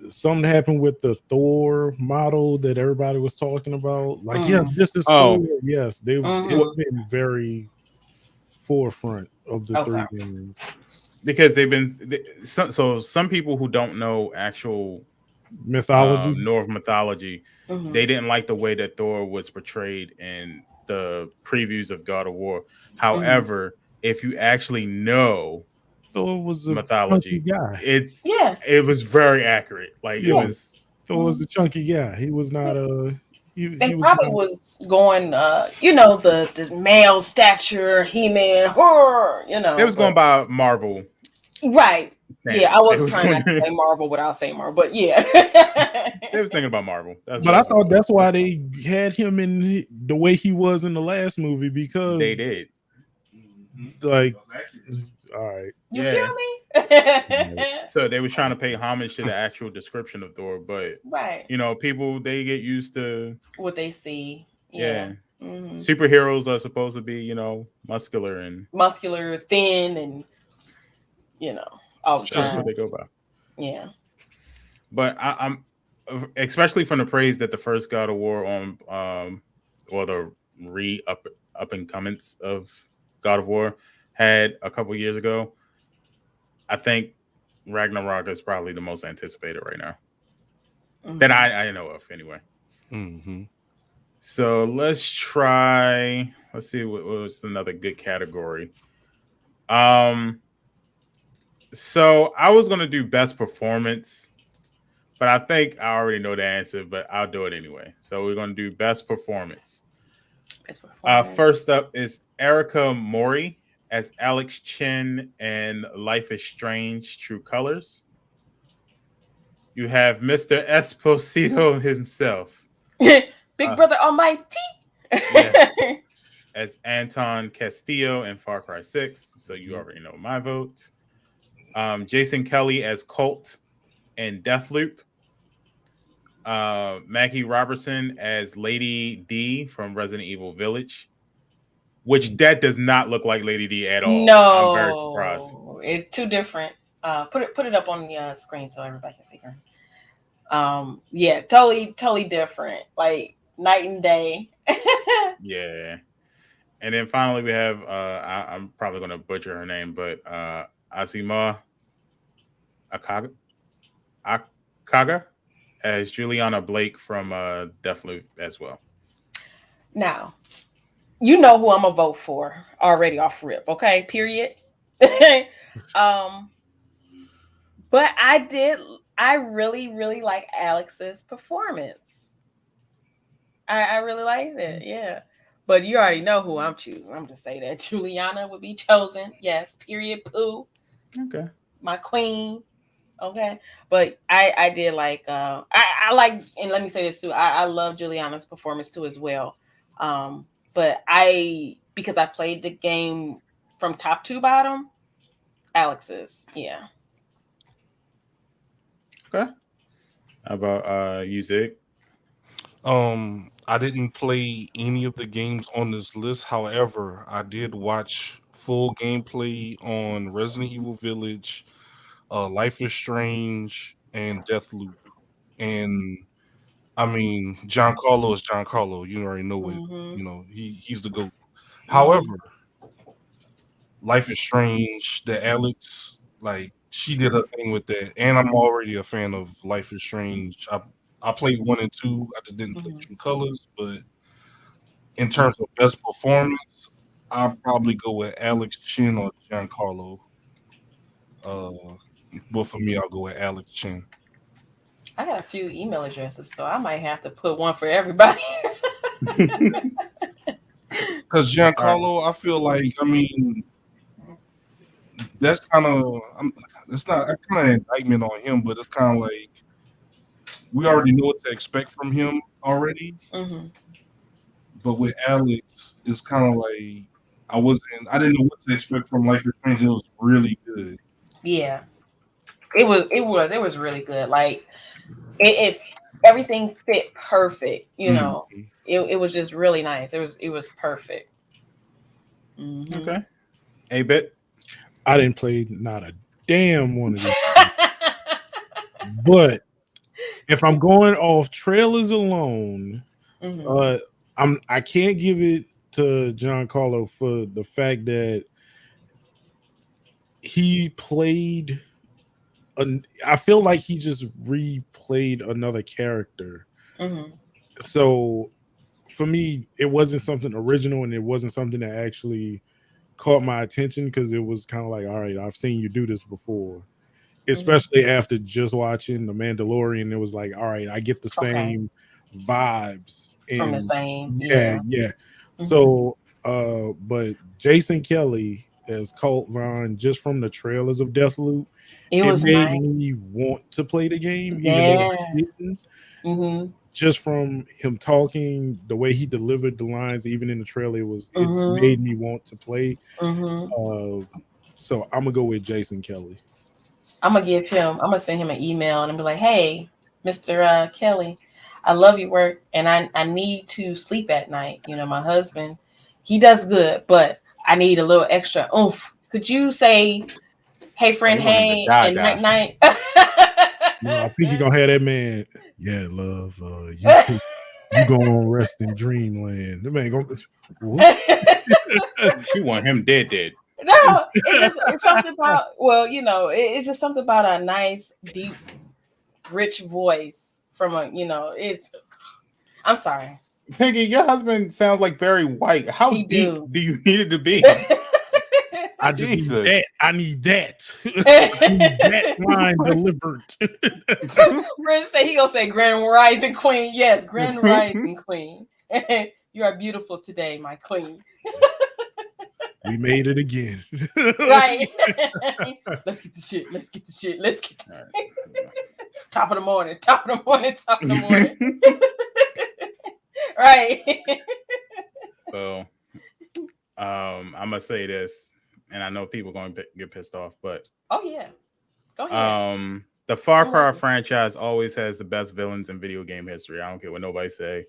something happened with the Thor model that everybody was talking about. Like, yeah, this is Thor. Yes, it was been very forefront of the 3 games. Because they've been so some people who don't know actual mythology, Norse mythology, they didn't like the way that Thor was portrayed in the previews of God of War. However, if you actually know Thor was a mythology guy, it was very accurate. Like it was Thor was a chunky guy. He was not a They probably was going, you know, the male stature, He-Man, you know. It was going by Marvel. Right. Thanos. Yeah, I was trying not to say Marvel without saying Marvel, but yeah. They was thinking about Marvel. But I thought that's why they had him in the way he was in the last movie, because they did. Like, all right. You feel me? So they was trying to pay homage to the actual description of Thor, but right. You know, people, they get used to what they see. Yeah. Superheroes are supposed to be, you know, muscular, thin, and all the time. That's what they go by. Yeah. But I'm especially from the praise that the first God of War on or the up and comings of God of War had a couple years ago. I think Ragnarok is probably the most anticipated right now. That I know of anyway. So let's see what was another good category. So I was gonna do best performance, but I think I already know the answer, but I'll do it anyway. So we're gonna do best performance. First up is Erica Mori as Alex Chen in Life is Strange: True Colors. You have Mr. Esposito himself. Big Brother Almighty. Yes. As Anton Castillo in Far Cry 6. So you already know my vote. Jason Kelly as Colt in Deathloop. Maggie Robertson as Lady D from Resident Evil Village. Which that does not look like Lady D at all. No. I'm very surprised. It's too different. Put it up on the screen so everybody can see her. Yeah, totally different. Like night and day. Yeah. And then finally we have I'm probably gonna butcher her name, but Azima Akaga as Juliana Blake from Deathloop as well. Now, you know who I'm gonna vote for already off rip, okay? Period. But I really like Alex's performance. I really liked it, yeah. But you already know who I'm choosing. I'm just saying that Juliana would be chosen. Yes, period. Pooh. Okay. My queen. Okay. But I did like I like, and let me say this too. I love Juliana's performance too as well. But because I played the game from top to bottom, Alex's, yeah. Okay. How about you, Zig? I didn't play any of the games on this list. However, I did watch full gameplay on Resident Evil Village, Life is Strange, and Deathloop. And I mean, Giancarlo is Giancarlo. You already know it. You know, he's the GOAT. However, Life is Strange, the Alex, like, she did her thing with that. And I'm already a fan of Life is Strange. I played 1 and 2. I just didn't play True Colors, but in terms of best performance, I'll probably go with Alex Chen or Giancarlo. But for me, I'll go with Alex Chen. I got a few email addresses, so I might have to put one for everybody. Because Giancarlo, I feel like, I mean, that's kind of, it's not a kind of indictment on him, but it's kind of like, we already know what to expect from him already. But with Alex, it's kind of like, I didn't know what to expect from Life is Strange. It was really good. Yeah, it was really good. Like, if everything fit perfect, you know, it was just really nice. It was perfect. Okay. A bit. I didn't play not a damn one of these. But if I'm going off trailers alone, I can't give it to Giancarlo for the fact that he played. I feel like he just replayed another character. So for me, it wasn't something original, and it wasn't something that actually caught my attention, because it was kind of like, all right, I've seen you do this before. Especially after just watching The Mandalorian, it was like, all right, I get the same vibes from the same. Yeah. So, but Jason Kelly as Colt Vaughn just from the trailers of Deathloop. It was made nice. me want to play the game, even though Yeah. I didn't. Just from him talking, the way he delivered the lines, even in the trailer, it made me want to play. So I'm gonna go with Jason Kelly. I'm gonna send him an email and be like, hey, Mr. Kelly, I love your work and I need to sleep at night. You know, my husband, he does good, but I need a little extra oomph. Could you say, hey friend, hey, and night night? No, I think you're gonna have that man. Yeah, love, you gonna rest in dreamland. The man gonna She want him dead. No, it's something about, well, you know, it's just something about a nice, deep, rich voice from a, you know, I'm sorry. Peggy, your husband sounds like Barry White. How deep do you need it to be? I just need that. I need that. I need that line delivered. Brent say he gonna say Grand Rising Queen. Yes, Grand Rising Queen. You are beautiful today, my queen. We made it again. Right. Let's get the shit. Let's get the shit. Let's get the shit. Top of the morning. Top of the morning. Top of the morning. Right. So, I'm gonna say this, and I know people are going to get pissed off, but oh yeah, go ahead. The Far Cry franchise always has the best villains in video game history. I don't care what nobody say.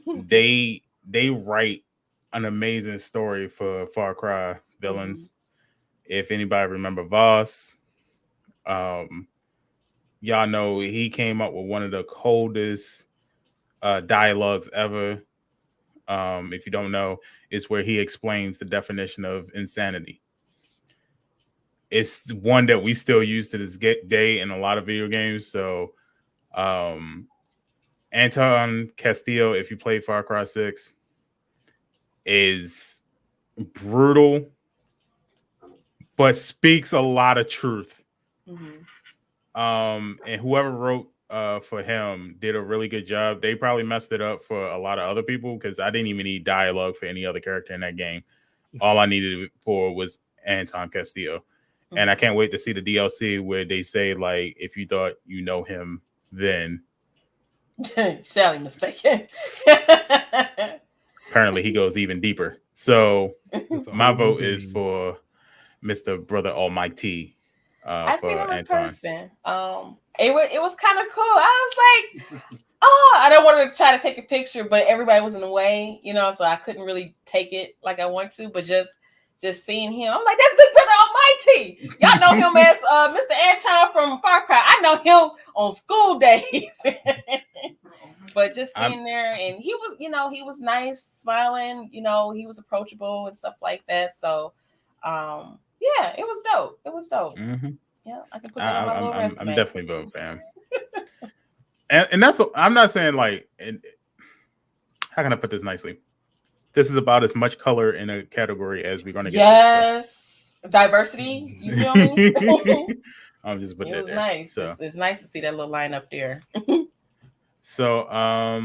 They write an amazing story for Far Cry villains. If anybody remember Voss, y'all know he came up with one of the coldest dialogues ever. If you don't know, it's where he explains the definition of insanity. It's one that we still use to this day in a lot of video games. So, Anton Castillo, if you play Far Cry 6, is brutal, but speaks a lot of truth. And whoever wrote for him did a really good job. They probably messed it up for a lot of other people because I didn't even need dialogue for any other character in that game. All I needed it for was Anton Castillo. And I can't wait to see the DLC where they say, like, if you thought you know him, then Sally mistaken. Apparently he goes even deeper. So my vote is for Mr. Brother Almighty. I've for seen him in Anton. person. It was kind of cool. I was like, oh, I don't want to try to take a picture, but everybody was in the way, you know, so I couldn't really take it like I want to. But just seeing him, I'm like, that's Big Brother Almighty. Y'all know him as Mr. Anton from Far Cry. I know him on school days. But just sitting there, and he was, you know, he was nice, smiling, you know, he was approachable and stuff like that. So, yeah, it was dope. It was dope. Yeah, I can put that on my little resume. I'm definitely voting for him. and that's, I'm not saying like, how can I put this nicely? This is about as much color in a category as we're going to get. Yes, to, so. Diversity. You feel me? I'm just putting it was there. Nice. So. It's nice to see that little line up there. So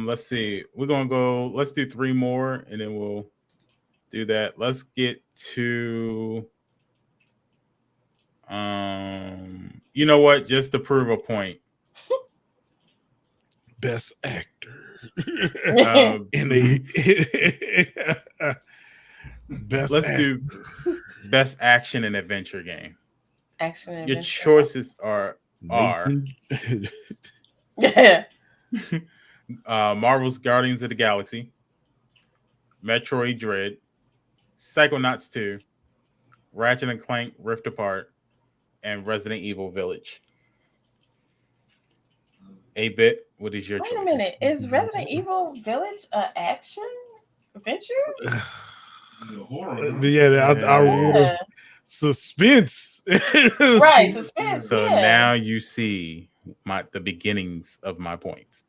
let's see. We're gonna go. Let's do 3 more, and then we'll do that. Let's get to. You know what? Just to prove a point. Best actor. Best. Let's do best action and adventure game. Action and Your adventure. choices are Yeah. Marvel's Guardians of the Galaxy, Metroid Dread, Psychonauts 2, Ratchet and Clank Rift Apart, and Resident Evil Village. 8-bit, what is your choice? Wait a minute. Is Resident Evil Village an action adventure? I suspense. Right, suspense. So now you see the beginnings of my points.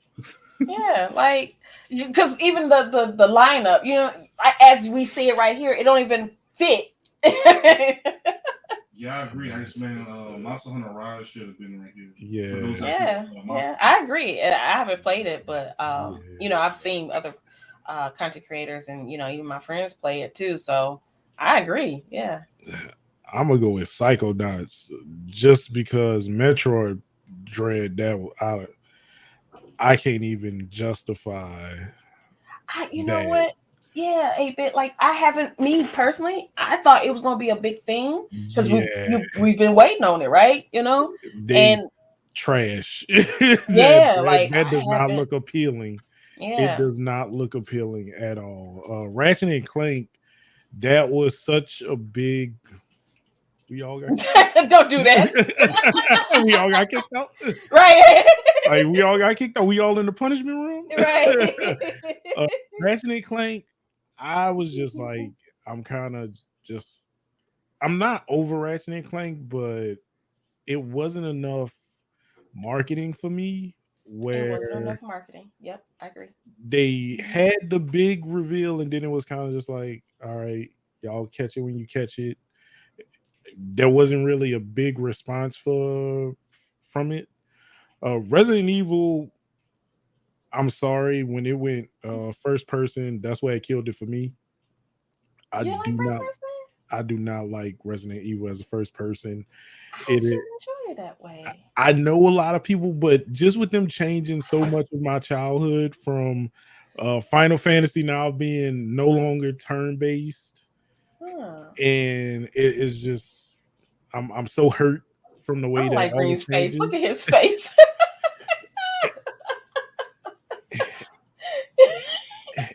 Yeah, like, because even the lineup, you know, as we see it right here, it don't even fit. Yeah, I agree. I just, man, Monster Hunter Rise should have been right here. Yeah, I agree. I haven't played it, but you know, I've seen other content creators, and you know, even my friends play it too. So I agree. Yeah. I'm gonna go with Psychonauts just because Metroid Dread I can't even justify. You know what? Yeah, a bit like I haven't. Me personally, I thought it was gonna be a big thing because we've been waiting on it, right? You know, and trash. that does not look appealing. Yeah, it does not look appealing at all. Ratchet and Clank, that was such a big. We all got don't do that. we all got kicked out, right? Like we all got kicked out. We all in the punishment room, right? Ratchet and Clank, I was just like, I'm not over Ratchet and Clank, but it wasn't enough marketing for me. Where it wasn't enough marketing. Yep, I agree. They had the big reveal, and then it was kind of just like, all right, y'all catch it when you catch it. There wasn't really a big response from it. Resident Evil, I'm sorry, when it went first person, that's why it killed it for me. I do not like Resident Evil as a first person. I actually enjoy it that way. I know a lot of people, but just with them changing so much of my childhood from Final Fantasy now being no longer turn based, and it is just I'm so hurt from the way that like all Green's face. changes. Look at his face.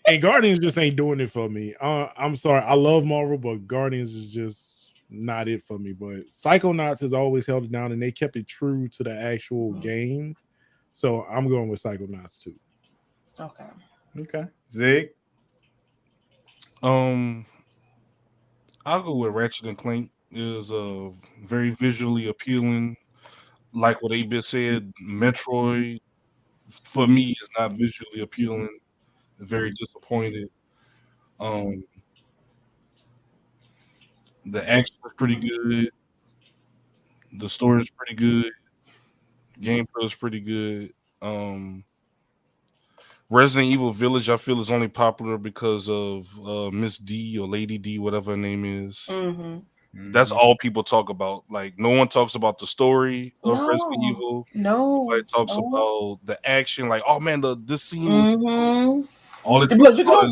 And Guardians just ain't doing it for me. I'm sorry. I love Marvel, but Guardians is just not it for me. But Psychonauts has always held it down, and they kept it true to the actual game. So I'm going with Psychonauts too. Okay. Zig? I'll go with Ratchet and Clank. It is very visually appealing. Like what A-Bit said, Metroid for me is not visually appealing. Very disappointed. The action is pretty good. The story is pretty good. Gameplay is pretty good. Resident Evil Village, I feel, is only popular because of Miss D or Lady D, whatever her name is. That's all people talk about. Like, no one talks about the story of Resident Evil. Nobody talks about the action. Like, oh man, this scene was all the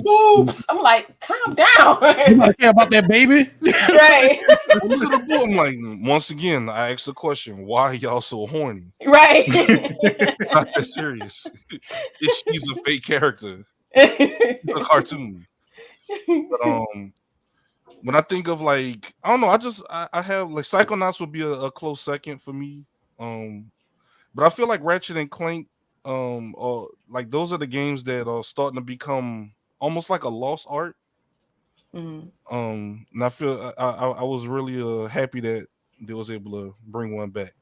boobs. I'm like, calm down. You don't care about that baby, right? Look at the book. I'm like, once again, I asked the question: why are y'all so horny? Right? Not that serious. She's a fake character, a cartoon. But when I think of like, I don't know, I have like Psychonauts would be a close second for me. But I feel like Ratchet and Clank, or like those are the games that are starting to become almost like a lost art. And I feel I was really happy that they was able to bring one back.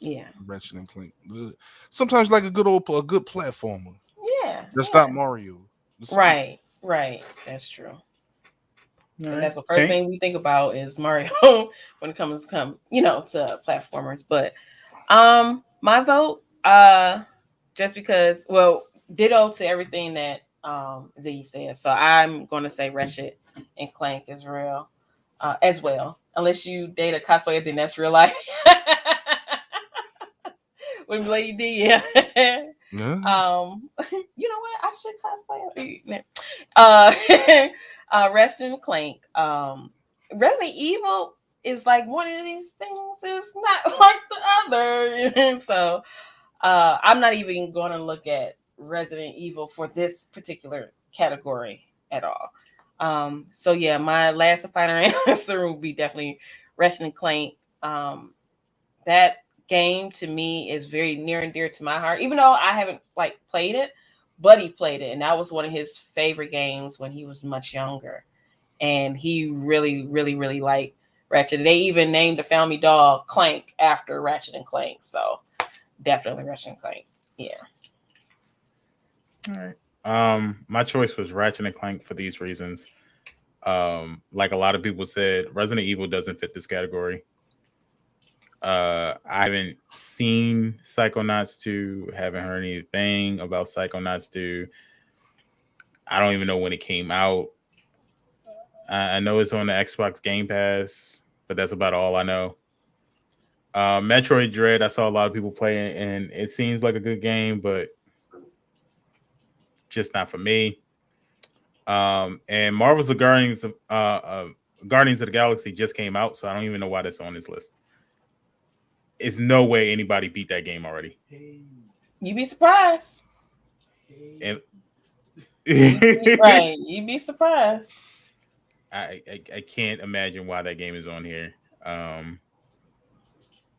Yeah, Ratchet and Clank. Sometimes like a good platformer. Yeah, that's not Mario. Right. That's true. And that's the first thing we think about is Mario when it comes to platformers. But my vote, just because, well, ditto to everything that Z said. So I'm going to say Ratchet and Clank is real as well. Unless you date a cosplayer, then that's real life. With Lady D, yeah. You know what? I should cosplay. Ratchet and Clank. Resident Evil is like one of these things. It's not like the other. So I'm not even going to look at Resident Evil for this particular category at all. So yeah, my last and final answer will be definitely Ratchet and Clank. That game to me is very near and dear to my heart, even though I haven't like played it. Buddy played it, and that was one of his favorite games when he was much younger. And he really, really, really liked Ratchet. They even named the family dog Clank after Ratchet and Clank. So definitely Ratchet and Clank. Yeah. All right. My choice was Ratchet and Clank for these reasons. Like a lot of people said, Resident Evil doesn't fit this category. I haven't seen Psychonauts 2, haven't heard anything about Psychonauts 2. I don't even know when it came out. I know it's on the Xbox Game Pass, but that's about all I know. Metroid Dread, I saw a lot of people playing, and it seems like a good game, but just not for me. And Marvel's The Guardians of the Galaxy just came out, so I don't even know why that's on this list. It's no way anybody beat that game already. You'd be surprised. And right, you'd be surprised. I can't imagine why that game is on here.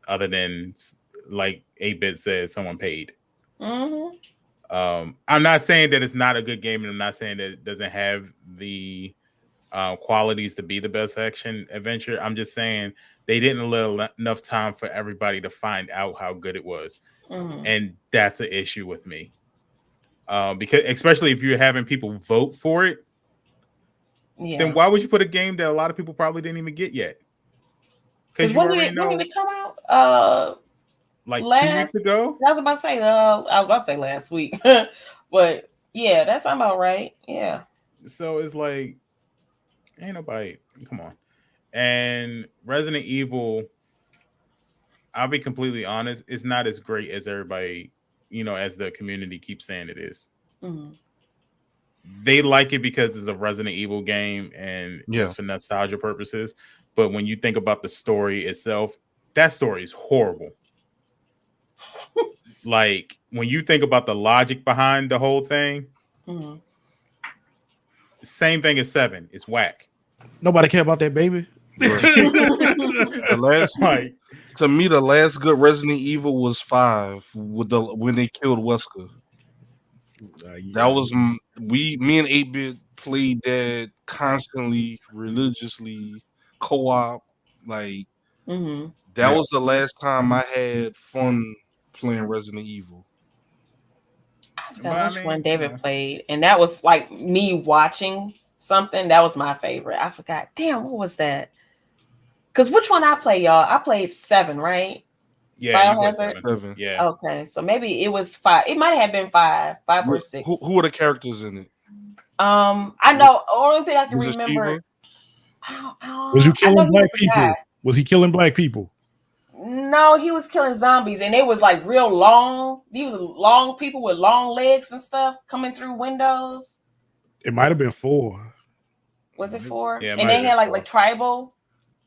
Other than, like 8-Bit said, someone paid. Mm-hmm. I'm not saying that it's not a good game, and I'm not saying that it doesn't have the qualities to be the best action adventure. I'm just saying they didn't let enough time for everybody to find out how good it was. Mm-hmm. And that's an issue with me. Because especially if you're having people vote for it, then why would you put a game that a lot of people probably didn't even get yet? Because you already know. When did it come out? Like 2 weeks ago? I was about to say, last week. But yeah, that sounds about right. Yeah. So it's like, ain't nobody, come on. And Resident Evil, I'll be completely honest, it's not as great as everybody, as the community keeps saying it is. Mm-hmm. They like it because it's a Resident Evil game and it's for nostalgia purposes. But when you think about the story itself, that story is horrible. Like, when you think about the logic behind the whole thing, same thing as 7. It's whack. Nobody care about that baby. The last good Resident Evil was 5 when they killed Wesker. That was me and 8-Bit played that constantly, religiously, co-op. Like that was the last time I had fun playing Resident Evil. I forgot which one David played, and that was like me watching something. That was my favorite. I forgot. Damn, what was that? Because which one I played, y'all? I played 7, right? Yeah, Biohazard? 7. Yeah. Okay, so maybe it was 5. It might have been 5 or 6. Who are the characters in it? I know. Only thing I can remember. Was you killing black people? Was he killing black people? No, he was killing zombies, and it was like real long. These were long people with long legs and stuff coming through windows. It might have been 4. Was it 4? Yeah, and they had like tribal.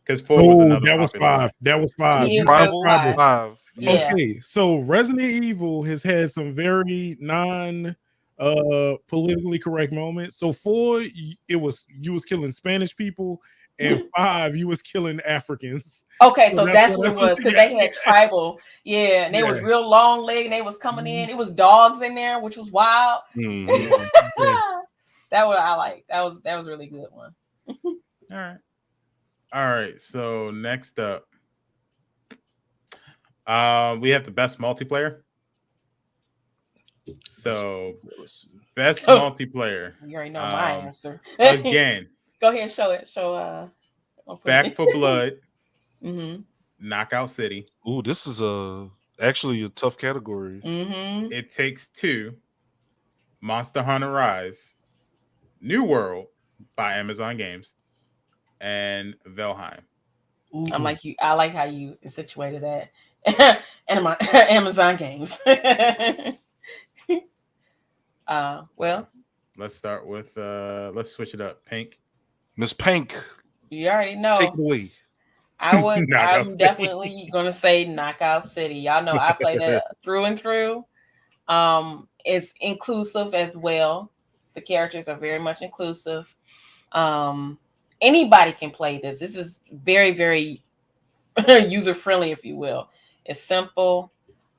Because 4 was another. That was 5. That was 5. Yeah, Tribal 5. Yeah. Okay, so Resident Evil has had some very politically correct moments. So 4, you was killing Spanish people, and 5, you was killing Africans. Okay, so that's what it was, because they had tribal, and they was real long leg, and they was coming in. It was dogs in there, which was wild. That what I like. That was really good one. All right. So next up, we have the best multiplayer. So best multiplayer. You already know my answer. Again. Go ahead and show it. Show Back for Blood. Knockout City. Ooh, this is actually a tough category. It Takes Two. Monster Hunter Rise. New World by Amazon Games. And Valheim. I'm like you. I like how you situated that. And my Amazon Games. Well, let's start with let's switch it up. Pink. Miss Pink. You already know. Take it away. I'm definitely gonna say Knockout City. Y'all know I played it through and through. It's inclusive as well. The characters are very much inclusive. Anybody can play this. This is very, very user friendly, if you will. It's simple.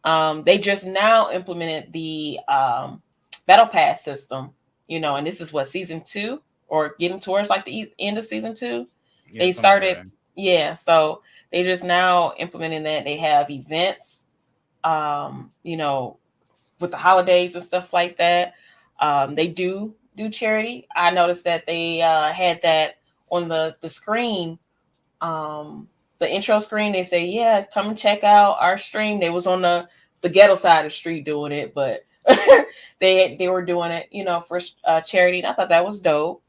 They just now implemented the battle pass system, and this is what, season 2 or getting towards like the end of season 2. Yeah, they started, so they just now implementing that. They have events, with the holidays and stuff like that. They do charity. I noticed that they had that on the screen, the intro screen. They say, come and check out our stream. They was on the ghetto side of the street doing it, but they were doing it, for charity. And I thought that was dope.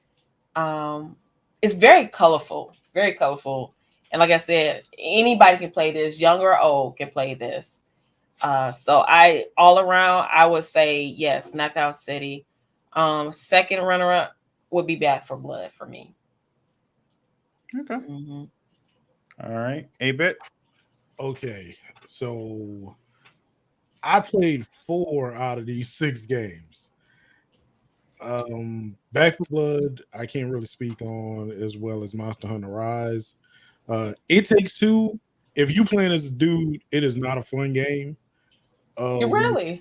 it's very colorful, very colorful. And like I said, anybody can play this, young or old can play this. So I all around, I would say yes, Knockout City. Second runner up would be Back for Blood for me. Okay. All right, a bit. Okay, so I played 4 out of these 6 games. Back for Blood, I can't really speak on, as well as Monster Hunter Rise. It Takes Two. If you playing as a dude, it is not a fun game. Really?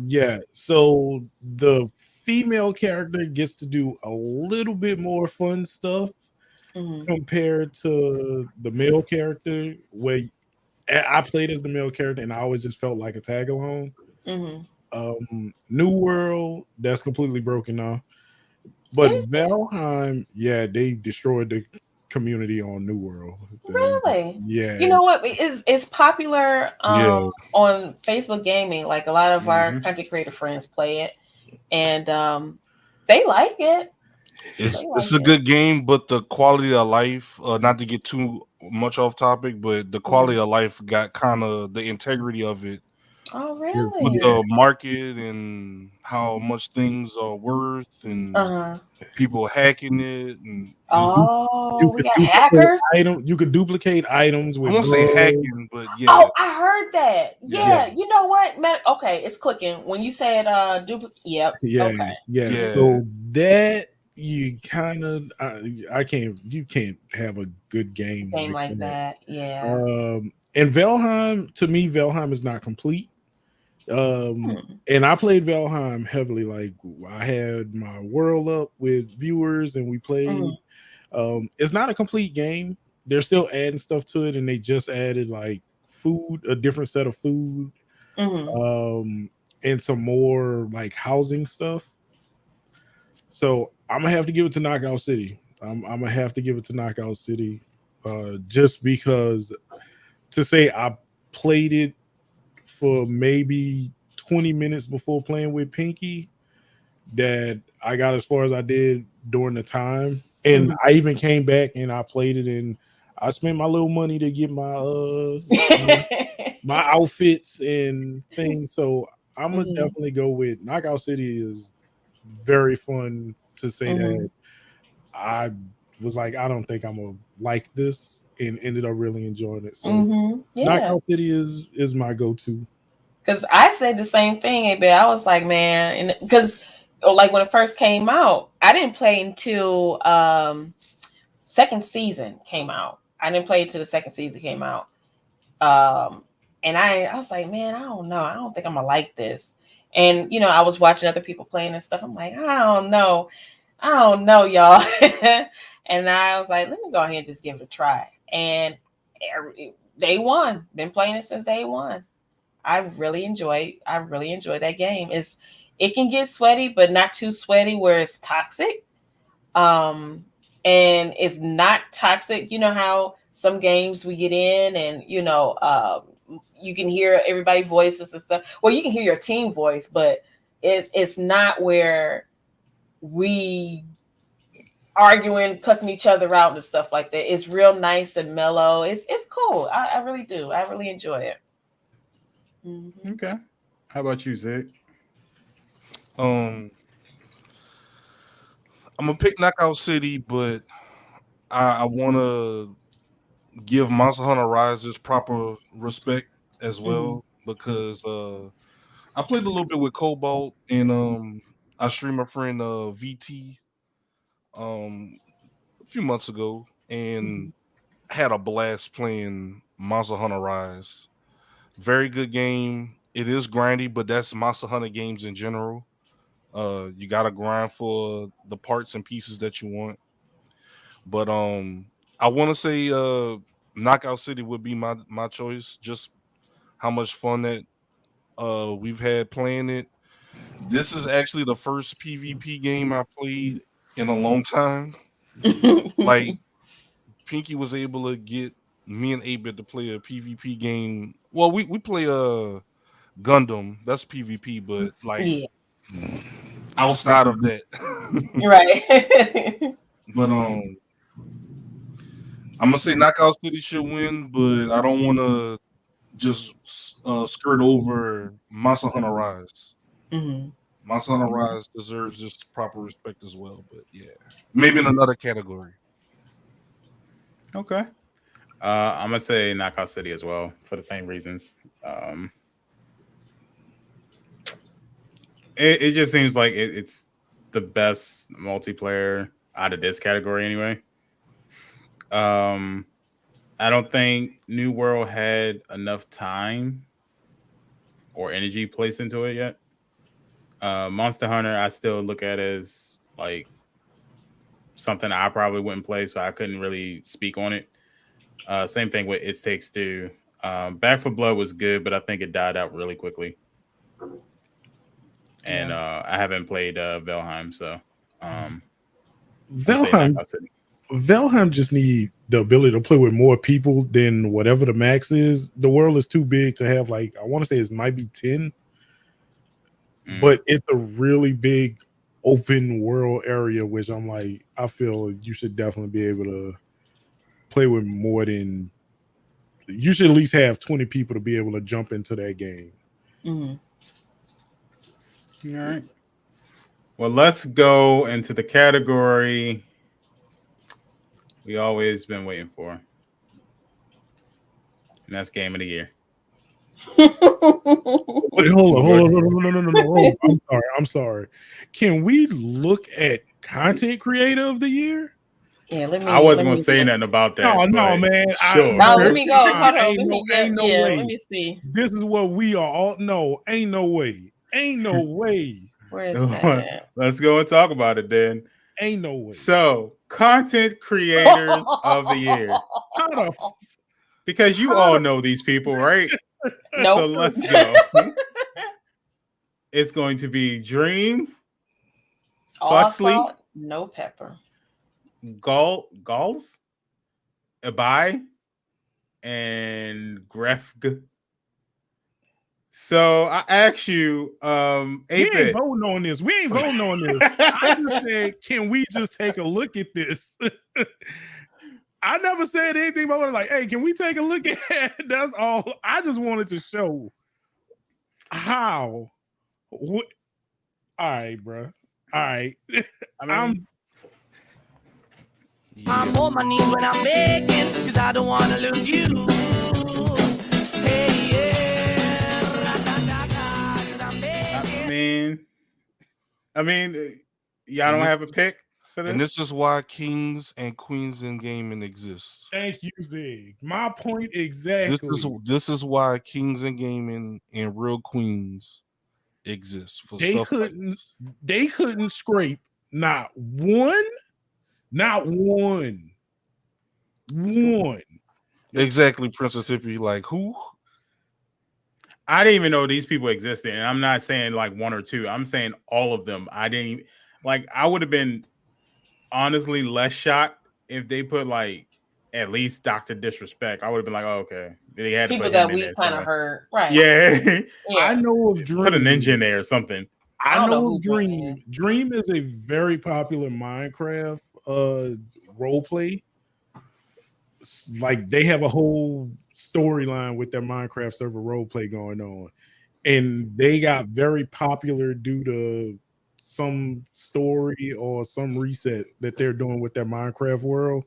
Yeah. So the female character gets to do a little bit more fun stuff compared to the male character. Where I played as the male character, and I always just felt like a tag along. New World, that's completely broken now. But Valheim, yeah, they destroyed the community on New World. Really? Yeah. You know what? It's popular on Facebook Gaming. Like a lot of our content creator friends play it, and they like it. It's a good game, but the quality of life, not to get too much off topic, but the quality of life got kind of the integrity of it. Oh, really? With the market and how much things are worth and people hacking it. And we got hackers. You could duplicate items with. I won't say hacking, but yeah. Oh, I heard that. Yeah. You know what, man? Okay, it's clicking when you said duplicate. Yep. Yeah. Okay. Yeah. So that you kind of, you can't have a good game like that. Yeah. And Valheim, to me, Valheim is not complete. And I played Valheim heavily. Like I had my world up with viewers and we played. It's not a complete game. They're still adding stuff to it, and they just added like food, a different set of food, and some more like housing stuff. So I'm gonna have to give it to Knockout City. I'm gonna have to give it to Knockout City, just because to say I played it for maybe 20 minutes before playing with Pinky, that I got as far as I did during the time. And I even came back and I played it, and I spent my little money to get my my outfits and things. So I'm gonna definitely go with Knockout City. Is very fun to say that. I was like, I don't think I'm gonna like this, and ended up really enjoying it. So Knockout City is my go-to. Because I said the same thing, but I was like, man, and because like when it first came out, I didn't play until second season came out. I didn't play until the second season came out. And I was like, man, I don't know. I don't think I'm gonna like this. And you know, I was watching other people playing and stuff. I'm like, I don't know, y'all. And I was like, let me go ahead and just give it a try. And day one, been playing it since day one. I really enjoy that game. It can get sweaty, but not too sweaty where it's toxic. And it's not toxic. You know how some games we get in and, you know, you can hear everybody's voices and stuff. Well, you can hear your team voice, but it's not where we arguing, cussing each other out and stuff like that. It's real nice and mellow. It's cool. I really do. I really enjoy it. Okay. How about you, Zach? I'm gonna pick Knockout City, but I want to give Monster Hunter Rise its proper respect as well, because I played a little bit with Cobalt, and I streamed my friend VT a few months ago, and had a blast playing Monster Hunter Rise. Very good game. It is grindy, but that's Monster Hunter games in general. You gotta grind for the parts and pieces that you want. But I want to say Knockout City would be my choice. Just how much fun that we've had playing it. This is actually the first PvP game I played in a long time. Like Pinky was able to get me and 8-Bit to play a PvP game. Well, we play Gundam. That's PvP, but like outside of that. Right. But I'm gonna say Knockout City should win, but I don't want to just skirt over Monster Hunter Rise. Monster Hunter Rise deserves just proper respect as well, but yeah, maybe in another category. Okay. I'm gonna say Knockout City as well for the same reasons. It just seems like it's the best multiplayer out of this category anyway. I don't think New World had enough time or energy placed into it yet. Monster Hunter, I still look at as like something I probably wouldn't play, so I couldn't really speak on it. Same thing with It Takes Two. Back for Blood was good, but I think it died out really quickly. And I haven't played Valheim, so Valheim just need the ability to play with more people than whatever the max is. The world is too big to have, like, I want to say it might be 10, but it's a really big open world area, which I'm like, I feel you should definitely be able to play with more than, you should at least have 20 people to be able to jump into that game. All right. Well, let's go into the category we always been waiting for. And that's Game of the Year. Wait, hold on. No. I'm sorry. Can we look at Content Creator of the Year? Yeah, I wasn't going to say nothing about that. No, man. Sure. Let me go. Hold on. Ain't no way. Let me see. This is what we are all. No, ain't no way. Where is that? Let's go and talk about it then. Ain't no way. So, Content Creators of the Year. Because you all know these people, right? Nope. So let's go. It's going to be Dream, Fussly, no pepper, Gauls, Abai, and Grefg. So I asked you, we ain't voting on this. I just said, can we just take a look at this? I never said anything about it. Like, hey, can we take a look at it? That's all. I just wanted to show how. All right, bro. All right. I'm on my knees when I'm begging, because I don't want to lose you. Hey, yeah. I mean, y'all don't have a pick for this? And this is why Kings and Queens in Gaming exists. Thank you, Zig. My point exactly. This is why Kings in Gaming and Real Queens exist. For they couldn't scrape not one. Exactly, Princess Hippie. Like who? I didn't even know these people existed, and I'm not saying like one or two. I'm saying all of them. I didn't even, like. I would have been honestly less shocked if they put like at least Dr. Disrespect. I would have been like, oh, okay. They had people to put that him we kind of heard, right? Yeah. I know of Dream. Put a ninja in there or something. I know of Dream. Dream is a very popular Minecraft role play. Like they have a whole storyline with their Minecraft server role play going on, and they got very popular due to some story or some reset that they're doing with their Minecraft world.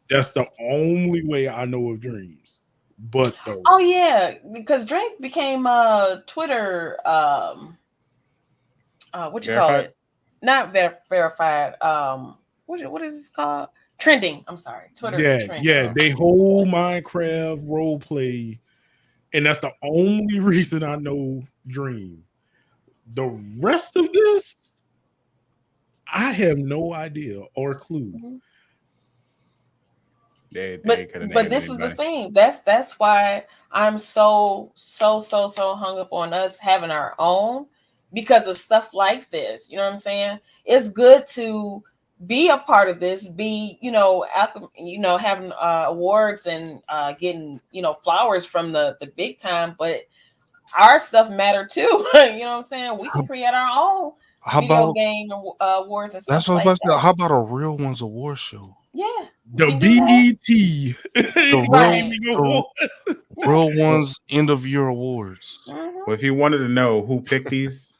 That's the only way I know of Dreams. But oh yeah, because Drake became Twitter what you call it? Not verified. What is this called? Trending. I'm sorry. Twitter. Trending. Yeah. They whole Minecraft role play, and that's the only reason I know Dream. The rest of this, I have no idea or clue. But this is the thing. That's why I'm so hung up on us having our own, because of stuff like this. You know what I'm saying? It's good to be a part of this, be, having awards and getting, flowers from the big time. But our stuff matter too. You know what I'm saying? We can create our own video game awards and stuff. That's what I was about to say. How about a Real Ones award show? Yeah. The BET. The Real Ones end of year awards. Well, if you wanted to know who picked these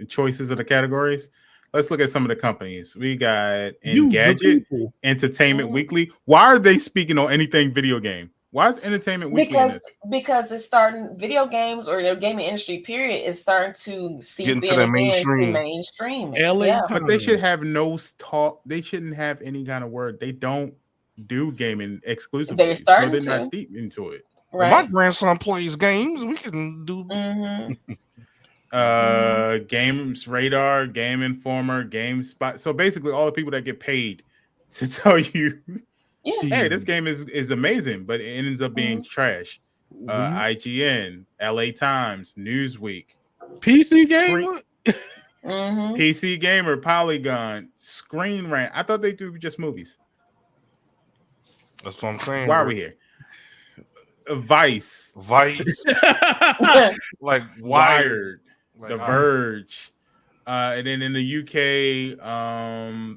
choices of the categories, let's look at some of the companies. We got Engadget, Entertainment Weekly. Why are they speaking on anything video game? Why is Entertainment Weekly in this? Because it's starting, video games or the gaming industry period is starting to seep into the mainstream. But they should have no talk. They shouldn't have any kind of word. They don't do gaming exclusively. They're starting so they're not deep into it. Right. My grandson plays games. We can do Games Radar, Game Informer, GameSpot. So basically all the people that get paid to tell you, hey, this game is amazing, but it ends up being trash. IGN, LA Times, Newsweek, PC Gamer, PC Gamer, Polygon, Screen Rant. I thought they do just movies. That's what I'm saying. Why are we here? Vice, like Wired, The Verge, and then in the UK,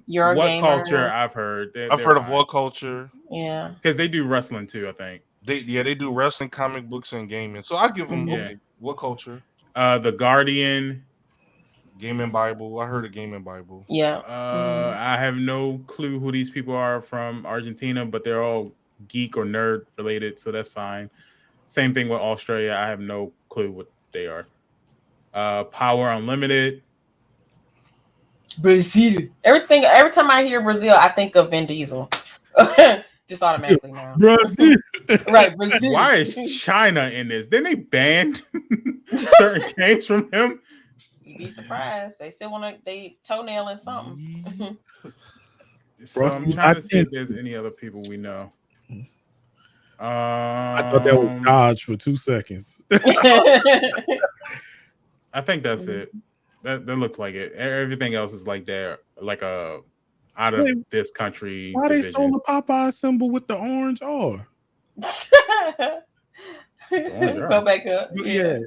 What Culture. I've heard. I've heard of What Culture. Yeah, because they do wrestling too. I think they do wrestling, comic books, and gaming. So I give them What Culture. The Guardian, Gaming Bible. I heard of Gaming Bible. Yeah. I have no clue who these people are from Argentina, but they're all geek or nerd related, so that's fine. Same thing with Australia. I have no clue what they are. Power Unlimited, Brazil. Every time I hear Brazil, I think of Vin Diesel. Just automatically now. Brazil. Right, Brazil. Why is China in this? Didn't they ban certain games from him? You'd be surprised. They still want to. They toenailing something. So I'm trying to see if there's any other people we know. I thought that was Dodge for 2 seconds. I think that's it. That looks like it. Everything else is like they're like a out of this country. Why they stole the Popeye symbol with the orange R? Go back up. Yeah.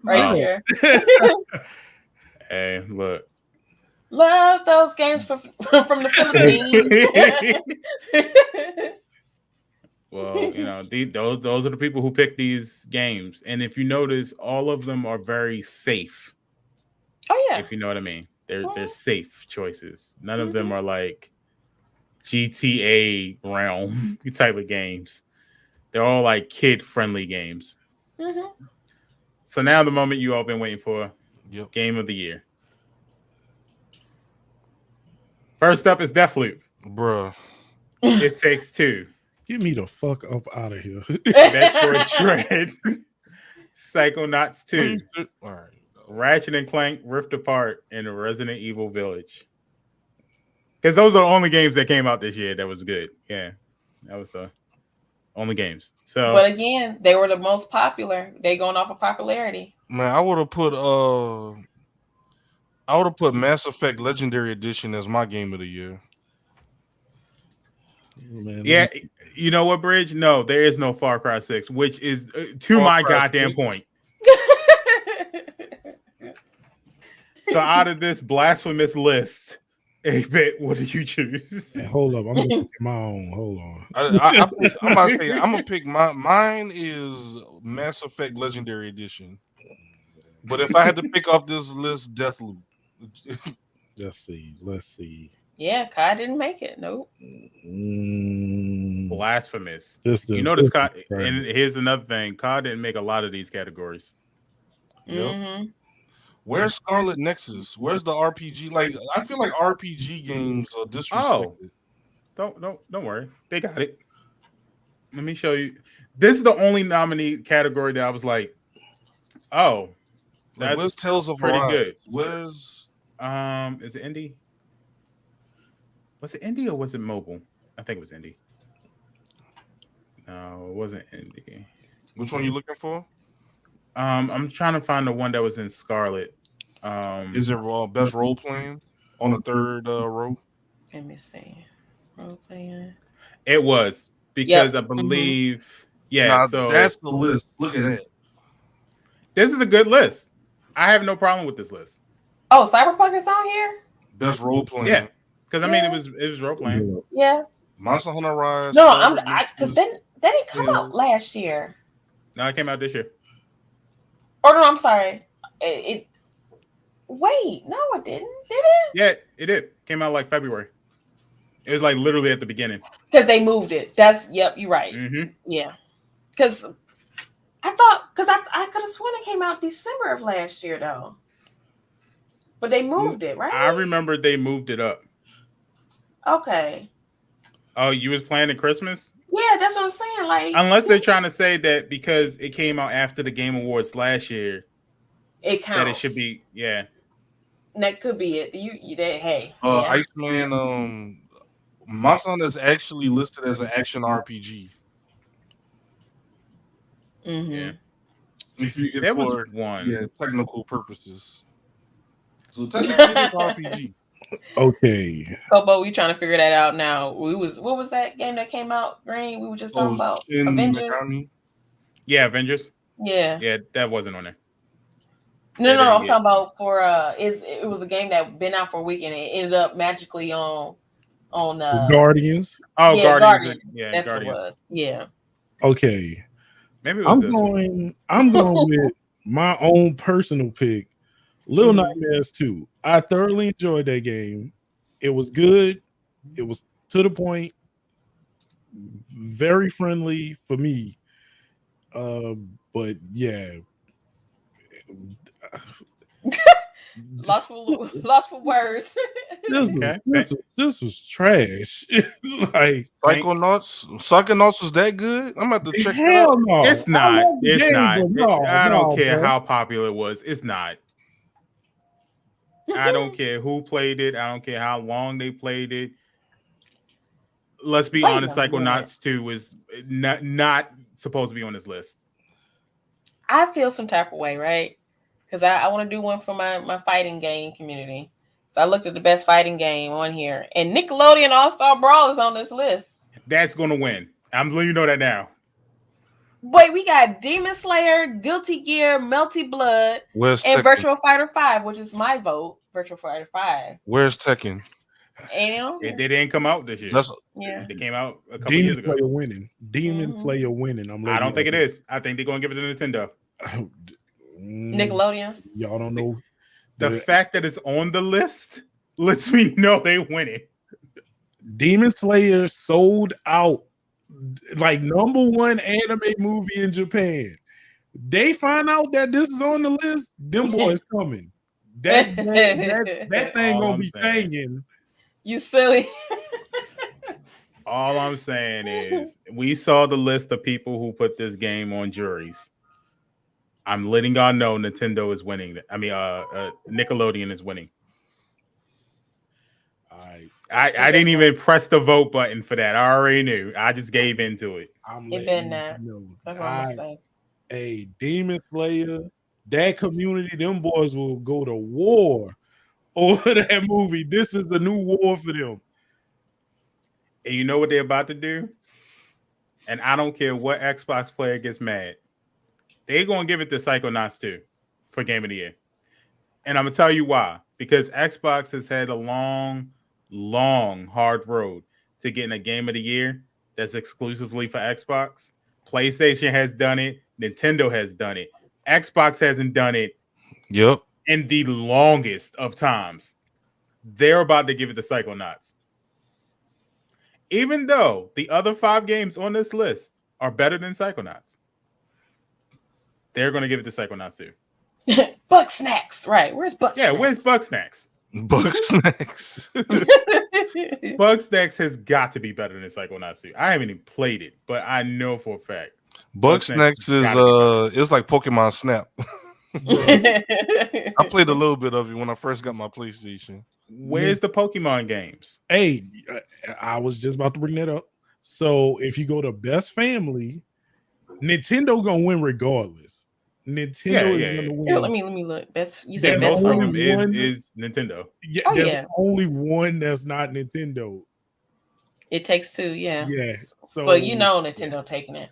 Right here. Hey, look. Love those games from the Philippines. Well, you know, those are the people who pick these games, and if you notice, all of them are very safe. Oh yeah, if you know what I mean, they're safe choices. None of them are like GTA realm type of games. They're all like kid-friendly games. So now the moment you all been waiting for, Game of the Year. First up is Deathloop, bruh. It Takes Two. Get me the fuck up out of here. Metroid Dread, Psychonauts 2, Ratchet and Clank, Rift Apart, and Resident Evil Village. Because those are the only games that came out this year that was good. Yeah, that was the only games. So, but again, they were the most popular. They going off of popularity. Man, I would have put Mass Effect Legendary Edition as my game of the year. Man, yeah, you know what, Bridge? No, there is no Far Cry 6, which is to my goddamn point. So out of this blasphemous list, A-Bit, what do you choose? Hey, hold up, I'm gonna pick my own. Hold on. I'm about to say I'm gonna pick mine is Mass Effect Legendary Edition. But if I had to pick off this list, Deathloop. Let's see. Yeah, Kai didn't make it. Nope. Blasphemous. You notice, and here's another thing: COD didn't make a lot of these categories. Yep. Where's Scarlet Nexus? Where's the RPG? Like, I feel like RPG games are disrespected. Don't worry, they got it. Let me show you. This is the only nominee category that I was like, oh, that's where's Tales of pretty Arise? Good. Where's is it indie? Was it indie or was it mobile? I think it was indie. No, it wasn't indie. Which one are you looking for? I'm trying to find the one that was in Scarlet. Is it best role playing on the third row? Let me see. Role playing. It was because I believe, so that's the list. Look at that. This is a good list. I have no problem with this list. Oh, Cyberpunk is on here. Best role playing. Yeah, because I mean, it was role playing. Yeah. Monster Hunter Rise. No, because that didn't come out last year. No, it came out this year. Oh no, I'm sorry. Wait, no, it didn't. Did it? Yeah, it did. Came out like February. It was like literally at the beginning. Because they moved it. Yep, you're right. Mm-hmm. Yeah. Because I could have sworn it came out December of last year though. But they moved it, right? I remember they moved it up. Okay. Oh, you was planning Christmas? Yeah, that's what I'm saying. Like, unless they're trying to say that because it came out after the Game Awards last year, it counts. that it should be, yeah. That could be it. Hey. Iceman, Monster Hunter is actually listed as an action RPG. Mm-hmm. Yeah. If you there was one. Yeah, technical purposes. So technically it's RPG. Okay. Kobo, we trying to figure that out now. What was that game that came out, Green? We were just talking about Avengers. Megami? Yeah, Avengers. Yeah. Yeah, that wasn't on there. No, I'm talking about for it was a game that been out for a week and it ended up magically on Guardians. Oh, yeah, Guardians. Yeah, that's Guardians. what it was. Yeah. Okay. Maybe it was I'm going with my own personal pick, Little Nightmares 2. I thoroughly enjoyed that game. It was good. It was to the point. Very friendly for me. But yeah. Lost for words. This was trash. Like Psychonauts was that good? I'm about to check it out. No. It's not. It's not. I don't care bro. how popular it was. It's not. I don't care who played it. I don't care how long they played it. Let's be honest, Psychonauts 2 is not supposed to be on this list. I feel some type of way, right? Because I want to do one for my fighting game community. So I looked at the best fighting game on here. And Nickelodeon All-Star Brawl is on this list. That's going to win. I'm letting you know that now. Wait, we got Demon Slayer, Guilty Gear, Melty Blood, and Virtua Fighter 5, which is my vote. Virtua Fighter 5. Where's Tekken? It didn't come out this year. It came out a couple years ago. Demon Slayer winning. I don't think it is. I think they're going to give it to Nintendo. Nickelodeon. Y'all don't know. The fact that it's on the list lets me know they winning. Demon Slayer sold out like #1 anime movie in Japan. They find out that this is on the list, them boys coming. That thing gonna be singing. You silly. All I'm saying is we saw the list of people who put this game on juries. I'm letting y'all know Nintendo is winning. I mean, Nickelodeon is winning. I didn't even press the vote button for that. I already knew. I just gave into it. It been that. That's what I'm saying. Hey, Demon Slayer, that community, them boys will go to war over that movie. This is a new war for them. And you know what they're about to do? And I don't care what Xbox player gets mad. They're going to give it to Psychonauts 2 for Game of the Year. And I'm going to tell you why. Because Xbox has had a long, hard road to getting a Game of the Year that's exclusively for Xbox. PlayStation has done it. Nintendo has done it. Xbox hasn't done it in the longest of times. They're about to give it to Psychonauts. Even though the other 5 games on this list are better than Psychonauts, they're going to give it to Psychonauts too. Buck Snacks. Right. Where's Buck Snacks? Yeah, where's Buck Snacks? Buck Snacks. Buck Snacks has got to be better than Psychonauts 2. I haven't even played it, but I know for a fact. Buck Snacks is it's like Pokemon Snap. I played a little bit of it when I first got my PlayStation. Where's the Pokemon games? Hey, I was just about to bring that up. So if you go to Best Family, Nintendo gonna win regardless. Nintendo is gonna win. Let me look. You said Best Family is Nintendo. Yeah, there's only one that's not Nintendo. It Takes Two. Yeah. Yeah. So you know Nintendo taking it.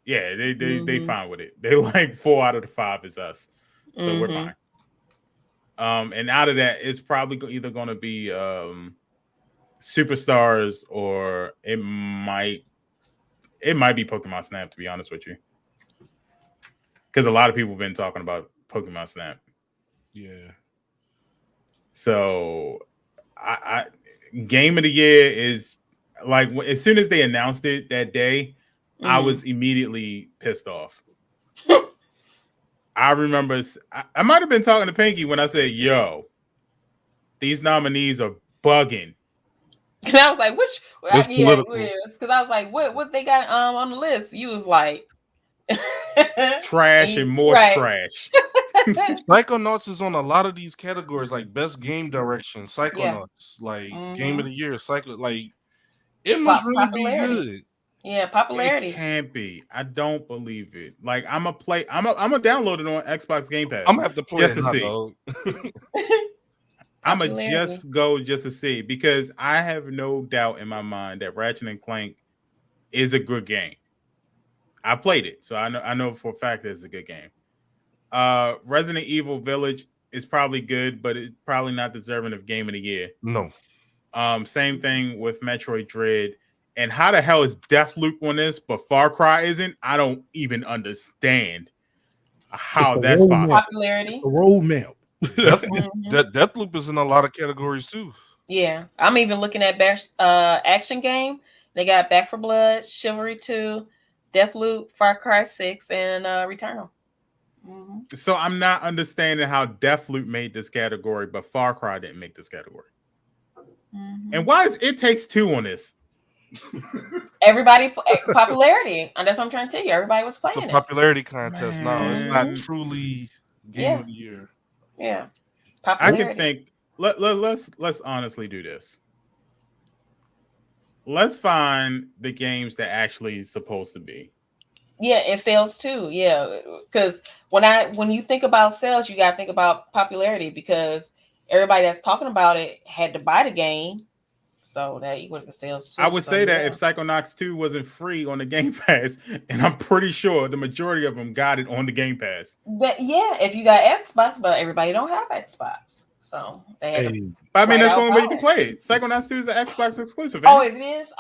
Yeah, they fine with it. They like 4 out of the 5 is us, so we're fine. And out of that, it's probably either going to be Superstars, or it might be Pokemon Snap, to be honest with you, because a lot of people have been talking about Pokemon Snap. Yeah. So, I Game of the Year is like, as soon as they announced it that day, I was immediately pissed off. I remember I might have been talking to Pinky when I said, "Yo, these nominees are bugging." And I was like, "Which?" It's political. Because I was like, "What they got on the list?" You was like, "Trash and more trash." Psychonauts is on a lot of these categories, like best game direction, Psychonauts, like game of the year, it must really be good. Yeah, popularity. It can't be. I don't believe it. Like, I'm gonna download it on Xbox Game Pass. I'm gonna have to play just to see. I'm gonna just go just to see, because I have no doubt in my mind that Ratchet and Clank is a good game. I played it, so I know for a fact that it's a good game. Resident Evil Village is probably good, but it's probably not deserving of Game of the Year. No. Same thing with Metroid Dread. And how the hell is Deathloop on this, but Far Cry isn't? I don't even understand how that's possible. Popularity. A roadmap. Deathloop is in a lot of categories too. Yeah, I'm even looking at best action game. They got Back 4 Blood, Chivalry 2, Deathloop, Far Cry 6, and Returnal. So I'm not understanding how Deathloop made this category, but Far Cry didn't make this category. And why is It Takes Two on this? Everybody popularity, and that's what I'm trying to tell you. Everybody was playing it. It's a popularity contest now. It's not truly game of the year. Yeah, popularity. I can think. Let's honestly do this. Let's find the games that actually supposed to be. Yeah, and sales too. Yeah, because when you think about sales, you gotta think about popularity, because everybody that's talking about it had to buy the game. So that equals the sales too. I would say that if Psychonauts 2 wasn't free on the Game Pass, and I'm pretty sure the majority of them got it on the Game Pass. If you got Xbox, but everybody don't have Xbox. So they had I mean, that's the only way you can play it. Psychonauts 2 is an Xbox exclusive. Oh, it is?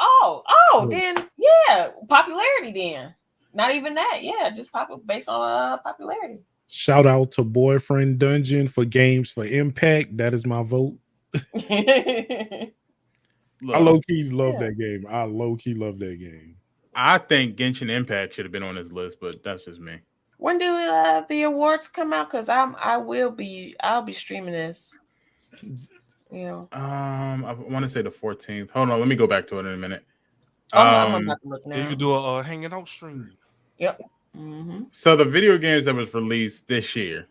Then yeah, popularity then. Not even that. Yeah, just based on popularity. Shout out to Boyfriend Dungeon for games for impact. That is my vote. I low-key love that game. I think Genshin Impact should have been on this list, but that's just me. When do the awards come out? Because I'll be streaming this. I want to say the 14th. Hold on, let me go back to it in a minute. I'm about to look now. You could do a hanging out stream. Yep. So the video games that was released this year: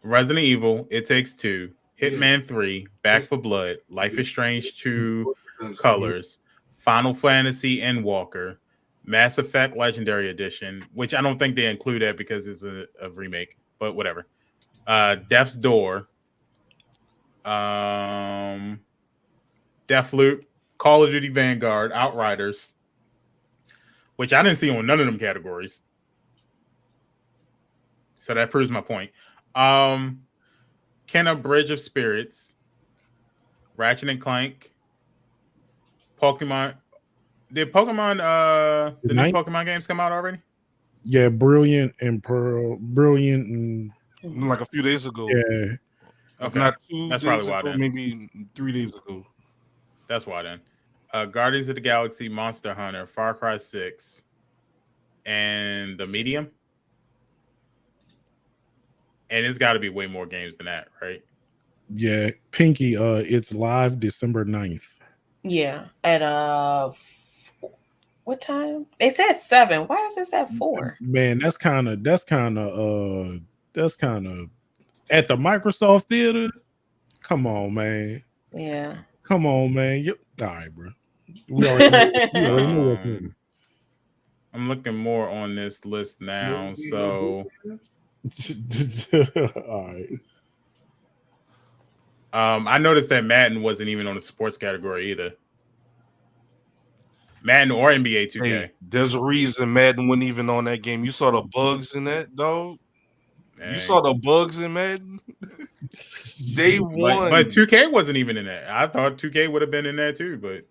Resident Evil, It Takes Two, Hitman 3, Back 4 Blood, Life is Strange 2, Colors, Final Fantasy Endwalker, Mass Effect Legendary Edition, which I don't think they include that because it's a remake, but whatever. Death's Door, Deathloop, Call of Duty Vanguard, Outriders, which I didn't see on none of them categories. So that proves my point. Kenna Bridge of Spirits, Ratchet and Clank, Pokemon. Did Pokemon the new Pokemon games come out already? Yeah, Brilliant and Pearl. Brilliant and like a few days ago. Yeah. Okay. Not 2 That's days probably why ago, then. maybe 3 days ago. That's why then. Guardians of the Galaxy, Monster Hunter, Far Cry 6, and The Medium. And it's got to be way more games than that, right? Yeah, Pinky, it's live December 9th. Yeah, at what time? They said 7. Why is this at 4? Man, that's kind of at the Microsoft Theater. Come on, man. Yeah. Come on, man. Yep. All right, bro. We already know what's in. I'm looking more on this list now. So all right. I noticed that Madden wasn't even on the sports category either. Madden or NBA 2K. Hey, there's a reason Madden wasn't even on that game. You saw the bugs in that, dog. You saw the bugs in Madden. Day one, but 2K wasn't even in that. I thought 2K would have been in there too, but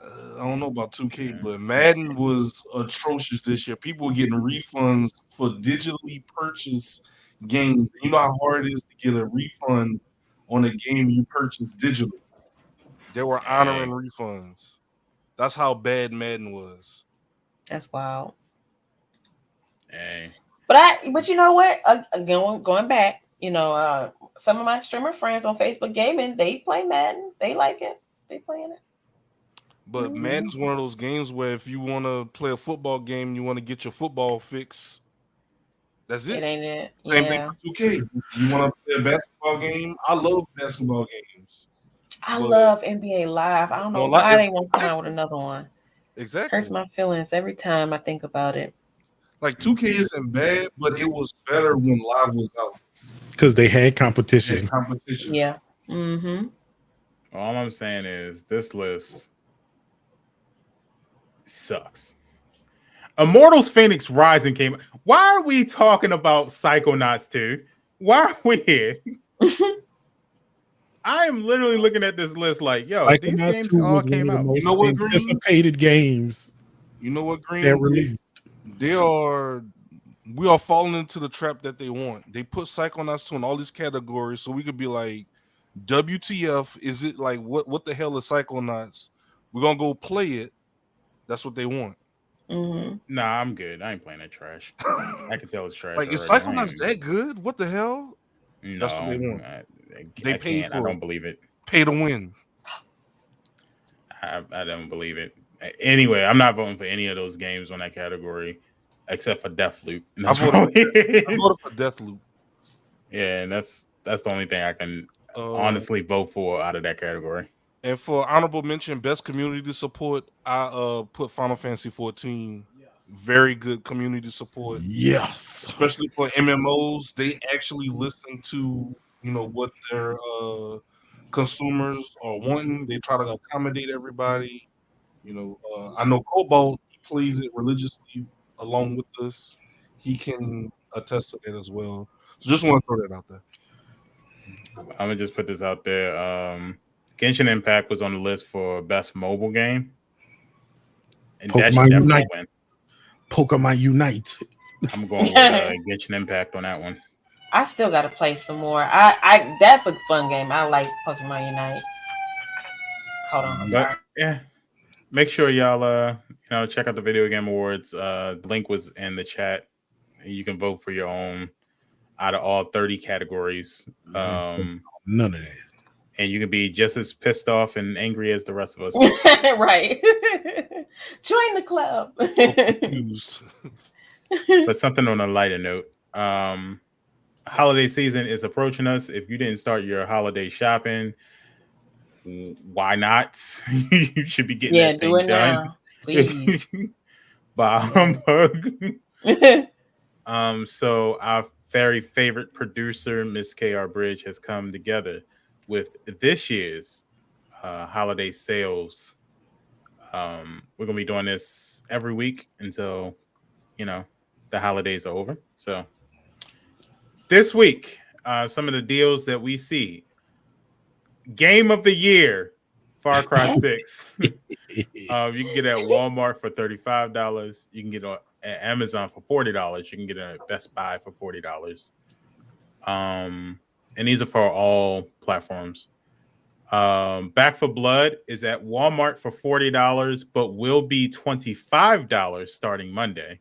I don't know about 2K, but Madden was atrocious this year. People were getting refunds for digitally purchased games. You know how hard it is to get a refund on a game you purchased digitally. They were honoring refunds. That's how bad Madden was. That's wild. Hey. But you know what? Again, going back, some of my streamer friends on Facebook Gaming, they play Madden. They like it. They playing it. But Madden's one of those games where if you want to play a football game, you want to get your football fix. That's it. It ain't it. Same thing for 2K. You want to play a basketball game? I love basketball games. I love NBA Live. I don't know why they won't come out with another one. Exactly. Hurts my feelings every time I think about it. Like 2K isn't bad, but it was better when Live was out. Because they had competition. Yeah. Mm-hmm. All I'm saying is this list sucks. Immortals Phoenix Rising came. Why are we talking about Psychonauts 2? Why are we here? I am literally looking at this list like, yo, these games all came out. You know what, anticipated games. You know what, Green? They're released. We are falling into the trap that they want. They put Psychonauts 2 in all these categories, so we could be like, WTF? Is it like what the hell is Psychonauts? We're gonna go play it. That's what they want. Mm-hmm. Nah, I'm good. I ain't playing that trash. I can tell it's trash. Like, is Psychonauts that good? What the hell? No, that's what they want. They paid for it. I don't believe it. Pay to win. I don't believe it. Anyway, I'm not voting for any of those games on that category except for Deathloop. I voted for Deathloop. Yeah, and that's the only thing I can honestly vote for out of that category. And for honorable mention, best community support, I put Final Fantasy 14. Very good community support. Yes. Especially for MMOs. They actually listen to, what their consumers are wanting. They try to accommodate everybody. I know Cobalt plays it religiously along with us. He can attest to that as well. So just want to throw that out there. I'm gonna just put this out there. Genshin Impact was on the list for best mobile game. And that should definitely win. Pokemon Unite. I'm going with Genshin Impact on that one. I still got to play some more. I that's a fun game. I like Pokemon Unite. Hold on, sorry. Yeah, make sure y'all check out the Video Game Awards. The link was in the chat. You can vote for your own out of all 30 categories. None of that. And you can be just as pissed off and angry as the rest of us. Right. Join the club. But something on a lighter note. Holiday season is approaching us. If you didn't start your holiday shopping, why not? You should be getting that thing done. Now, please. By humbug. So our very favorite producer, Miss K.R. Bridge, has come together with this year's holiday sales. We're gonna be doing this every week until the holidays are over. So this week, some of the deals that we see: Game of the Year, Far Cry 6. You can get it at Walmart for $35. You can get it at Amazon for $40. You can get it at Best Buy for $40. And these are for all platforms. Back for Blood is at Walmart for $40, but will be $25 starting Monday.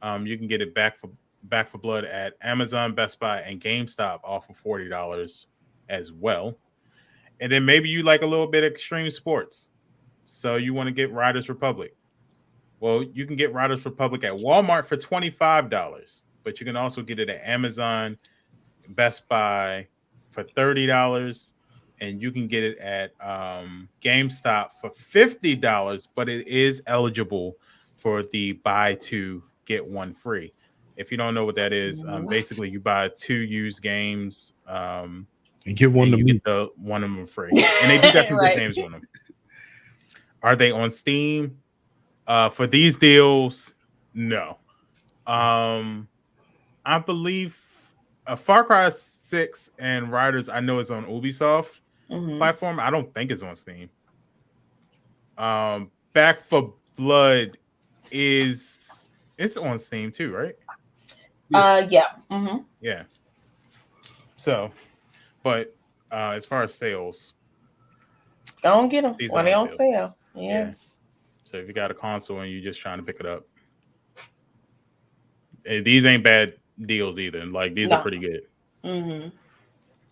You can get it Back for Blood at Amazon, Best Buy, and GameStop, all for $40 as well. And then maybe you like a little bit of extreme sports, so you want to get Riders Republic. Well, you can get Riders Republic at Walmart for $25, but you can also get it at Amazon, Best Buy for $30, and you can get it at GameStop for $50, but it is eligible for the buy two, get one free. If you don't know what that is, basically you buy 2 used games and get one and to you me. get one of them free. And they do got some Right. good games on them. Are they on Steam? For these deals, no. I believe Far Cry 6 and Riders, I know, is on Ubisoft platform. I don't think it's on Steam. Back for Blood it's on Steam too, right? Yeah. Mm-hmm. Yeah. So, but as far as sales, don't get them when they on sales. sale. Yeah. So if you got a console and you're just trying to pick it up, these ain't bad deals either. Like these are pretty good. Mm-hmm.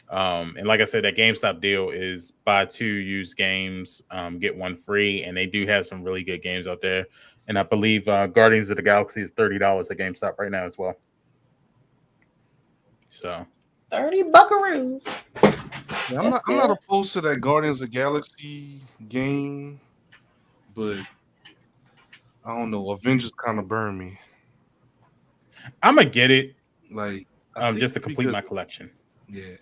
And like I said, that GameStop deal is buy 2 used games, get 1 free, and they do have some really good games out there. And I believe Guardians of the Galaxy is $30 at GameStop right now as well. So 30 buckaroos. Yeah, I'm not opposed to that Guardians of the Galaxy game, but I don't know. Avengers kind of burned me. I'm gonna get it, like just to complete my collection. Yeah.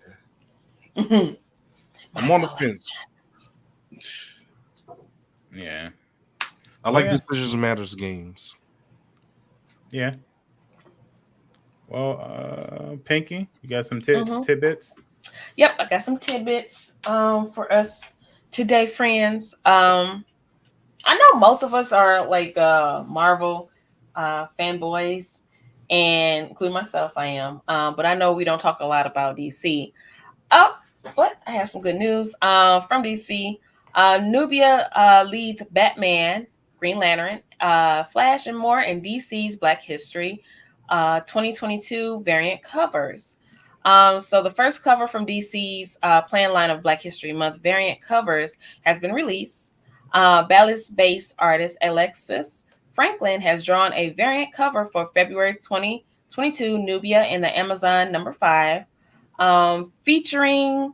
I'm on the fence. Yeah. I like Decisions Matters games. Yeah. Well, Pinky, you got some tidbits? Yep, I got some tidbits for us today, friends. I know most of us are like Marvel fanboys, and including myself, I am. But I know we don't talk a lot about DC. Oh, but I have some good news from DC. Nubia leads Batman, Green Lantern, Flash, and more in DC's Black History 2022 variant covers. So the first cover from DC's planned line of Black History Month variant covers has been released. Dallas-based artist Alexis Franklin has drawn a variant cover for February 2022 Nubia in the Amazon #5, featuring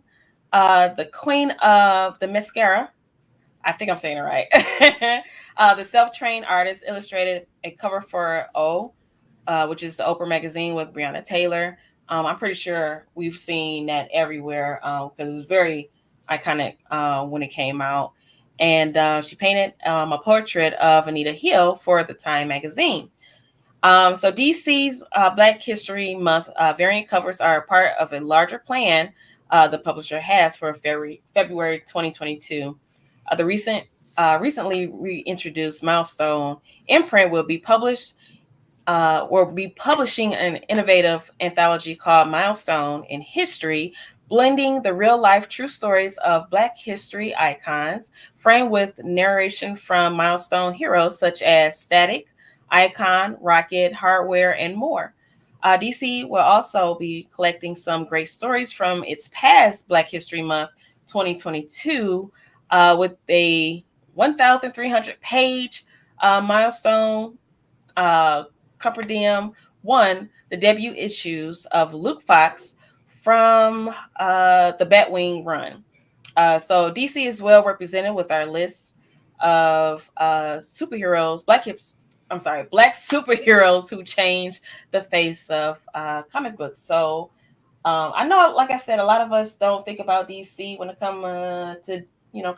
the Queen of the Mascara. I think I'm saying it right. The self-trained artist illustrated a cover for O, which is the Oprah magazine with Breonna Taylor. I'm pretty sure we've seen that everywhere because it was very iconic when it came out. And she painted a portrait of Anita Hill for the Time magazine. So DC's Black History Month variant covers are part of a larger plan the publisher has for February 2022. The recently reintroduced Milestone imprint will be publishing an innovative anthology called Milestone in History, blending the real-life true stories of Black history icons, framed with narration from Milestone heroes such as Static, Icon, Rocket, Hardware, and more. DC will also be collecting some great stories from its past Black History Month 2022 with a 1,300-page Milestone Compendium 1, the debut issues of Luke Fox from the Batwing run. So DC is well represented with our list of superheroes, black superheroes who changed the face of comic books. So I know, like I said, a lot of us don't think about DC when it comes to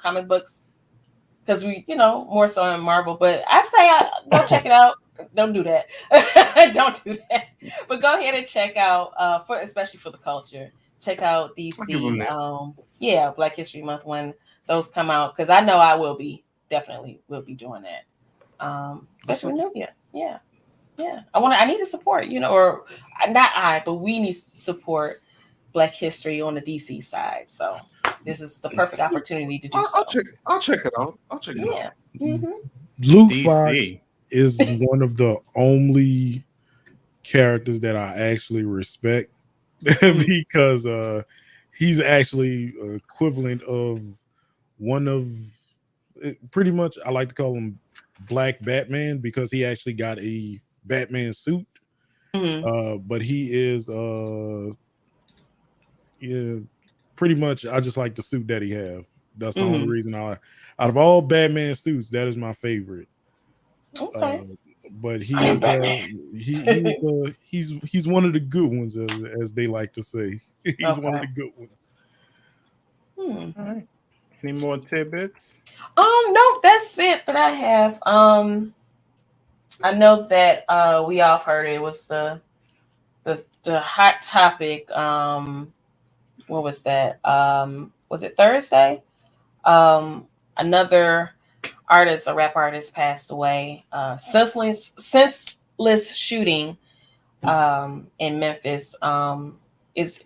comic books because we more so in Marvel. But I say go check it out. Don't do that. Don't do that. But go ahead and check out especially for the culture. Check out DC. Black History Month when those come out, because I know I definitely will be doing that. Especially with Nubia. Yeah. I need to support, or not but we need to support Black history on the DC side. So this is the perfect opportunity to do so. I'll check it out. Yeah. Mm-hmm. Luke Fox is one of the only characters that I actually respect because he's actually equivalent of one of pretty much, I like to call him Black Batman because he actually got a Batman suit. Mm-hmm. But he is pretty much, I just like the suit that he have. That's the only reason out of all Batman suits, that is my favorite. Okay. But he's one of the good ones, as they like to say. He's one of the good ones. All right. Any more tidbits? No, that's it that I have. I know that we all heard it was the hot topic. What was that? Was it Thursday? Another artist, a rap artist, passed away. Senseless shooting in Memphis. Is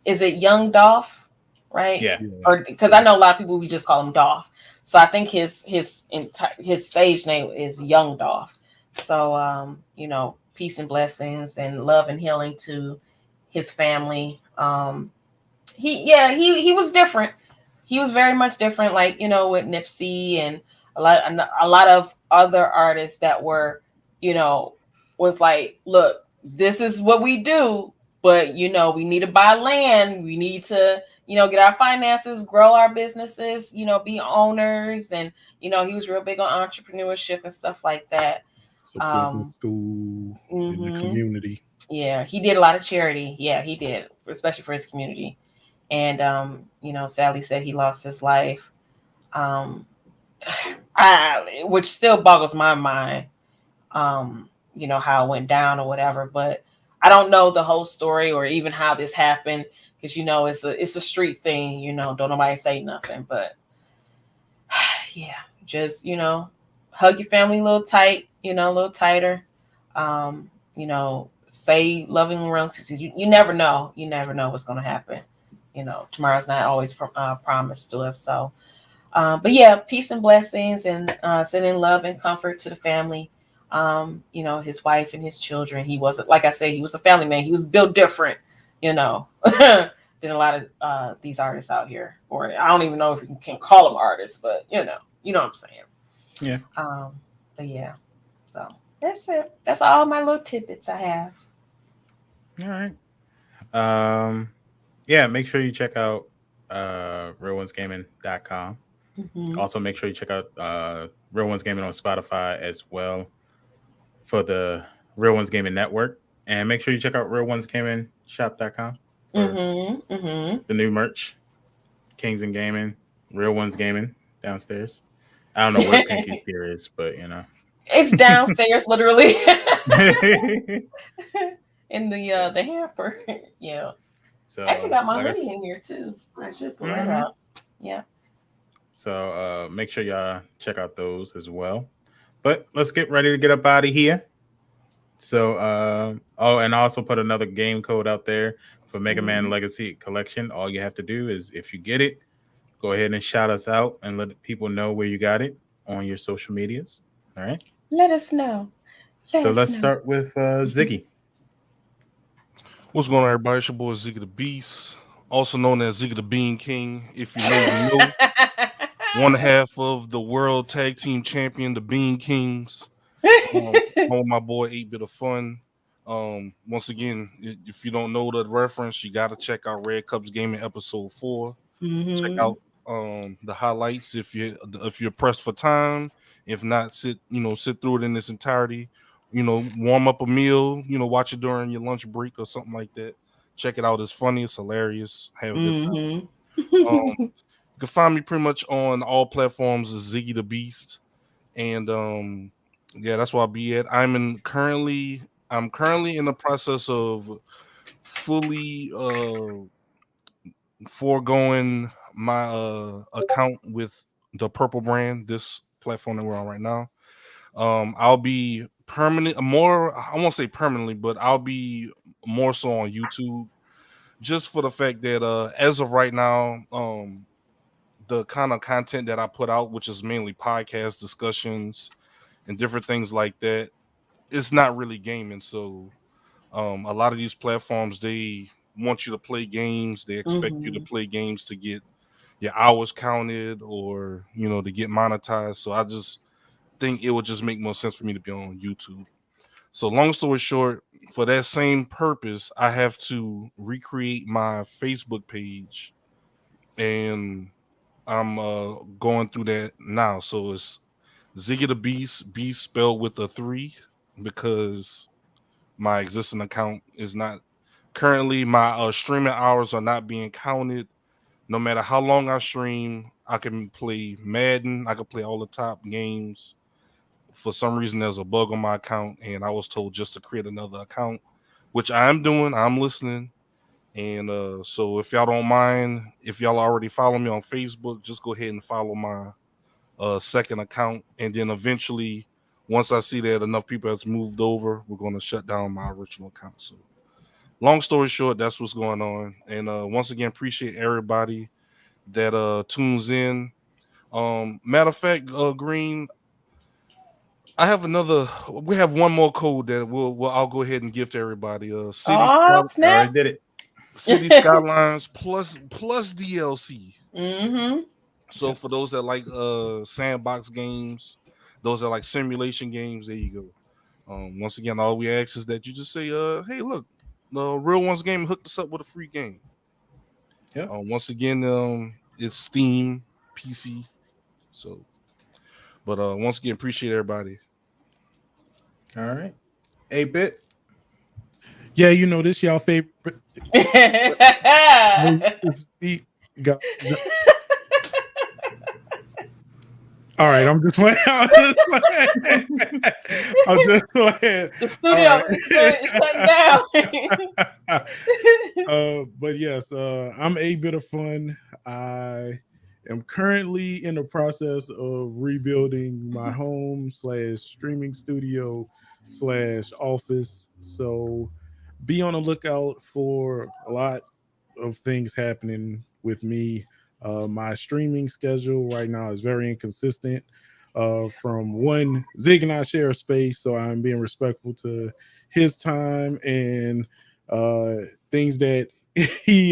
it Young Dolph, right? Yeah. Or because I know a lot of people we just call him Dolph. So I think his stage name is Young Dolph. So peace and blessings and love and healing to his family. He was different. He was very much different, like with Nipsey and a lot of other artists that were, was like, look, this is what we do, but we need to buy land, we need to, get our finances, grow our businesses, be owners, and he was real big on entrepreneurship and stuff like that. Support the school in the community. Yeah, he did a lot of charity. Yeah, he did, especially for his community. And sadly said he lost his life. Which still boggles my mind. How it went down or whatever, but I don't know the whole story or even how this happened because it's a street thing. Don't nobody say nothing, but yeah, just hug your family a little tight, a little tighter. Say loving words because you never know. You never know what's going to happen. Tomorrow's not always promised to us. So, but yeah, peace and blessings and sending love and comfort to the family. His wife and his children. He wasn't, like I said, he was a family man. He was built different, than a lot of these artists out here. Or I don't even know if you can call them artists, but you know what I'm saying. Yeah. But yeah, so that's it. That's all my little tidbits I have. All right. Yeah, make sure you check out RealOnesGaming.com. Also, make sure you check out Real Ones Gaming on Spotify as well for the Real Ones Gaming Network. And make sure you check out RealOnesGamingShop.com for the new merch. Kings and Gaming, Real Ones Gaming downstairs. I don't know where Pinky's Beer is, but it's downstairs, literally. In the hamper. Yeah. So I actually got my hoodie in here too. I should pull that out. Yeah. So make sure y'all check out those as well. But let's get ready to get up out of here. So and I also put another game code out there for Mega Man Legacy Collection. All you have to do is if you get it, go ahead and shout us out and let people know where you got it on your social medias. All right. Let us know. Let's start with Ziggy. What's going on, everybody? It's your boy Ziggy the Beast, also known as Ziggy the Bean King. If you know, you know. One half of the World Tag Team Champion, the Bean Kings. My boy 8-Bit of Fun. Once again, if you don't know the reference, you got to check out Red Cups Gaming episode 4. Check out the highlights if you're pressed for time. If not, sit through it in its entirety. Warm up a meal. Watch it during your lunch break or something like that. Check it out. It's funny. It's hilarious. Have a good time. You can find me pretty much on all platforms as Ziggy the Beast, and yeah, that's where I'll be at. I'm currently in the process of fully foregoing my account with the Purple brand, this platform that we're on right now. I'll be I won't say permanently, but I'll be more so on YouTube, just for the fact that as of right now, the kind of content that I put out, which is mainly podcast discussions and different things like that, it's not really gaming. So a lot of these platforms, they want you to play games. They expect you to play games to get your hours counted or, to get monetized. So I just think it would just make more sense for me to be on YouTube. So long story short, for that same purpose, I have to recreate my Facebook page, and I'm going through that now. So it's Ziggy the Beast, Beast spelled with a 3, because my existing account is not currently, my streaming hours are not being counted No matter how long I stream, I can play Madden. I can play all the top games. For some reason, there's a bug on my account, and I was told just to create another account, which I am doing. I'm listening. And so if y'all don't mind, if y'all already follow me on Facebook, just go ahead and follow my second account. And then eventually, once I see that enough people has moved over, we're going to shut down my original account. So long story short, that's what's going on. And once again, appreciate everybody that tunes in. Matter of fact, Green, we have one more code that I'll go ahead and give to everybody. Already did it. City Skylines plus DLC. Mm-hmm. So for those that like sandbox games, those that like simulation games, there you go. Once again, all we ask is that you just say, hey, look, the Real Ones Game hooked us up with a free game. Yeah. Once again, it's Steam, PC. So, but once again, appreciate everybody. All right. 8-bit. Yeah, you know this y'all favorite. All right, I'm just playing. I'm just playing. The studio is shutting down. But yes, I'm a bit of fun. I am currently in the process of rebuilding my home / streaming studio / office. So be on the lookout for a lot of things happening with me. My streaming schedule right now is very inconsistent. From one, Zig and I share a space, so I'm being respectful to his time and things that he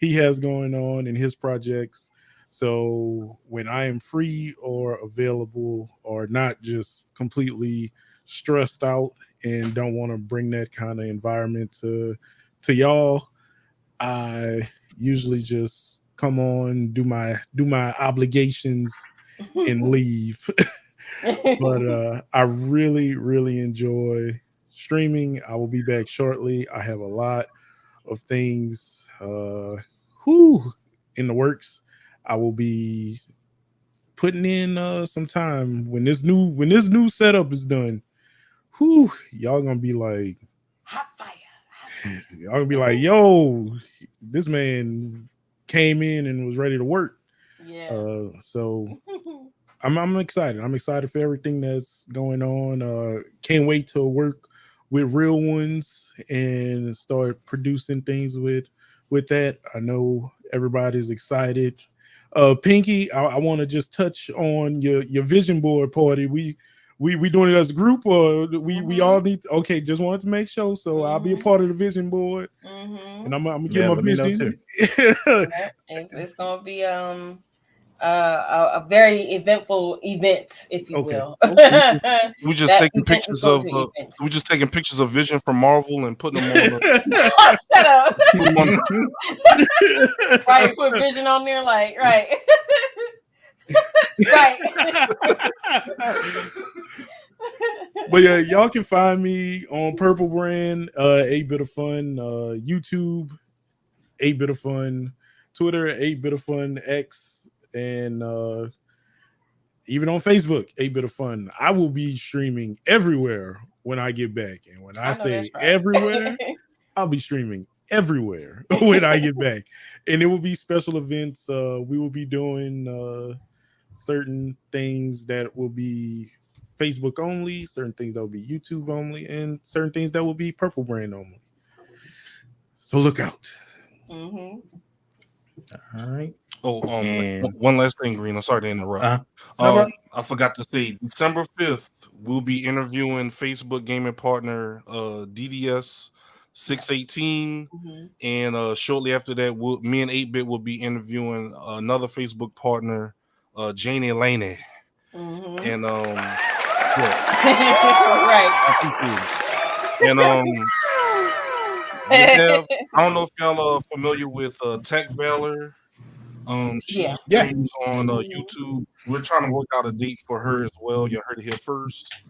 has going on in his projects. So when I am free or available, or not just completely stressed out and don't want to bring that kind of environment to y'all, I usually just come on, do my obligations and leave. But I really enjoy streaming. I will be back shortly. I have a lot of things in the works. I will be putting in some time when this new setup is done. Y'all gonna be like hot fire. Y'all gonna be like, yo, this man came in and was ready to work. Yeah. So I'm excited. I'm excited for everything that's going on. Can't wait to work with Real Ones and start producing things with that. I know everybody's excited. Pinky, I want to just touch on your vision board party. We doing it as a group, or we all need to, okay, just wanted to make sure. So I'll be a part of the vision board. And I'm gonna give my vision too. It's gonna be a very eventful event, if you will. We just taking pictures of Vision from Marvel and putting them on. Shut up. Right, put Vision on there, like right. Right. But yeah, y'all can find me on Purple Brand, 8-bit of fun, YouTube, 8-bit of fun, Twitter, 8-bit of fun, X, and even on Facebook, 8-bit of fun. I will be streaming everywhere when I get back, and when I say everywhere, I'll be streaming everywhere when I get back, and it will be special events. We will be doing certain things that will be Facebook only, certain things that will be YouTube only, and certain things that will be Purple Brand only. So look out. Mm-hmm. All right. Oh, one last thing, Green. I'm sorry to interrupt. I forgot to say, December 5th, we'll be interviewing Facebook gaming partner DDS 618, and shortly after that, me and 8-bit will be interviewing another Facebook partner, Janie Laney. And right. And I don't know if y'all are familiar with Tech Valor. She streams on YouTube. We're trying to work out a date for her as well. You heard it here first.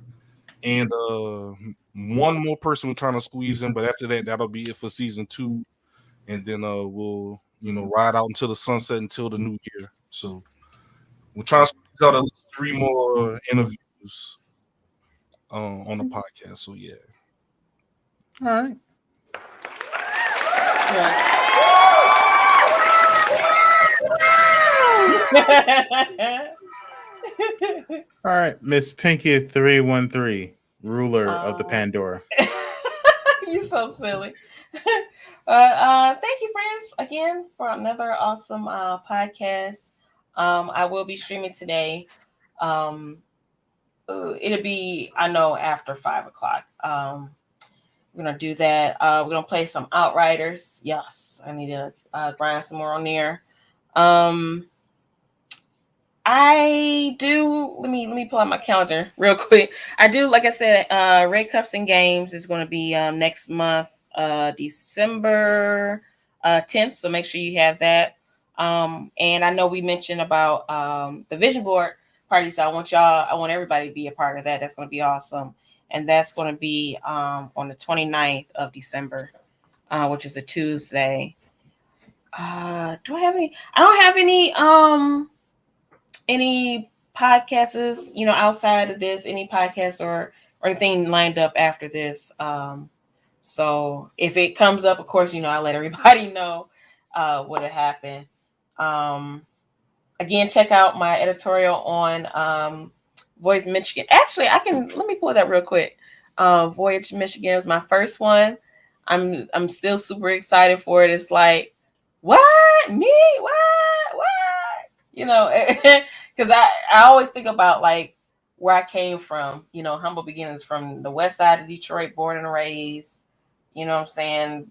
And one more person we're trying to squeeze in, but after that, that'll be it for season 2. And then we'll ride out until the sunset until the new year. So we're trying to squeeze out at least 3 more interviews on the podcast. So yeah. All right. All right, Miss Pinky 313, ruler of the Pandora. You so silly. Thank you, friends, again for another awesome podcast. I will be streaming today. It'll be, I know, after 5 o'clock. We're gonna do that. We're gonna play some Outriders. Yes, I need to grind some more on there. I do. Let me pull out my calendar real quick. I do, like I said, Red Cups and Games is going to be next month, December 10th. So make sure you have that. And I know we mentioned about the vision board party. So I want everybody to be a part of that. That's going to be awesome. And that's going to be on the 29th of December, which is a Tuesday. Do I have any? I don't have any podcasts, outside of this, any podcasts or anything lined up after this. So if it comes up, of course, I'll let everybody know what had happened. Again, check out my editorial on Voyage Michigan. Actually, let me pull it up real quick. Voyage Michigan was my first one. I'm still super excited for it. It's like, what? Me? What? Because I always think about like where I came from, humble beginnings from the west side of Detroit, born and raised. You know what I'm saying?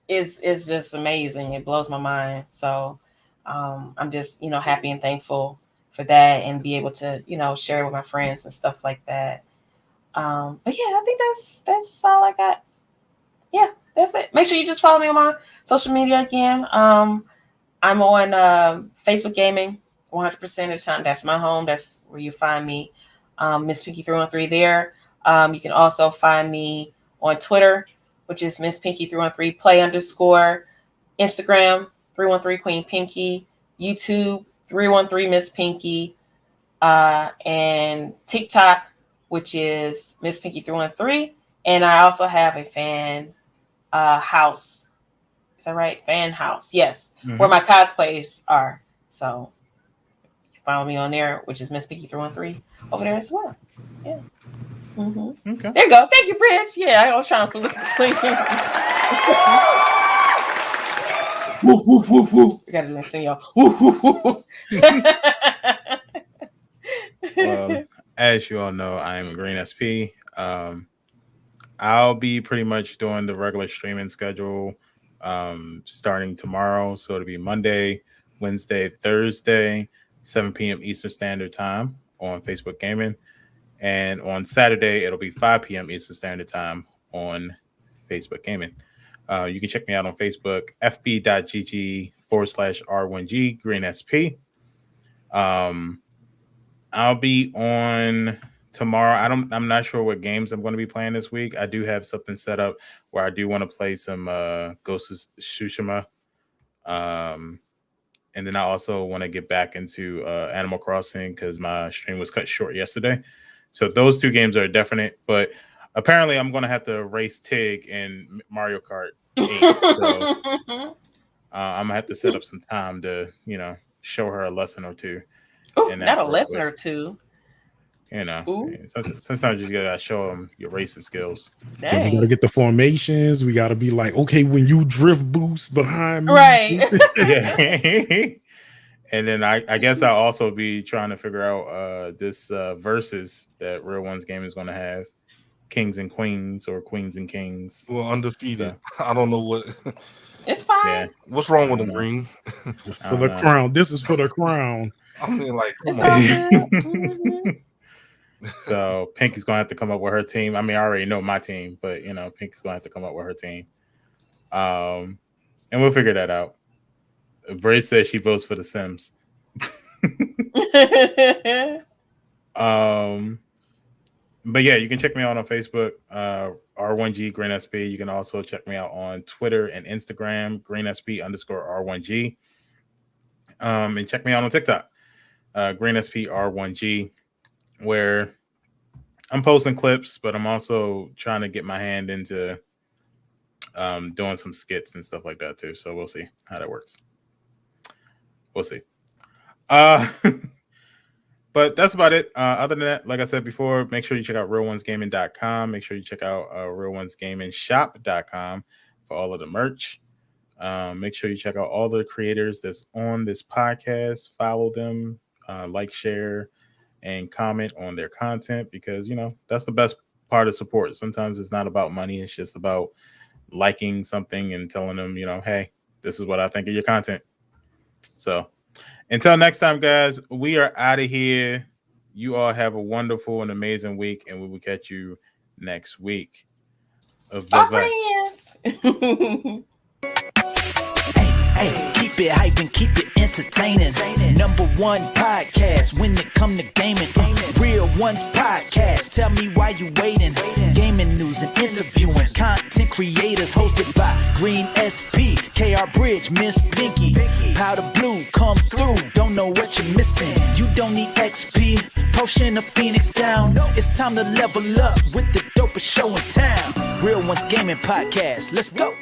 It's just amazing. It blows my mind. So I'm just, happy and thankful for that and be able to, share it with my friends and stuff like that. But yeah, I think that's all I got. Yeah, that's it. Make sure you just follow me on my social media again. I'm on Facebook Gaming 100% of the time. That's my home. That's where you find me. Miss Pinky 313 there. You can also find me on Twitter, which is Miss Pinky 313 play _ Instagram 313 Queen Pinky, YouTube 313 Miss Pinky, and TikTok, which is Miss Pinky 313. And I also have a fan house. Is that right? Fan house. Yes. Mm-hmm. Where my cosplays are. So follow me on there, which is Miss Pinky 313 over there as well. Yeah. Mm-hmm. Okay. There you go. Thank you, Bridge. Yeah, I was trying to look at the woo, woo, woo, woo. I gotta listen, y'all. Woo, woo, woo. Well, as you all know, I'm Green SP. I'll be pretty much doing the regular streaming schedule starting tomorrow. So it'll be Monday, Wednesday, Thursday, 7 p.m. Eastern Standard Time on Facebook Gaming. And on Saturday, it'll be 5 p.m. Eastern Standard Time on Facebook Gaming. You can check me out on Facebook, fb.gg/R1G Green SP. I'll be on tomorrow. I'm not sure what games I'm going to be playing this week. I do have something set up where I do want to play some Ghost of Tsushima. And then I also want to get back into Animal Crossing because my stream was cut short yesterday. So those two games are definite. But apparently I'm going to have to race Tig in Mario Kart 8. So I'm going to have to set up some time to, show her a lesson or two. Ooh, not a lesson or two. Sometimes you gotta show them your racing skills. So we gotta get the formations. We gotta be like, okay, when you drift boost behind me, right? Yeah. And then I guess I'll also be trying to figure out this versus that RealOnesGaming is going to have, Kings and Queens or Queens and Kings. Well, undefeated. So, I don't know what. It's fine. Yeah. What's wrong with the Green? For the crown. This is for the crown. I mean, like, come on. So Pinky's gonna have to come up with her team. I mean, I already know my team, but Pinky's gonna have to come up with her team. And we'll figure that out. Bray says she votes for The Sims. But yeah, you can check me out on Facebook, R1G Green SP. You can also check me out on Twitter and Instagram, GreenSP_R1G. And check me out on TikTok, GreenSP R1G, where I'm posting clips, but I'm also trying to get my hand into doing some skits and stuff like that too. So we'll see how that works. We'll see. But that's about it. Other than that, like I said before, make sure you check out RealOnesGaming.com. Make sure you check out RealOnesGamingShop.com for all of the merch. Make sure you check out all the creators that's on this podcast. Follow them, like, share, and comment on their content, because, that's the best part of support. Sometimes it's not about money. It's just about liking something and telling them, hey, this is what I think of your content. So until next time, guys, we are out of here. You all have a wonderful and amazing week, and we will catch you next week. Bye. Hey, keep it hype and keep it entertaining. #1 podcast when it come to gaming. Real Ones Podcast. Tell me why you waiting. Gaming news and interviewing content creators, hosted by Green SP, KR Bridge, Miss Pinky, Powder Blue. Come through. Don't know what you're missing. You don't need XP. Potion of Phoenix down. It's time to level up with the dopest show in town. Real Ones Gaming Podcast. Let's go.